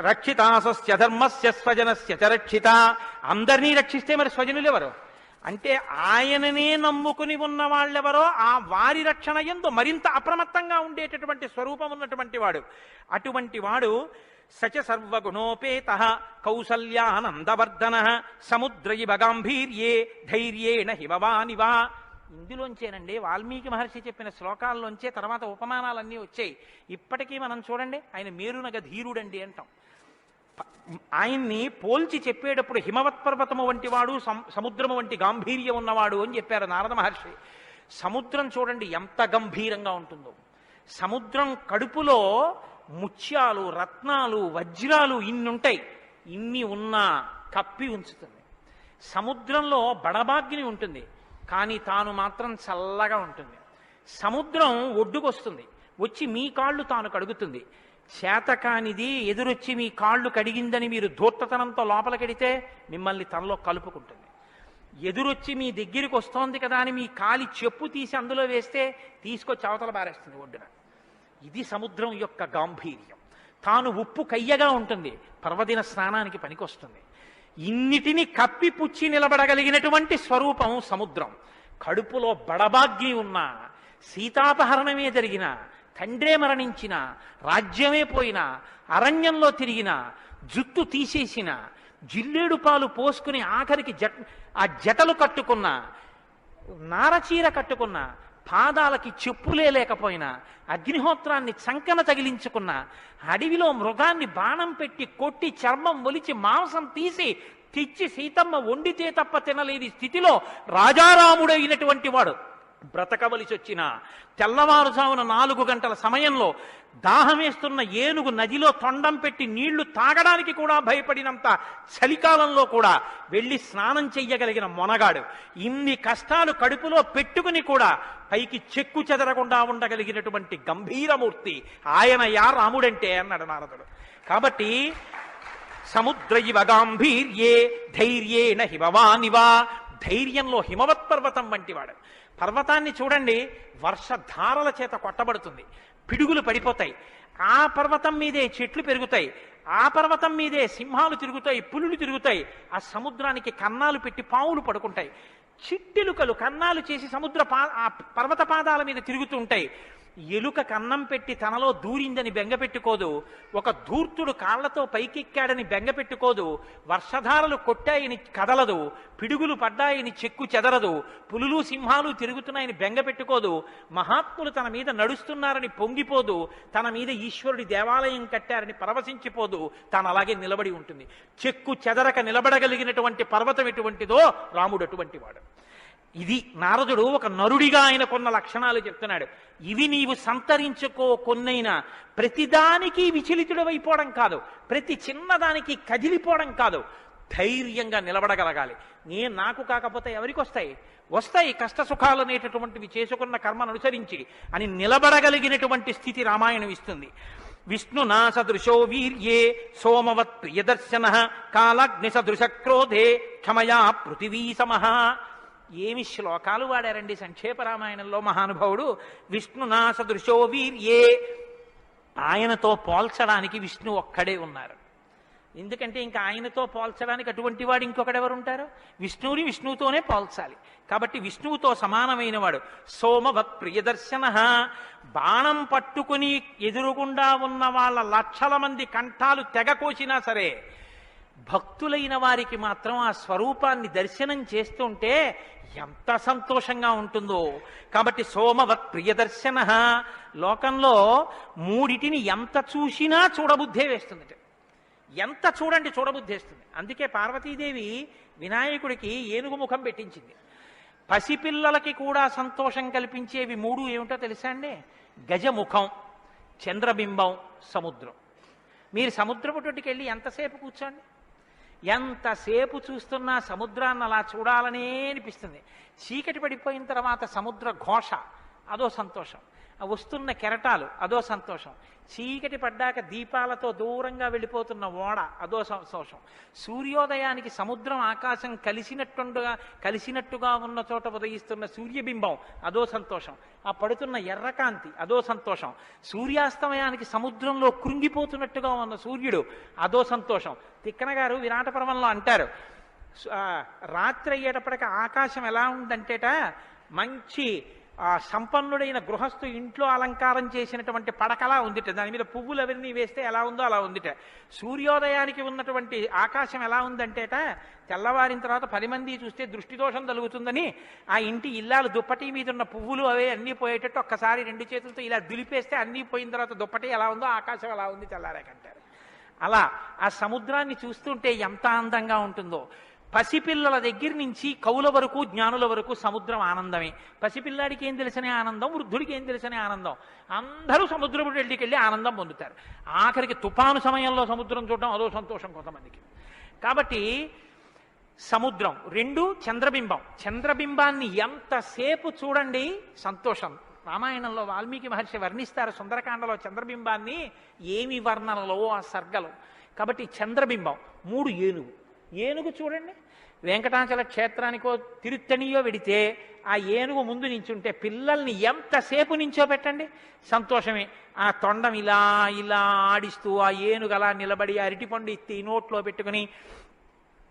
రక్షిత స్వస్య ధర్మస్య స్వజనస్య చ రక్షిత, అందరినీ రక్షిస్తే మరి స్వజనులు ఎవరు అంటే ఆయననే నమ్ముకుని ఉన్న వాళ్ళెవరో ఆ వారి రక్షణ యందు మరింత అప్రమత్తంగా ఉండేటటువంటి స్వరూపం ఉన్నటువంటి వాడు. అటువంటి వాడు సచ సర్వగుణోపేత కౌసల్యానందవర్ధన సముద్ర ఇవ గాంభీర్యే ధైర్యేణ హిమవానివా. ఇందులోంచేనండి వాల్మీకి మహర్షి చెప్పిన శ్లోకాల్లోంచే తర్వాత ఉపమానాలన్నీ వచ్చాయి. ఇప్పటికీ మనం చూడండి, ఆయన మేరునగ ధీరుడండి అంటాం. ఆయన్ని పోల్చి చెప్పేటప్పుడు హిమవత్ పర్వతము వంటి వాడు, సముద్రము వంటి గాంభీర్యం ఉన్నవాడు అని చెప్పారు నారద మహర్షి. సముద్రం చూడండి ఎంత గంభీరంగా ఉంటుందో. సముద్రం కడుపులో ముత్యాలు, రత్నాలు, వజ్రాలు ఇన్నుంటాయి. ఇన్ని ఉన్నా కప్పి ఉంచుతుంది. సముద్రంలో బడబాగ్ని ఉంటుంది, కానీ తాను మాత్రం చల్లగా ఉంటుంది. సముద్రం ఒడ్డుకొస్తుంది, వచ్చి మీ కాళ్ళు తాను కడుగుతుంది. చేతకానిది ఎదురొచ్చి మీ కాళ్ళు కడిగిందని మీరు ధూర్తతనంతో లోపలికెడితే మిమ్మల్ని తనలో కలుపుకుంటుంది. ఎదురొచ్చి మీ దగ్గరికి వస్తోంది కదా అని మీ కాలి చెప్పు తీసి అందులో వేస్తే తీసుకొచ్చి అవతల బారేస్తుంది ఒడ్డున. ఇది సముద్రం యొక్క గాంభీర్యం. తాను ఉప్పు కయ్యగా ఉంటుంది, పర్వదిన స్నానానికి పనికొస్తుంది. ఇన్నిటిని కప్పిపుచ్చి నిలబడగలిగినటువంటి స్వరూపం సముద్రం. కడుపులో బడబాగ్ని ఉన్న, సీతాపహరణమే జరిగిన, తండ్రే మరణించిన, రాజ్యమే పోయిన, అరణ్యంలో తిరిగిన, జుట్టు తీసేసిన, జిల్లేడు పాలు పోసుకుని ఆఖరికి ఆ జటలు కట్టుకున్న, నారచీర కట్టుకున్న, పాదాలకి చెప్పులే లేకపోయినా, అగ్నిహోత్రాన్ని చంకన తగిలించుకున్న, అడవిలో మృగాన్ని బాణం పెట్టి కొట్టి చర్మం ఒలిచి మాంసం తీసి తెచ్చి సీతమ్మ వండితే తప్ప తినలేని స్థితిలో రాజారాముడైనటువంటి వాడు బ్రతకవలసి వచ్చిన తెల్లవారుజామున 4 గంటల సమయంలో దాహమేస్తున్న ఏనుగు నదిలో తొండం పెట్టి నీళ్లు తాగడానికి కూడా భయపడినంత చలికాలంలో కూడా వెళ్ళి స్నానం చెయ్యగలిగిన మొనగాడు. ఇన్ని కష్టాలు కడుపులో పెట్టుకుని కూడా పైకి చెక్కు చెదరకుండా ఉండగలిగినటువంటి గంభీరమూర్తి ఆయన యా రాముడంటే అన్నాడు నారదుడు. కాబట్టి సముద్ర ఇవ గాంభీర్యే ధైర్యేణ హిమవానివా, ధైర్యంలో హిమవత్ పర్వతం వంటివాడు. పర్వతాన్ని చూడండి, వర్షధారల చేత కొట్టబడుతుంది, పిడుగులు పడిపోతాయి. ఆ పర్వతం మీదే చెట్లు పెరుగుతాయి, ఆ పర్వతం మీదే సింహాలు తిరుగుతాయి, పులులు తిరుగుతాయి, ఆ సముద్రానికి కన్నాలు పెట్టి పావులు పడుకుంటాయి. చిట్టెలుకలు కన్నాలు చేసి ఆ పర్వత పాదాల మీద తిరుగుతూ ఉంటాయి. ఎలుక కన్నం పెట్టి తనలో దూరిందని బెంగపెట్టుకోదు, ఒక ధూర్తుడు కాళ్లతో పైకెక్కాడని బెంగపెట్టుకోదు, వర్షధారలు కొట్టాయని కదలదు, పిడుగులు పడ్డాయని చెక్కు చెదరదు, పులులు సింహాలు తిరుగుతున్నాయని బెంగపెట్టుకోదు, మహాత్ములు తన మీద నడుస్తున్నారని పొంగిపోదు, తన మీద ఈశ్వరుడి దేవాలయం కట్టారని పరవశించిపోదు, తాను అలాగే నిలబడి ఉంటుంది. చెక్కు చెదరక నిలబడగలిగినటువంటి పర్వతం ఎటువంటిదో రాముడు అటువంటి వాడు. ఇది నారదుడు ఒక నరుడిగా ఆయన కొన్న లక్షణాలు చెప్తున్నాడు. ఇవి నీవు సంతరించుకో, కొన్నైనా ప్రతిదానికి విచలితుడవైపోవడం కాదు, ప్రతి చిన్నదానికి కదిలిపోవడం కాదు, ధైర్యంగా నిలబడగలగాలి. నాకు కాకపోతే ఎవరికి వస్తాయి? వస్తాయి కష్ట సుఖాలు అనేటటువంటివి చేసుకున్న కర్మను అనుసరించి అని నిలబడగలిగినటువంటి స్థితి రామాయణం ఇస్తుంది. విష్ణునా సదృశో వీర్యే సోమవత్ ప్రియదర్శన కాలాగ్ని సదృశ క్రోధే క్షమయా పృథివీ సమః. ఏమి శ్లోకాలు వాడారండి సంక్షేప రామాయణంలో మహానుభావుడు. విష్ణునా సదృశో వీర్యే, ఆయనతో పోల్చడానికి విష్ణు ఒక్కడే ఉన్నారు. ఎందుకంటే ఇంకా ఆయనతో పోల్చడానికి అటువంటి వాడు ఇంకొకడెవరుంటారు? విష్ణువుని విష్ణువుతోనే పోల్చాలి. కాబట్టి విష్ణువుతో సమానమైన వాడు. సోమవత్ ప్రియదర్శన, బాణం పట్టుకుని ఎదురుగుండా ఉన్న వాళ్ళ లక్షల మంది కంఠాలు తెగకోసినా సరే భక్తులైన వారికి మాత్రం ఆ స్వరూపాన్ని దర్శనం చేస్తుంటే ఎంత సంతోషంగా ఉంటుందో. కాబట్టి సోమవత్ ప్రియదర్శన. లోకంలో మూడిటిని ఎంత చూసినా చూడబుద్ధే వేస్తుంది, ఎంత చూడండి చూడబుద్ధేస్తుంది. అందుకే పార్వతీదేవి వినాయకుడికి ఏనుగు ముఖం పెట్టించింది. పసిపిల్లలకి కూడా సంతోషం కల్పించేవి మూడు ఏమిటో తెలుసా అండి? గజముఖం, చంద్రబింబం, సముద్రం. మీరు సముద్రపు తోటికి వెళ్ళి ఎంతసేపు కూర్చోండి, ఎంతసేపు చూస్తున్నా సముద్రాన్ని అలా చూడాలనే అనిపిస్తుంది. చీకటి పడిపోయిన తర్వాత సముద్ర ఘోష అదో సంతోషం, వస్తున్న కెరటాలు అదో సంతోషం, చీకటి పడ్డాక దీపాలతో దూరంగా వెళ్ళిపోతున్న ఓడ అదో సంతోషం, సూర్యోదయానికి సముద్రం ఆకాశం కలిసినట్టుగా ఉన్న చోట ఉదయిస్తున్న సూర్యబింబం అదో సంతోషం, ఆ పడుతున్న ఎర్రకాంతి అదో సంతోషం, సూర్యాస్తమయానికి సముద్రంలో కృంగిపోతున్నట్టుగా ఉన్న సూర్యుడు అదో సంతోషం. తిక్కన గారు విరాట పర్వంలో అంటారు, రాత్రి అయ్యేటప్పటికి ఆకాశం ఎలా ఉందంటేట మంచి సంపన్నుడైన గృహస్థు ఇంట్లో అలంకారం చేసినటువంటి పడకలా ఉందిట, దాని మీద పువ్వులు అవన్నీ వేస్తే ఎలా ఉందో అలా ఉందిట. సూర్యోదయానికి ఉన్నటువంటి ఆకాశం ఎలా ఉందంటేట తెల్లవారిన తర్వాత 10 మంది చూస్తే దృష్టిదోషం కలుగుతుందని ఆ ఇంటి ఇల్లాలు దుప్పటి మీద ఉన్న పువ్వులు అవే అన్నీ పోయేటట్టు ఒక్కసారి 2 చేతులతో ఇలా దులిపేస్తే అన్నీ పోయిన తర్వాత దుప్పటి ఎలా ఉందో ఆకాశం ఎలా ఉంది తెల్లారాకంటారు. అలా ఆ సముద్రాన్ని చూస్తుంటే ఎంత అందంగా ఉంటుందో. పసిపిల్లల దగ్గర నుంచి కవుల వరకు జ్ఞానుల వరకు సముద్రం ఆనందమే. పసిపిల్లాడికి ఏం తెలిసనే ఆనందం, వృద్ధుడికి ఏం తెలిసనే ఆనందం. అందరూ సముద్రపు వెళ్ళికి వెళ్ళి ఆనందం పొందుతారు. ఆఖరికి తుఫాను సమయంలో సముద్రం చూడడం అదో సంతోషం కొంతమందికి. కాబట్టి సముద్రం. 2 చంద్రబింబం. చంద్రబింబాన్ని ఎంతసేపు చూడండి సంతోషం. రామాయణంలో వాల్మీకి మహర్షి వర్ణిస్తారు సుందరకాండలో చంద్రబింబాన్ని, ఏమి వర్ణనలో ఆ సర్గలు. కాబట్టి చంద్రబింబం. 3 ఏనుగు. ఏనుగు చూడండి, వెంకటాచల క్షేత్రానికో తిరుత్తణియో వెడితే ఆ ఏనుగు ముందు నించుంటే పిల్లల్ని ఎంతసేపు నించో పెట్టండి సంతోషమే. ఆ తొండం ఇలా ఇలా ఆడిస్తూ ఆ ఏనుగు అలా నిలబడి అరటిపండు ఎత్తి నోట్లో పెట్టుకుని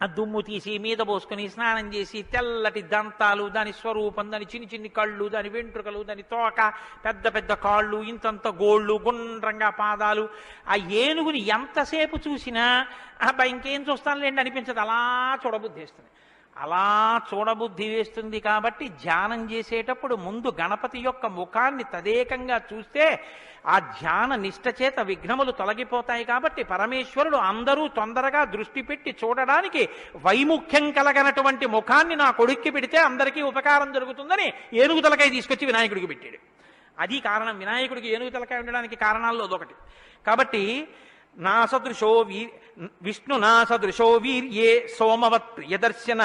ఆ దుమ్ము తీసి మీద పోసుకుని స్నానం చేసి తెల్లటి దంతాలు, దాని స్వరూపం, దాని చిన్ని కళ్ళు, దాని వెంట్రుకలు, దాని తోక, పెద్ద పెద్ద కాళ్ళు, ఇంతంత గోళ్ళు, గుండ్రంగా పాదాలు. ఆ ఏనుగుని ఎంతసేపు చూసినా అబ్బాయి ఇంకేం చూస్తానులేండి అనిపించదు, అలా చూడబుద్ధి వేస్తుంది. అలా చూడబుద్ధి వేస్తుంది. కాబట్టి ధ్యానం చేసేటప్పుడు ముందు గణపతి యొక్క ముఖాన్ని తదేకంగా చూస్తే ఆ ధ్యాన నిష్ట చేత విఘ్నములు తొలగిపోతాయి. కాబట్టి పరమేశ్వరుడు అందరూ తొందరగా దృష్టి పెట్టి చూడడానికి వైముఖ్యం కలగనటువంటి ముఖాన్ని నా కొడుక్కి పెడితే అందరికీ ఉపకారం జరుగుతుందని ఏనుగు తలకాయ తీసుకొచ్చి వినాయకుడికి పెట్టాడు. అది కారణం. వినాయకుడికి ఏనుగు తలకాయ ఉండడానికి కారణాల్లో అదొకటి. కాబట్టి విష్ణునా సదృశో వీర్యే సోమవత్ ప్రియదర్శన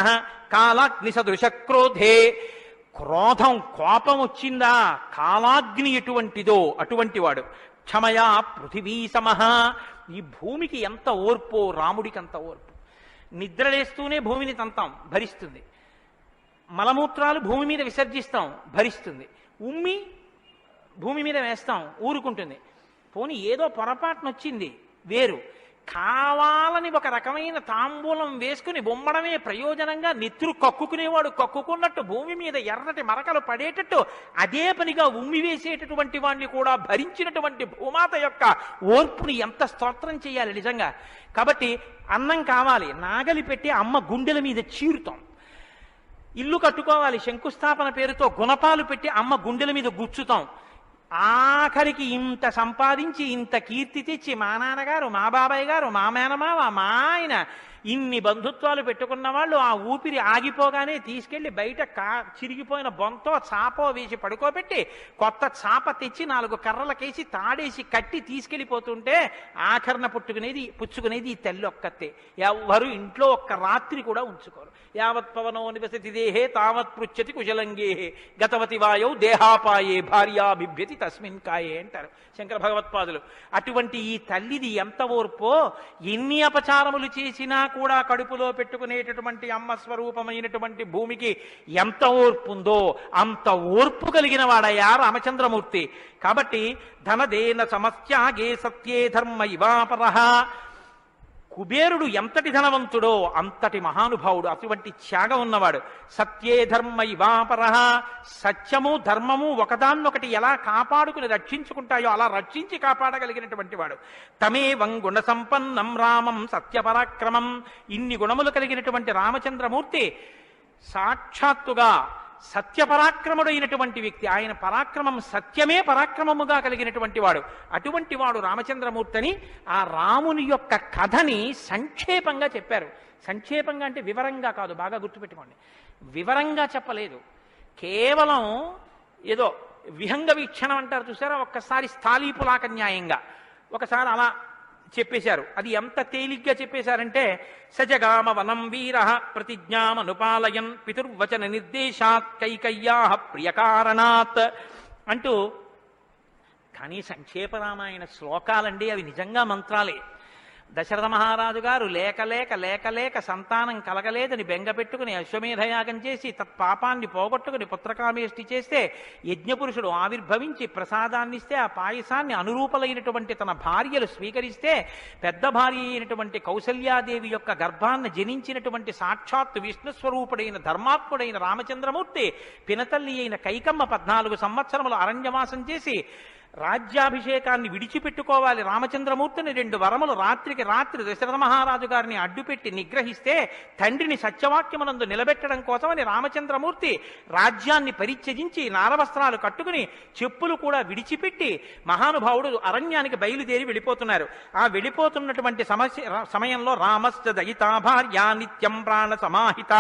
కాలాగ్ని సదృశ క్రోధే. క్రోధం, కోపం వచ్చిందా కాలాగ్ని ఎటువంటిదో అటువంటి వాడు. క్షమయా పృథివీ సమః. ఈ భూమికి ఎంత ఓర్పో రాముడికి అంత ఓర్పు. నిద్రలేస్తూనే భూమిని తంతాం, భరిస్తుంది. మలమూత్రాలు భూమి మీద విసర్జిస్తాం, భరిస్తుంది. ఉమ్మి భూమి మీద వేస్తాం, ఊరుకుంటుంది. పోనీ ఏదో పొరపాటున వచ్చింది వేరు, కావాలని ఒక రకమైన తాంబూలం వేసుకుని బొమ్మడమే ప్రయోజనంగా నెత్తురు కక్కుకునేవాడు కక్కుకున్నట్టు భూమి మీద ఎర్రటి మరకలు పడేటట్టు అదే పనిగా ఉమ్మి వేసేటటువంటి వాడిని కూడా భరించినటువంటి భూమాత యొక్క ఓర్పుని ఎంత స్తోత్రం చేయాలి నిజంగా. కాబట్టి అన్నం కావాలి, నాగలి పెట్టి అమ్మ గుండెల మీద చీరుతాం. ఇల్లు కట్టుకోవాలి, శంకుస్థాపన పేరుతో గుణపాలు పెట్టి అమ్మ గుండెల మీద గుచ్చుతాం. ఆఖరికి ఇంత సంపాదించి ఇంత కీర్తి తెచ్చి మా నాన్నగారు, మా బాబాయ్ గారు, మా మేనమావ, మా ఆయన ఇన్ని బంధుత్వాలు పెట్టుకున్న వాళ్ళు ఆ ఊపిరి ఆగిపోగానే తీసుకెళ్లి బయట చిరిగిపోయిన బొంతో చాపో వేసి పడుకోబెట్టి కొత్త చాప తెచ్చి 4 కర్రలకేసి తాడేసి కట్టి తీసుకెళ్లిపోతుంటే ఆఖరణ పుచ్చుకునేది ఈ తల్లి ఒక్కతే. ఎవ్వరు ఇంట్లో ఒక్క రాత్రి కూడా ఉంచుకోరు. యావత్ పవనో నివసతి దేహే తావత్ పృచ్చతి కుశలంగేహే గతవతి వాయౌ దేహాపాయే భార్యా బిభ్యతి తస్మిన్ కాయే అంటారు శంకర భగవత్పాదులు. అటువంటి ఈ తల్లిది ఎంత ఓర్పో, ఎన్ని అపచారములు చేసినా కూడా కడుపులో పెట్టుకునేటటువంటి అమ్మ స్వరూపమైనటువంటి భూమికి ఎంత ఓర్పు ఉందో అంత ఓర్పు కలిగిన వాడయ్యా రామచంద్రమూర్తి. కాబట్టి ధనదేన సమస్యాగే సత్యే ధర్మ ఇవాపరః. కుబేరుడు ఎంతటి ధనవంతుడో అంతటి మహానుభావుడు, అటువంటి త్యాగం ఉన్నవాడు. సత్యే ధర్మ ఇవాపరః. సత్యము ధర్మము ఒకదాన్నొకటి ఎలా కాపాడుకుని రక్షించుకుంటాయో అలా రక్షించి కాపాడగలిగినటువంటి వాడు. తమేవం గుణ సంపన్నం రామం సత్యపరాక్రమం. ఇన్ని గుణములు కలిగినటువంటి రామచంద్రమూర్తి సాక్షాత్తుగా సత్యపరాక్రముడైనటువంటి వ్యక్తి. ఆయన పరాక్రమం సత్యమే పరాక్రమముగా కలిగినటువంటి వాడు. అటువంటి వాడు రామచంద్రమూర్తిని ఆ రాముని యొక్క కథని సంక్షేపంగా చెప్పారు. సంక్షేపంగా అంటే వివరంగా కాదు, బాగా గుర్తుపెట్టుకోండి. వివరంగా చెప్పలేదు, కేవలం ఏదో విహంగ వీక్షణం అంటారు చూసారా, ఒక్కసారి స్థాళీపులాక న్యాయంగా ఒకసారి అలా చెప్పేశారు. అది ఎంత తేలిగ్గా చెప్పేశారంటే సజగామ వనం వీర ప్రతిజ్ఞామనుపాలయన్ పితుర్వచన నిర్దేశాత్ కైకయ్యా ప్రియకారణాత్ అంటూ. కానీ సంక్షేపరామాయణ శ్లోకాలండి అవి నిజంగా మంత్రాలే. దశరథ మహారాజు గారు లేక లేక లేక లేక సంతానం కలగలేదని బెంగపెట్టుకుని అశ్వమేధయాగం చేసి తత్పాపాన్ని పోగొట్టుకుని పుత్రకామేష్టి చేస్తే యజ్ఞపురుషుడు ఆవిర్భవించి ప్రసాదాన్నిస్తే ఆ పాయసాన్ని అనురూపలైనటువంటి తన భార్యలు స్వీకరిస్తే పెద్ద భార్య అయినటువంటి కౌసల్యాదేవి యొక్క గర్భాన్ని జనించినటువంటి సాక్షాత్తు విష్ణుస్వరూపుడైన ధర్మాత్ముడైన రామచంద్రమూర్తి పినతల్లి అయిన కైకమ్మ 14 సంవత్సరములు అరణ్యవాసం చేసి రాజ్యాభిషేకాన్ని విడిచిపెట్టుకోవాలి రామచంద్రమూర్తిని 2 వరములు రాత్రికి రాత్రి దశరథ మహారాజు గారిని అడ్డుపెట్టి నిగ్రహిస్తే తండ్రిని సత్యవాక్యమునందు నిలబెట్టడం కోసమని రామచంద్రమూర్తి రాజ్యాన్ని పరిత్యజించి నారవస్త్రాలు కట్టుకుని చెప్పులు కూడా విడిచిపెట్టి మహానుభావుడు అరణ్యానికి బయలుదేరి వెళ్ళిపోతున్నారు. ఆ వెళ్ళిపోతున్నటువంటి సమయంలో రామశ్చ దయితా భార్య నిత్యం ప్రాణ సమాహిత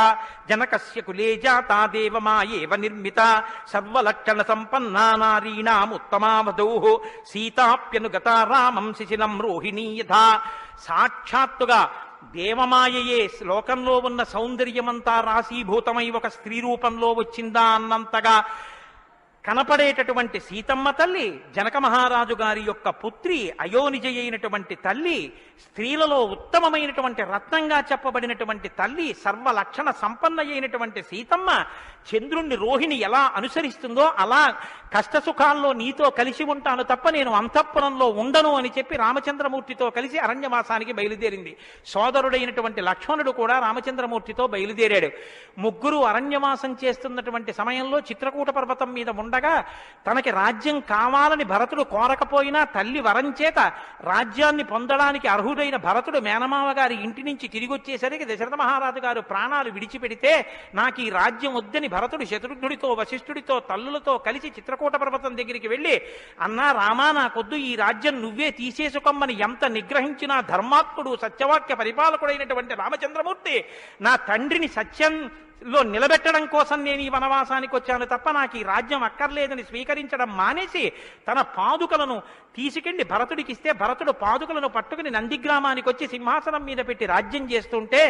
జనకస్య కులే జాతా దేవమాయేవ నిర్మిత సర్వలక్షణ సంపన్నా నారీణాం ఉత్తమావధ సీతాప్యనుగత రామం శిశిలం రోహిణీ యథా. సాక్షాత్తుగా దేవమాయయే లోకంలో ఉన్న సౌందర్యమంతా రాశీభూతమై ఒక స్త్రీ రూపంలో వచ్చిందా అన్నంతగా కనపడేటటువంటి సీతమ్మ తల్లి, జనక మహారాజు గారి యొక్క పుత్రి, అయోనిజ అయినటువంటి తల్లి, స్త్రీలలో ఉత్తమమైనటువంటి రత్నంగా చెప్పబడినటువంటి తల్లి, సర్వలక్షణ సంపన్న అయినటువంటి సీతమ్మ చంద్రుణ్ణి రోహిణి ఎలా అనుసరిస్తుందో అలా కష్టసుఖాల్లో నీతో కలిసి ఉంటాను తప్ప నేను అంతఃపురంలో ఉండను అని చెప్పి రామచంద్రమూర్తితో కలిసి అరణ్యవాసానికి బయలుదేరింది. సోదరుడైనటువంటి లక్ష్మణుడు కూడా రామచంద్రమూర్తితో బయలుదేరాడు. ముగ్గురు అరణ్యవాసం చేస్తున్నటువంటి సమయంలో చిత్రకూట పర్వతం మీద ఉండగా తనకి రాజ్యం కావాలని భరతుడు కోరకపోయినా తల్లి వరం చేత రాజ్యాన్ని పొందడానికి అర్హుడైన భరతుడు మేనమామ గారి ఇంటి నుంచి తిరిగి వచ్చేసరికి దశరథ మహారాజు గారు ప్రాణాలు విడిచిపెడితే నాకు ఈ రాజ్యం వద్దని భరతుడు శత్రుఘ్నుడితో వశిష్ఠుడితో తల్లులతో కలిసి చిత్రకూట పర్వతం దగ్గరికి వెళ్ళి అన్నా రామా నాకొద్దు, ఈ రాజ్యం నువ్వే తీసేసుకోమని ఎంత నిగ్రహించినా ధర్మాత్ముడు సత్యవాక్య పరిపాలకుడైనటువంటి రామచంద్రమూర్తి నా తండ్రిని సత్యంలో నిలబెట్టడం కోసం నేను ఈ వనవాసానికి వచ్చాను తప్ప నాకు ఈ రాజ్యం అక్కర్లేదని స్వీకరించడం మానేసి తన పాదుకలను తీసుకెళ్లి భరతుడికి ఇస్తే భరతుడు పాదుకలను పట్టుకుని నందిగ్రామానికి వచ్చి సింహాసనం మీద పెట్టి రాజ్యం చేస్తుంటే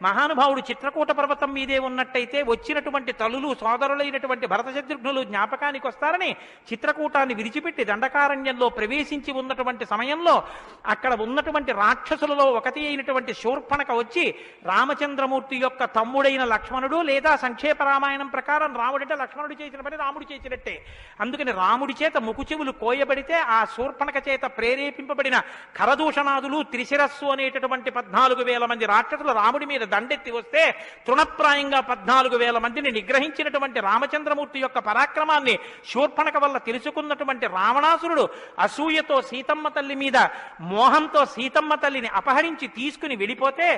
మహానుభావుడు చిత్రకూట పర్వతం మీదే ఉన్నట్టయితే వచ్చినటువంటి తల్లులు సోదరులైనటువంటి భరత శత్రుఘ్నులు జ్ఞాపకానికి వస్తారని చిత్రకూటాన్ని విడిచిపెట్టి దండకారణ్యంలో ప్రవేశించి ఉన్నటువంటి సమయంలో అక్కడ ఉన్నటువంటి రాక్షసులలో ఒకటి అయినటువంటి శూర్పణక వచ్చి రామచంద్రమూర్తి యొక్క తమ్ముడైన లక్ష్మణుడు లేదా సంక్షేప రామాయణం ప్రకారం రాముడంటే లక్ష్మణుడు చేసిన పని రాముడు చేసినట్టే. అందుకని రాముడి చేత ముకుచెవులు కోయబడితే ఆ శూర్పణక చేత ప్రేరేపింపబడిన కరదూషణాదులు త్రిశిరస్సు అనేటటువంటి 14,000 మంది రాక్షసులు రాముడి మీద దండెత్తి వస్తే తృణప్రాయంగా 14,000 మందిని నిగ్రహించినటువంటి రామచంద్రమూర్తి యొక్క పరాక్రమాన్ని శూర్పణక వల్ల తెలుసుకున్నటువంటి రావణాసురుడు అసూయతో సీతమ్మ తల్లి మీద మోహంతో సీతమ్మ తల్లిని అపహరించి తీసుకుని వెళ్ళిపోతే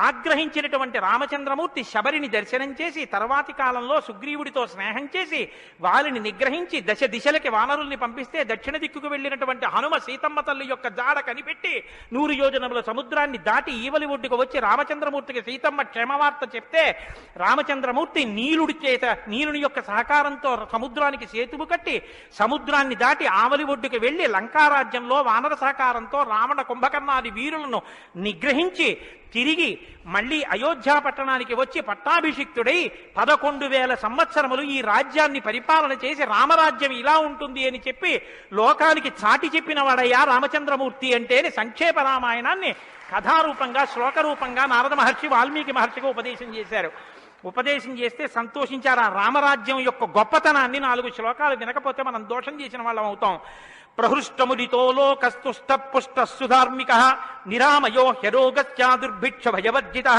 ఆగ్రహించినటువంటి రామచంద్రమూర్తి శబరిని దర్శనం చేసి తర్వాతి కాలంలో సుగ్రీవుడితో స్నేహం చేసి వారిని నిగ్రహించి దశ దిశలకి వానరుల్ని పంపిస్తే దక్షిణ దిక్కుకు వెళ్ళినటువంటి హనుమ సీతమ్మ తల్లి యొక్క జాడ కనిపెట్టి 100 యోజనముల సముద్రాన్ని దాటి ఈవలి ఒడ్డుకు వచ్చి రామచంద్రమూర్తికి సీతమ్మ క్షేమవార్త చెప్తే రామచంద్రమూర్తి నీలుని యొక్క సహకారంతో సముద్రానికి సేతువు కట్టి సముద్రాన్ని దాటి ఆవలి ఒడ్డుకు వెళ్లి లంకారాజ్యంలో వానర సహకారంతో రావణ కుంభకర్ణాది వీరులను నిగ్రహించి తిరిగి మళ్ళీ అయోధ్య పట్టణానికి వచ్చి పట్టాభిషిక్తుడై 11,000 సంవత్సరములు ఈ రాజ్యాన్ని పరిపాలన చేసి రామరాజ్యం ఇలా ఉంటుంది అని చెప్పి లోకానికి చాటి చెప్పిన వాడయ్యా రామచంద్రమూర్తి అంటేనే సంక్షేప రామాయణాన్ని కథారూపంగా శ్లోకరూపంగా నారద మహర్షి వాల్మీకి మహర్షిగా ఉపదేశం చేశారు. ఉపదేశం చేస్తే సంతోషించారు. ఆ రామరాజ్యం యొక్క గొప్పతనాన్ని 4 శ్లోకాలు వినకపోతే మనం దోషం చేసిన వాళ్ళం అవుతాం. ప్రహృష్టముదితో లోకస్తుష్ట పుష్ట సుధార్మిక నిరామయో హ్యరోగస్యా దుర్భిక్ష భయవర్జిత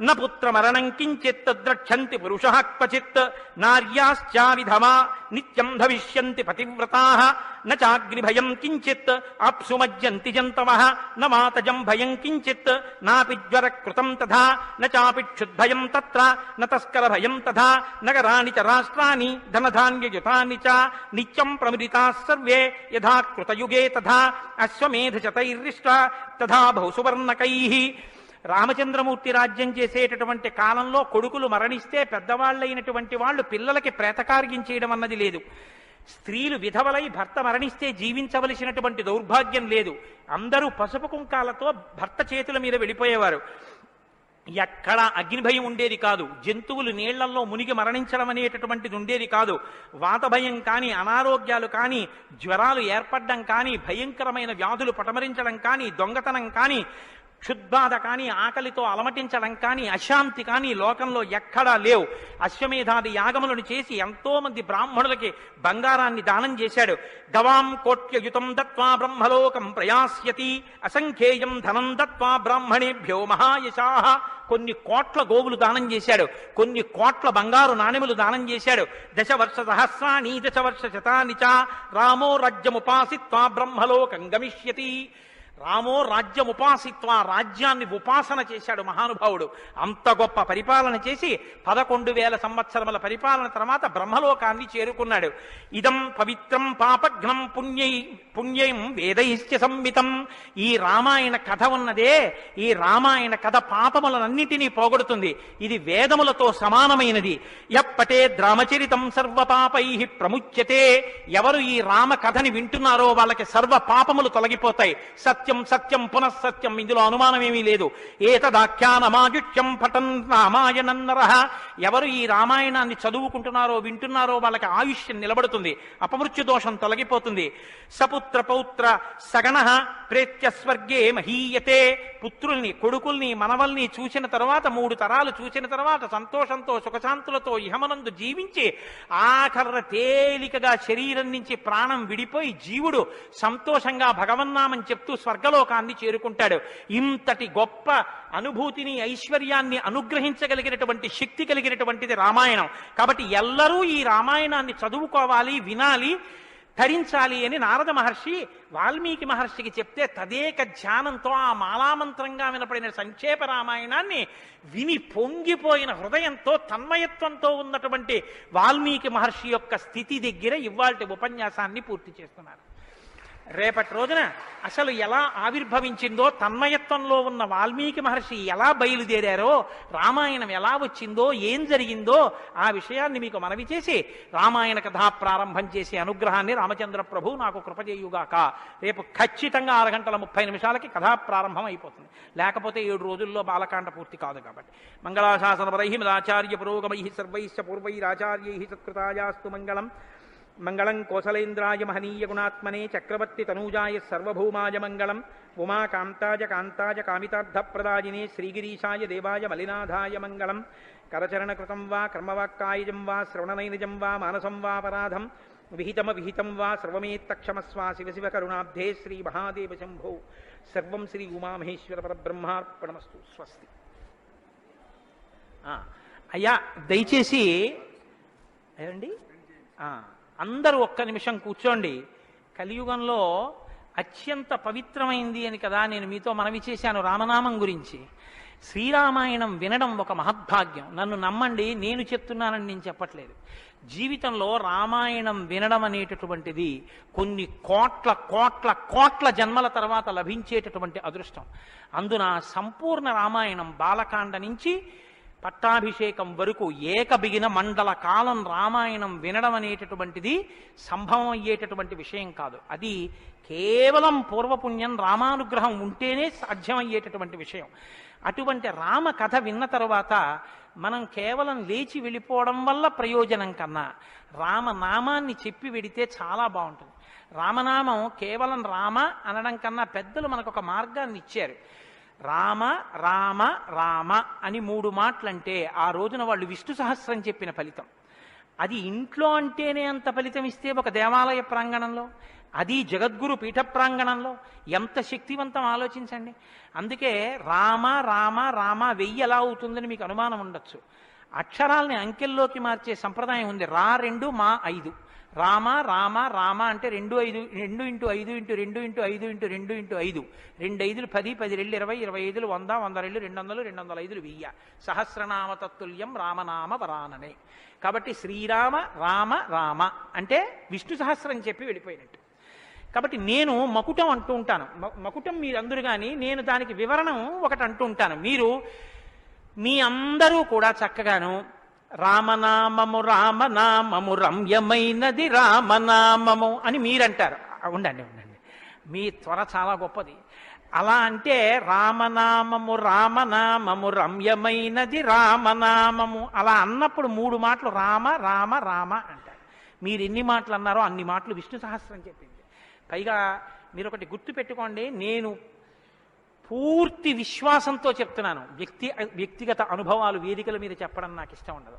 న పుత్రమరణం కించిత్ ద్రక్షంతి పురుషః క్వచిత్ నార్యాశ్చా విధమా నిత్యం భవిష్యంతి పతివ్రతాః న చాగ్నిభయం కించిత్ ఆప్సుమజ్యంతి జంతవః న మాతజం భయం కించిత్ నాపి జ్వరకృతం తథా న చాపి క్షుద్భయం తత్ర న తస్కర భయం తథా నగరాణి చ రాష్ట్రాణి ధనధాన్యయుతాని చ నిత్యం ప్రముదితాః సర్వే యథా కృతయుగే తథా అశ్వమేధశతైర్రిష్టా తథా బహుసువర్ణకైః. రామచంద్రమూర్తి రాజ్యం చేసేటటువంటి కాలంలో కొడుకులు మరణిస్తే పెద్దవాళ్ళైనటువంటి వాళ్ళు పిల్లలకి ప్రేతకార్యం చేయడం అన్నది లేదు. స్త్రీలు విధవలై భర్త మరణిస్తే జీవించవలసినటువంటి దౌర్భాగ్యం లేదు. అందరూ పసుపు కుంకాలతో భర్త చేతుల మీద వెళ్ళిపోయేవారు. ఎక్కడ అగ్నిభయం ఉండేది కాదు. జంతువులు నీళ్లలో మునిగి మరణించడం అనేటటువంటిది ఉండేది కాదు. వాత భయం కానీ, అనారోగ్యాలు కానీ, జ్వరాలు ఏర్పడడం కానీ, భయంకరమైన వ్యాధులు పటమరించడం కానీ, దొంగతనం కానీ, క్షుద్బాధ కానీ, ఆకలితో అలమటించడం కానీ, అశాంతి కానీ లోకంలో ఎక్కడా లేవు. అశ్వమేధాది యాగములను చేసి ఎంతో మంది బ్రాహ్మణులకి బంగారాన్ని దానం చేశాడు. గవాం కోట్యయుతం దత్వా బ్రహ్మలోకం ప్రయాస్యతి అసంఖ్యేయం ధనం దత్వా బ్రాహ్మణేభ్యో మహాయశాః. కొన్ని కోట్ల గోవులు దానం చేశాడు. కొన్ని కోట్ల బంగారు నాణెములు దానం చేశాడు. 10 వర్ష సహస్రాణి 10 వర్ష శతాని చ రామో రాజ్యముపాసిత్వా బ్రహ్మలోకం గమిష్యతి. రామో రాజ్యముపాసిత్వ, రాజ్యాన్ని ఉపాసన చేశాడు మహానుభావుడు. అంత గొప్ప పరిపాలన చేసి 11,000 సంవత్సరముల పరిపాలన తర్వాత బ్రహ్మలోకాన్ని చేరుకున్నాడు. ఇదం పవిత్రం పాపఘ్నం పుణ్యం వేదైశ్చ సంహితం. ఈ రామాయణ కథ ఉన్నదే, ఈ రామాయణ కథ పాపములనన్నిటినీ పోగొడుతుంది. ఇది వేదములతో సమానమైనది. యప్పటే రామచరితం సర్వపాపై ప్రముచ్యతే. ఎవరు ఈ రామ కథని వింటున్నారో వాళ్ళకి సర్వ పాపములు తొలగిపోతాయి. సత్యం సత్యం పునఃసత్యం, ఇందులో అనుమానమేమీ లేదు. ఏతదాఖ్యానమాయుష్యం పఠన్ రామాయణం నరః. ఎవరు ఈ రామాయణాన్ని చదువుకుంటున్నారో వింటున్నారో వాళ్ళకి ఆయుష్యం నిలబడుతుంది, అపమృత్యు దోషం తొలగిపోతుంది. సపుత్ర పౌత్ర సగణః ప్రేత్య స్వర్గే మహీయతే. పుత్రుల్ని, కొడుకుల్ని, మనవల్ని చూసిన తర్వాత 3 తరాలు చూసిన తర్వాత సంతోషంతో సుఖశాంతులతో ఇహమనందు జీవించి ఆఖరణ తేలికగా శరీరం నుంచి ప్రాణం విడిపోయి జీవుడు సంతోషంగా భగవన్నామం చెప్తూ స్వర్గలోకాన్ని చేరుకుంటాడు. ఇంతటి గొప్ప అనుభూతిని, ఐశ్వర్యాన్ని అనుగ్రహించగలిగినటువంటి శక్తి కలిగినటువంటిది రామాయణం. కాబట్టి ఎల్లరూ ఈ రామాయణాన్ని చదువుకోవాలి, వినాలి, ధరించాలి అని నారద మహర్షి వాల్మీకి మహర్షికి చెప్తే తదేక ధ్యానంతో ఆ మాలామంత్రంగా వినపడిన సంక్షేప రామాయణాన్ని విని పొంగిపోయిన హృదయంతో తన్మయత్వంతో ఉన్నటువంటి వాల్మీకి మహర్షి యొక్క స్థితి దగ్గర ఇవాల్టి ఉపన్యాసాన్ని పూర్తి చేస్తున్నారు. రేపటి రోజున అసలు ఎలా ఆవిర్భవించిందో, తన్మయత్వంలో ఉన్న వాల్మీకి మహర్షి ఎలా బయలుదేరారో, రామాయణం ఎలా వచ్చిందో, ఏం జరిగిందో ఆ విషయాన్ని మీకు మనవి చేసి రామాయణ కథా ప్రారంభం చేసే అనుగ్రహాన్ని రామచంద్ర ప్రభు నాకు కృపచేయుగాక. రేపు ఖచ్చితంగా 6 గంటల 30 నిమిషాలకి కథా ప్రారంభం అయిపోతుంది. లేకపోతే 7 రోజుల్లో బాలకాండ పూర్తి కాదు. కాబట్టి మంగళాశాసనపరై మదాచార్య పురోగమై సర్వైశ్చ పూర్వైరాచార్యై సత్కృతాయాస్తు మంగళం. మంగళం కోసలేంద్రాయ మహనీయ గుణాత్మనే చక్రవర్తి తనూజాయ సర్వభౌమాయ మంగళం ఉమాకాంతాయ కాంతాయ కామితార్థప్రదాయినే శ్రీగిరీశాయ దేవాయ మలినాథాయ మంగళం కరచరణకృతం వా కర్మవాక్కాయజం వా శ్రవణనైనజం వా మానసం వా పరాధం విహితం వా సర్వమేత్తక్షమస్వా శివ శివ కరుణాబ్ధే శ్రీ మహాదేవ శంభో సర్వం శ్రీ ఉమామహేశ్వర పరబ్రహ్మార్పణమస్తు. స్వస్తి. అయ్యా దయచేసి ఏమండి అందరూ ఒక్క నిమిషం కూర్చోండి. కలియుగంలో అత్యంత పవిత్రమైంది అని కదా నేను మీతో మనవి చేశాను రామనామం గురించి. శ్రీరామాయణం వినడం ఒక మహద్భాగ్యం. నన్ను నమ్మండి, నేను చెప్తున్నానని నేను చెప్పట్లేదు. జీవితంలో రామాయణం వినడం అనేటటువంటిది కొన్ని కోట్ల కోట్ల కోట్ల జన్మల తర్వాత లభించేటటువంటి అదృష్టం. అందున సంపూర్ణ రామాయణం బాలకాండ నుంచి పట్టాభిషేకం వరకు ఏకబిగిన మండల కాలం రామాయణం వినడం అనేటటువంటిది సంభవం అయ్యేటటువంటి విషయం కాదు. అది కేవలం పూర్వపుణ్యం రామానుగ్రహం ఉంటేనే సాధ్యమయ్యేటటువంటి విషయం. అటువంటి రామ కథ విన్న తరువాత మనం కేవలం లేచి వెళ్ళిపోవడం వల్ల ప్రయోజనం కన్నా రామనామాన్ని చెప్పి వెడితే చాలా బాగుంటుంది. రామనామం కేవలం రామ అనడం కన్నా పెద్దలు మనకు ఒక మార్గాన్ని ఇచ్చారు. రామ రామ రామ అని 3 మాటలంటే ఆ రోజున వాళ్ళు విష్ణు సహస్రం చెప్పిన ఫలితం. అది ఇంట్లో అంటేనే అంత ఫలితం ఇస్తే ఒక దేవాలయ ప్రాంగణంలో, అది జగద్గురు పీఠ ప్రాంగణంలో ఎంత శక్తివంతం ఆలోచించండి. అందుకే రామ రామ రామ 1000 ఎలా అవుతుందని మీకు అనుమానం ఉండొచ్చు. అక్షరాల్ని అంకెల్లోకి మార్చే సంప్రదాయం ఉంది. 2 మా 5 రామ రామ రామ అంటే 2 5 2 × 5 × 2 × 5 × 2 × 5 2 5 10 10 2 20 20 100 100 200 200 1000 సహస్రనామ తత్తుల్యం రామనామ వరాననే. కాబట్టి శ్రీరామ రామ రామ అంటే విష్ణు సహస్రం చెప్పి వెళ్ళిపోయినట్టు. కాబట్టి నేను మకుటం అంటూ ఉంటాను. మకుటం మీరు అందరూ కానీ నేను దానికి వివరణం ఒకటి అంటూ ఉంటాను. మీరు మీ అందరూ కూడా చక్కగాను రామనామము రామనామము రమ్యమైనది రామనామము అని మీరంటారు. ఉండండి ఉండండి, మీ త్వర చాలా గొప్పది. అలా అంటే రామనామము రామనామము రమ్యమైనది రామనామము అలా అన్నప్పుడు 3 మాటలు రామ రామ రామ అంటారు. మీరు ఎన్ని మాటలు అన్నారో అన్ని మాటలు విష్ణు సహస్రం చెప్పింది. పైగా మీరు ఒకటి గుర్తు పెట్టుకోండి, నేను పూర్తి విశ్వాసంతో చెప్తున్నాను. వ్యక్తిగత అనుభవాలు వేదికల మీద చెప్పడం నాకు ఇష్టం ఉండదు.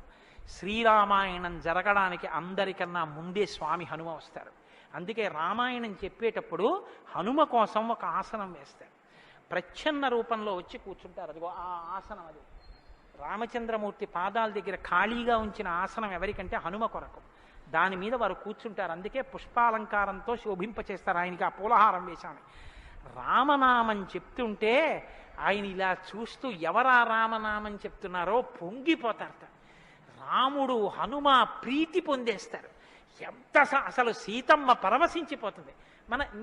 శ్రీరామాయణం జరగడానికి అందరికన్నా ముందే స్వామి హనుమ వస్తారు. అందుకే రామాయణం చెప్పేటప్పుడు హనుమ కోసం ఒక ఆసనం వేస్తారు. ప్రచ్ఛన్న రూపంలో వచ్చి కూర్చుంటారు. అదిగో ఆ ఆసనం, అది రామచంద్రమూర్తి పాదాల దగ్గర ఖాళీగా ఉంచిన ఆసనం ఎవరికంటే హనుమ కొరకు. దాని మీద వారు కూర్చుంటారు. అందుకే పుష్పాలంకారంతో శోభింపచేస్తారు. ఆయనకి ఆ పూలహారం వేశాను. రామనామం చెప్తుంటే ఆయన ఇలా చూస్తూ ఎవరా రామనామం చెప్తున్నారో పొంగిపోతారట. రాముడు హనుమ ప్రీతి పొందేస్తారు. ఎంత అసలు సీతమ్మ పరవశించిపోతుంది.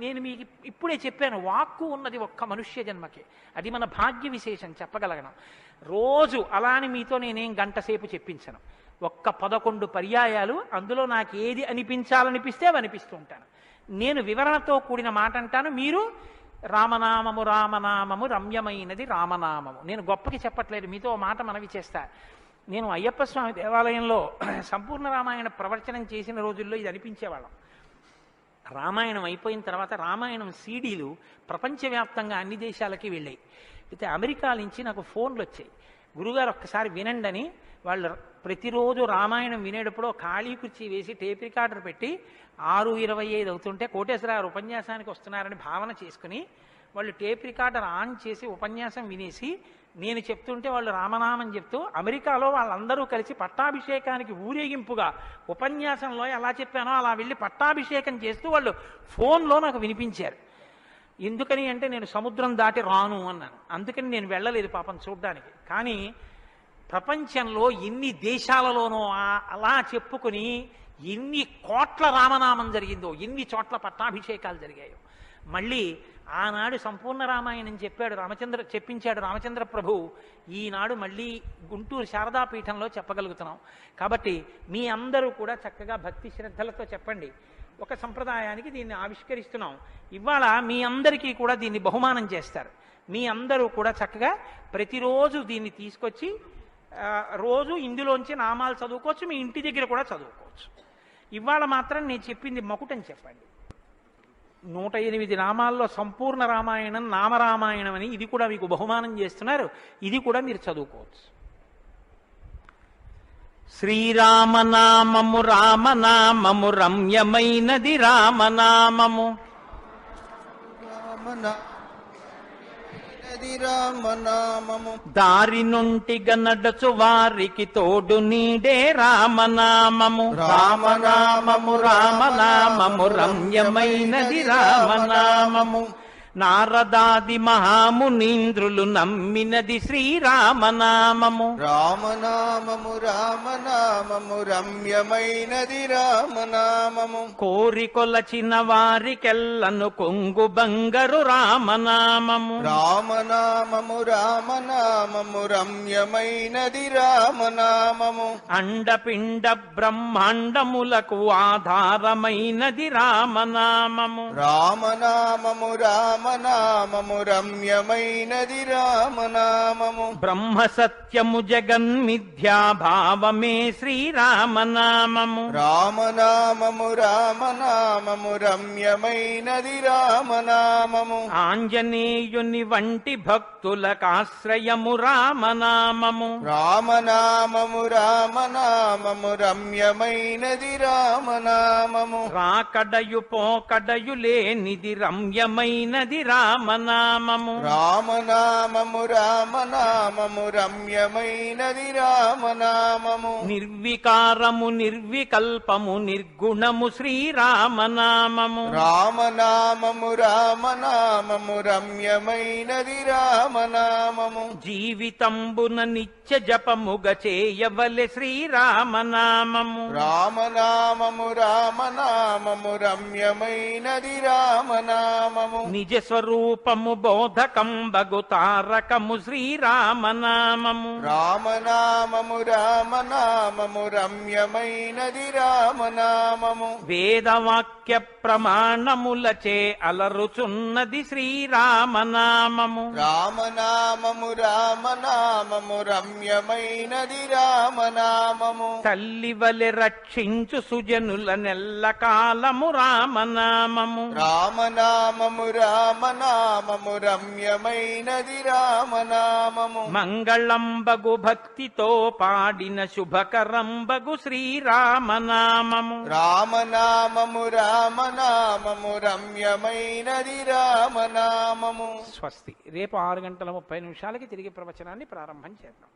నేను మీకు ఇప్పుడే చెప్పాను, వాక్కు ఉన్నది ఒక్క మనుష్య జన్మకే. అది మన భాగ్య విశేషం చెప్పగలగడం. రోజు అలా అని మీతో నేనేం గంట సేపు చెప్పించను. ఒక్క 11 పర్యాయాలు అందులో నాకు ఏది అనిపించాలనిపిస్తే అవి అనిపిస్తూ ఉంటాను. నేను వివరణతో కూడిన మాట అంటాను, మీరు రామనామము రామనామము రమ్యమైనది రామనామము. నేను గొప్పకి చెప్పట్లేదు, మీతో మాట మనవి చేస్తా. నేను అయ్యప్ప స్వామి దేవాలయంలో సంపూర్ణ రామాయణ ప్రవచనం చేసిన రోజుల్లో ఇది అనిపించేవాళ్ళం. రామాయణం అయిపోయిన తర్వాత రామాయణం సీడీలు ప్రపంచవ్యాప్తంగా అన్ని దేశాలకి వెళ్ళాయి. అయితే అమెరికా నుంచి నాకు ఫోన్లు వచ్చాయి, గురుగారు ఒక్కసారి వినండి అని. వాళ్ళు ప్రతిరోజు రామాయణం వినేటప్పుడు ఖాళీ కుర్చీ వేసి టేప్ రికార్డర్ పెట్టి 6:25 అవుతుంటే కోటేశ్వరరావు ఉపన్యాసానికి వస్తున్నారని భావన చేసుకుని వాళ్ళు టేప్ రికార్డర్ ఆన్ చేసి ఉపన్యాసం వినేసి నేను చెప్తుంటే వాళ్ళు రామనామం చెప్తూ అమెరికాలో వాళ్ళందరూ కలిసి పట్టాభిషేకానికి ఊరేగింపుగా ఉపన్యాసంలో ఎలా చెప్పానో అలా వెళ్ళి పట్టాభిషేకం చేస్తూ వాళ్ళు ఫోన్లో నాకు వినిపించారు. ఎందుకని అంటే నేను సముద్రం దాటి రాను అన్నాను. అందుకని నేను వెళ్ళలేదు పాపం చూడ్డానికి. కానీ ప్రపంచంలో ఎన్ని దేశాలలోనో అలా చెప్పుకుని ఎన్ని కోట్ల రామనామం జరిగిందో, ఎన్ని చోట్ల పట్టాభిషేకాలు జరిగాయో. మళ్ళీ ఆనాడు సంపూర్ణ రామాయణం చెప్పించాడు రామచంద్ర ప్రభు. ఈనాడు మళ్ళీ గుంటూరు శారదాపీఠంలో చెప్పగలుగుతున్నాం. కాబట్టి మీ అందరూ కూడా చక్కగా భక్తి శ్రద్ధలతో చెప్పండి. ఒక సంప్రదాయానికి దీన్ని ఆవిష్కరిస్తున్నాం. ఇవాళ మీ అందరికీ కూడా దీన్ని బహుమానం చేస్తారు. మీ అందరూ కూడా చక్కగా ప్రతిరోజు దీన్ని తీసుకొచ్చి రోజు ఇందులోంచి నామాలు చదువుకోవచ్చు, మీ ఇంటి దగ్గర కూడా చదువుకోవచ్చు. ఇవాళ మాత్రం నేను చెప్పింది మకుటని చెప్పండి. 108 నామాల్లో సంపూర్ణ రామాయణం నామరామాయణం అని ఇది కూడా మీకు బహుమానం చేస్తున్నారు. ఇది కూడా మీరు చదువుకోవచ్చు. శ్రీరామనామము రామనామము రమ్యమైనది రామనామము రామనామము దారి నుంటిగా నడచు వారికి తోడు నీడే రామనామము రామనామము రామనామము రమ్యమైనది రామనామము నారదాది మహామునీంద్రులు నమ్మినది శ్రీరామనామము రామనామము రామనామము రమ్యమైనది రామనామము కోరికొలచిన వారికెల్లను కొంగు బంగరు రామనామము రామనామము రామనామము రమ్యమైనది రామనామము అండపిండ బ్రహ్మాండములకు ఆధారమైనది రామనామము రామనామము రామనామము రమ్యమైనది రామనామము బ్రహ్మ సత్యము జగన్మిథ్యాభావమే శ్రీరామనామము రామనామము రామనామము రమ్యమైనది రామనామము ఆంజనేయుని వంటి భక్తులకాశ్రయము రామనామము రామనామము రామనామము రమ్యమైనది రామనామము రాకడయు పోకడయు లేనిది రమ్యమైనది రామనామము రామనామము రామనామము రమ్యమైనది రామనామము నిర్వికారము నిర్వికల్పము నిర్గుణము శ్రీరామనామము రామనామము రామనామము రమ్యమైనది రామనామము జీవితంబున నిత్య జపముగ చేయవలె శ్రీరామనామము రామనామము రామనామము రమ్యమైనది రామనామము నిజ స్వరూపము బోధకంబగు తారకము శ్రీరామనామము రామనామము రామనామము రమ్యమైనది రామనామము వేదవాక్య ప్రమాణములచే అలరుచున్నది శ్రీరామనామము రామనామము రామనామము రమ్యమైనది రామనామము తల్లివలె రక్షించు సుజనుల నెల్ల కాలము రామనామము రామనామము రామనామము రమ్యమైనది రామనామము మంగళంబగు భక్తితో పాడిన శుభకరంబగు శ్రీరామనామము రామనామము రామనామము రమ్యమైనది రామనామము. స్వస్తి. రేపు 6:30 తిరిగి ప్రవచనాన్ని ప్రారంభం చేద్దాం.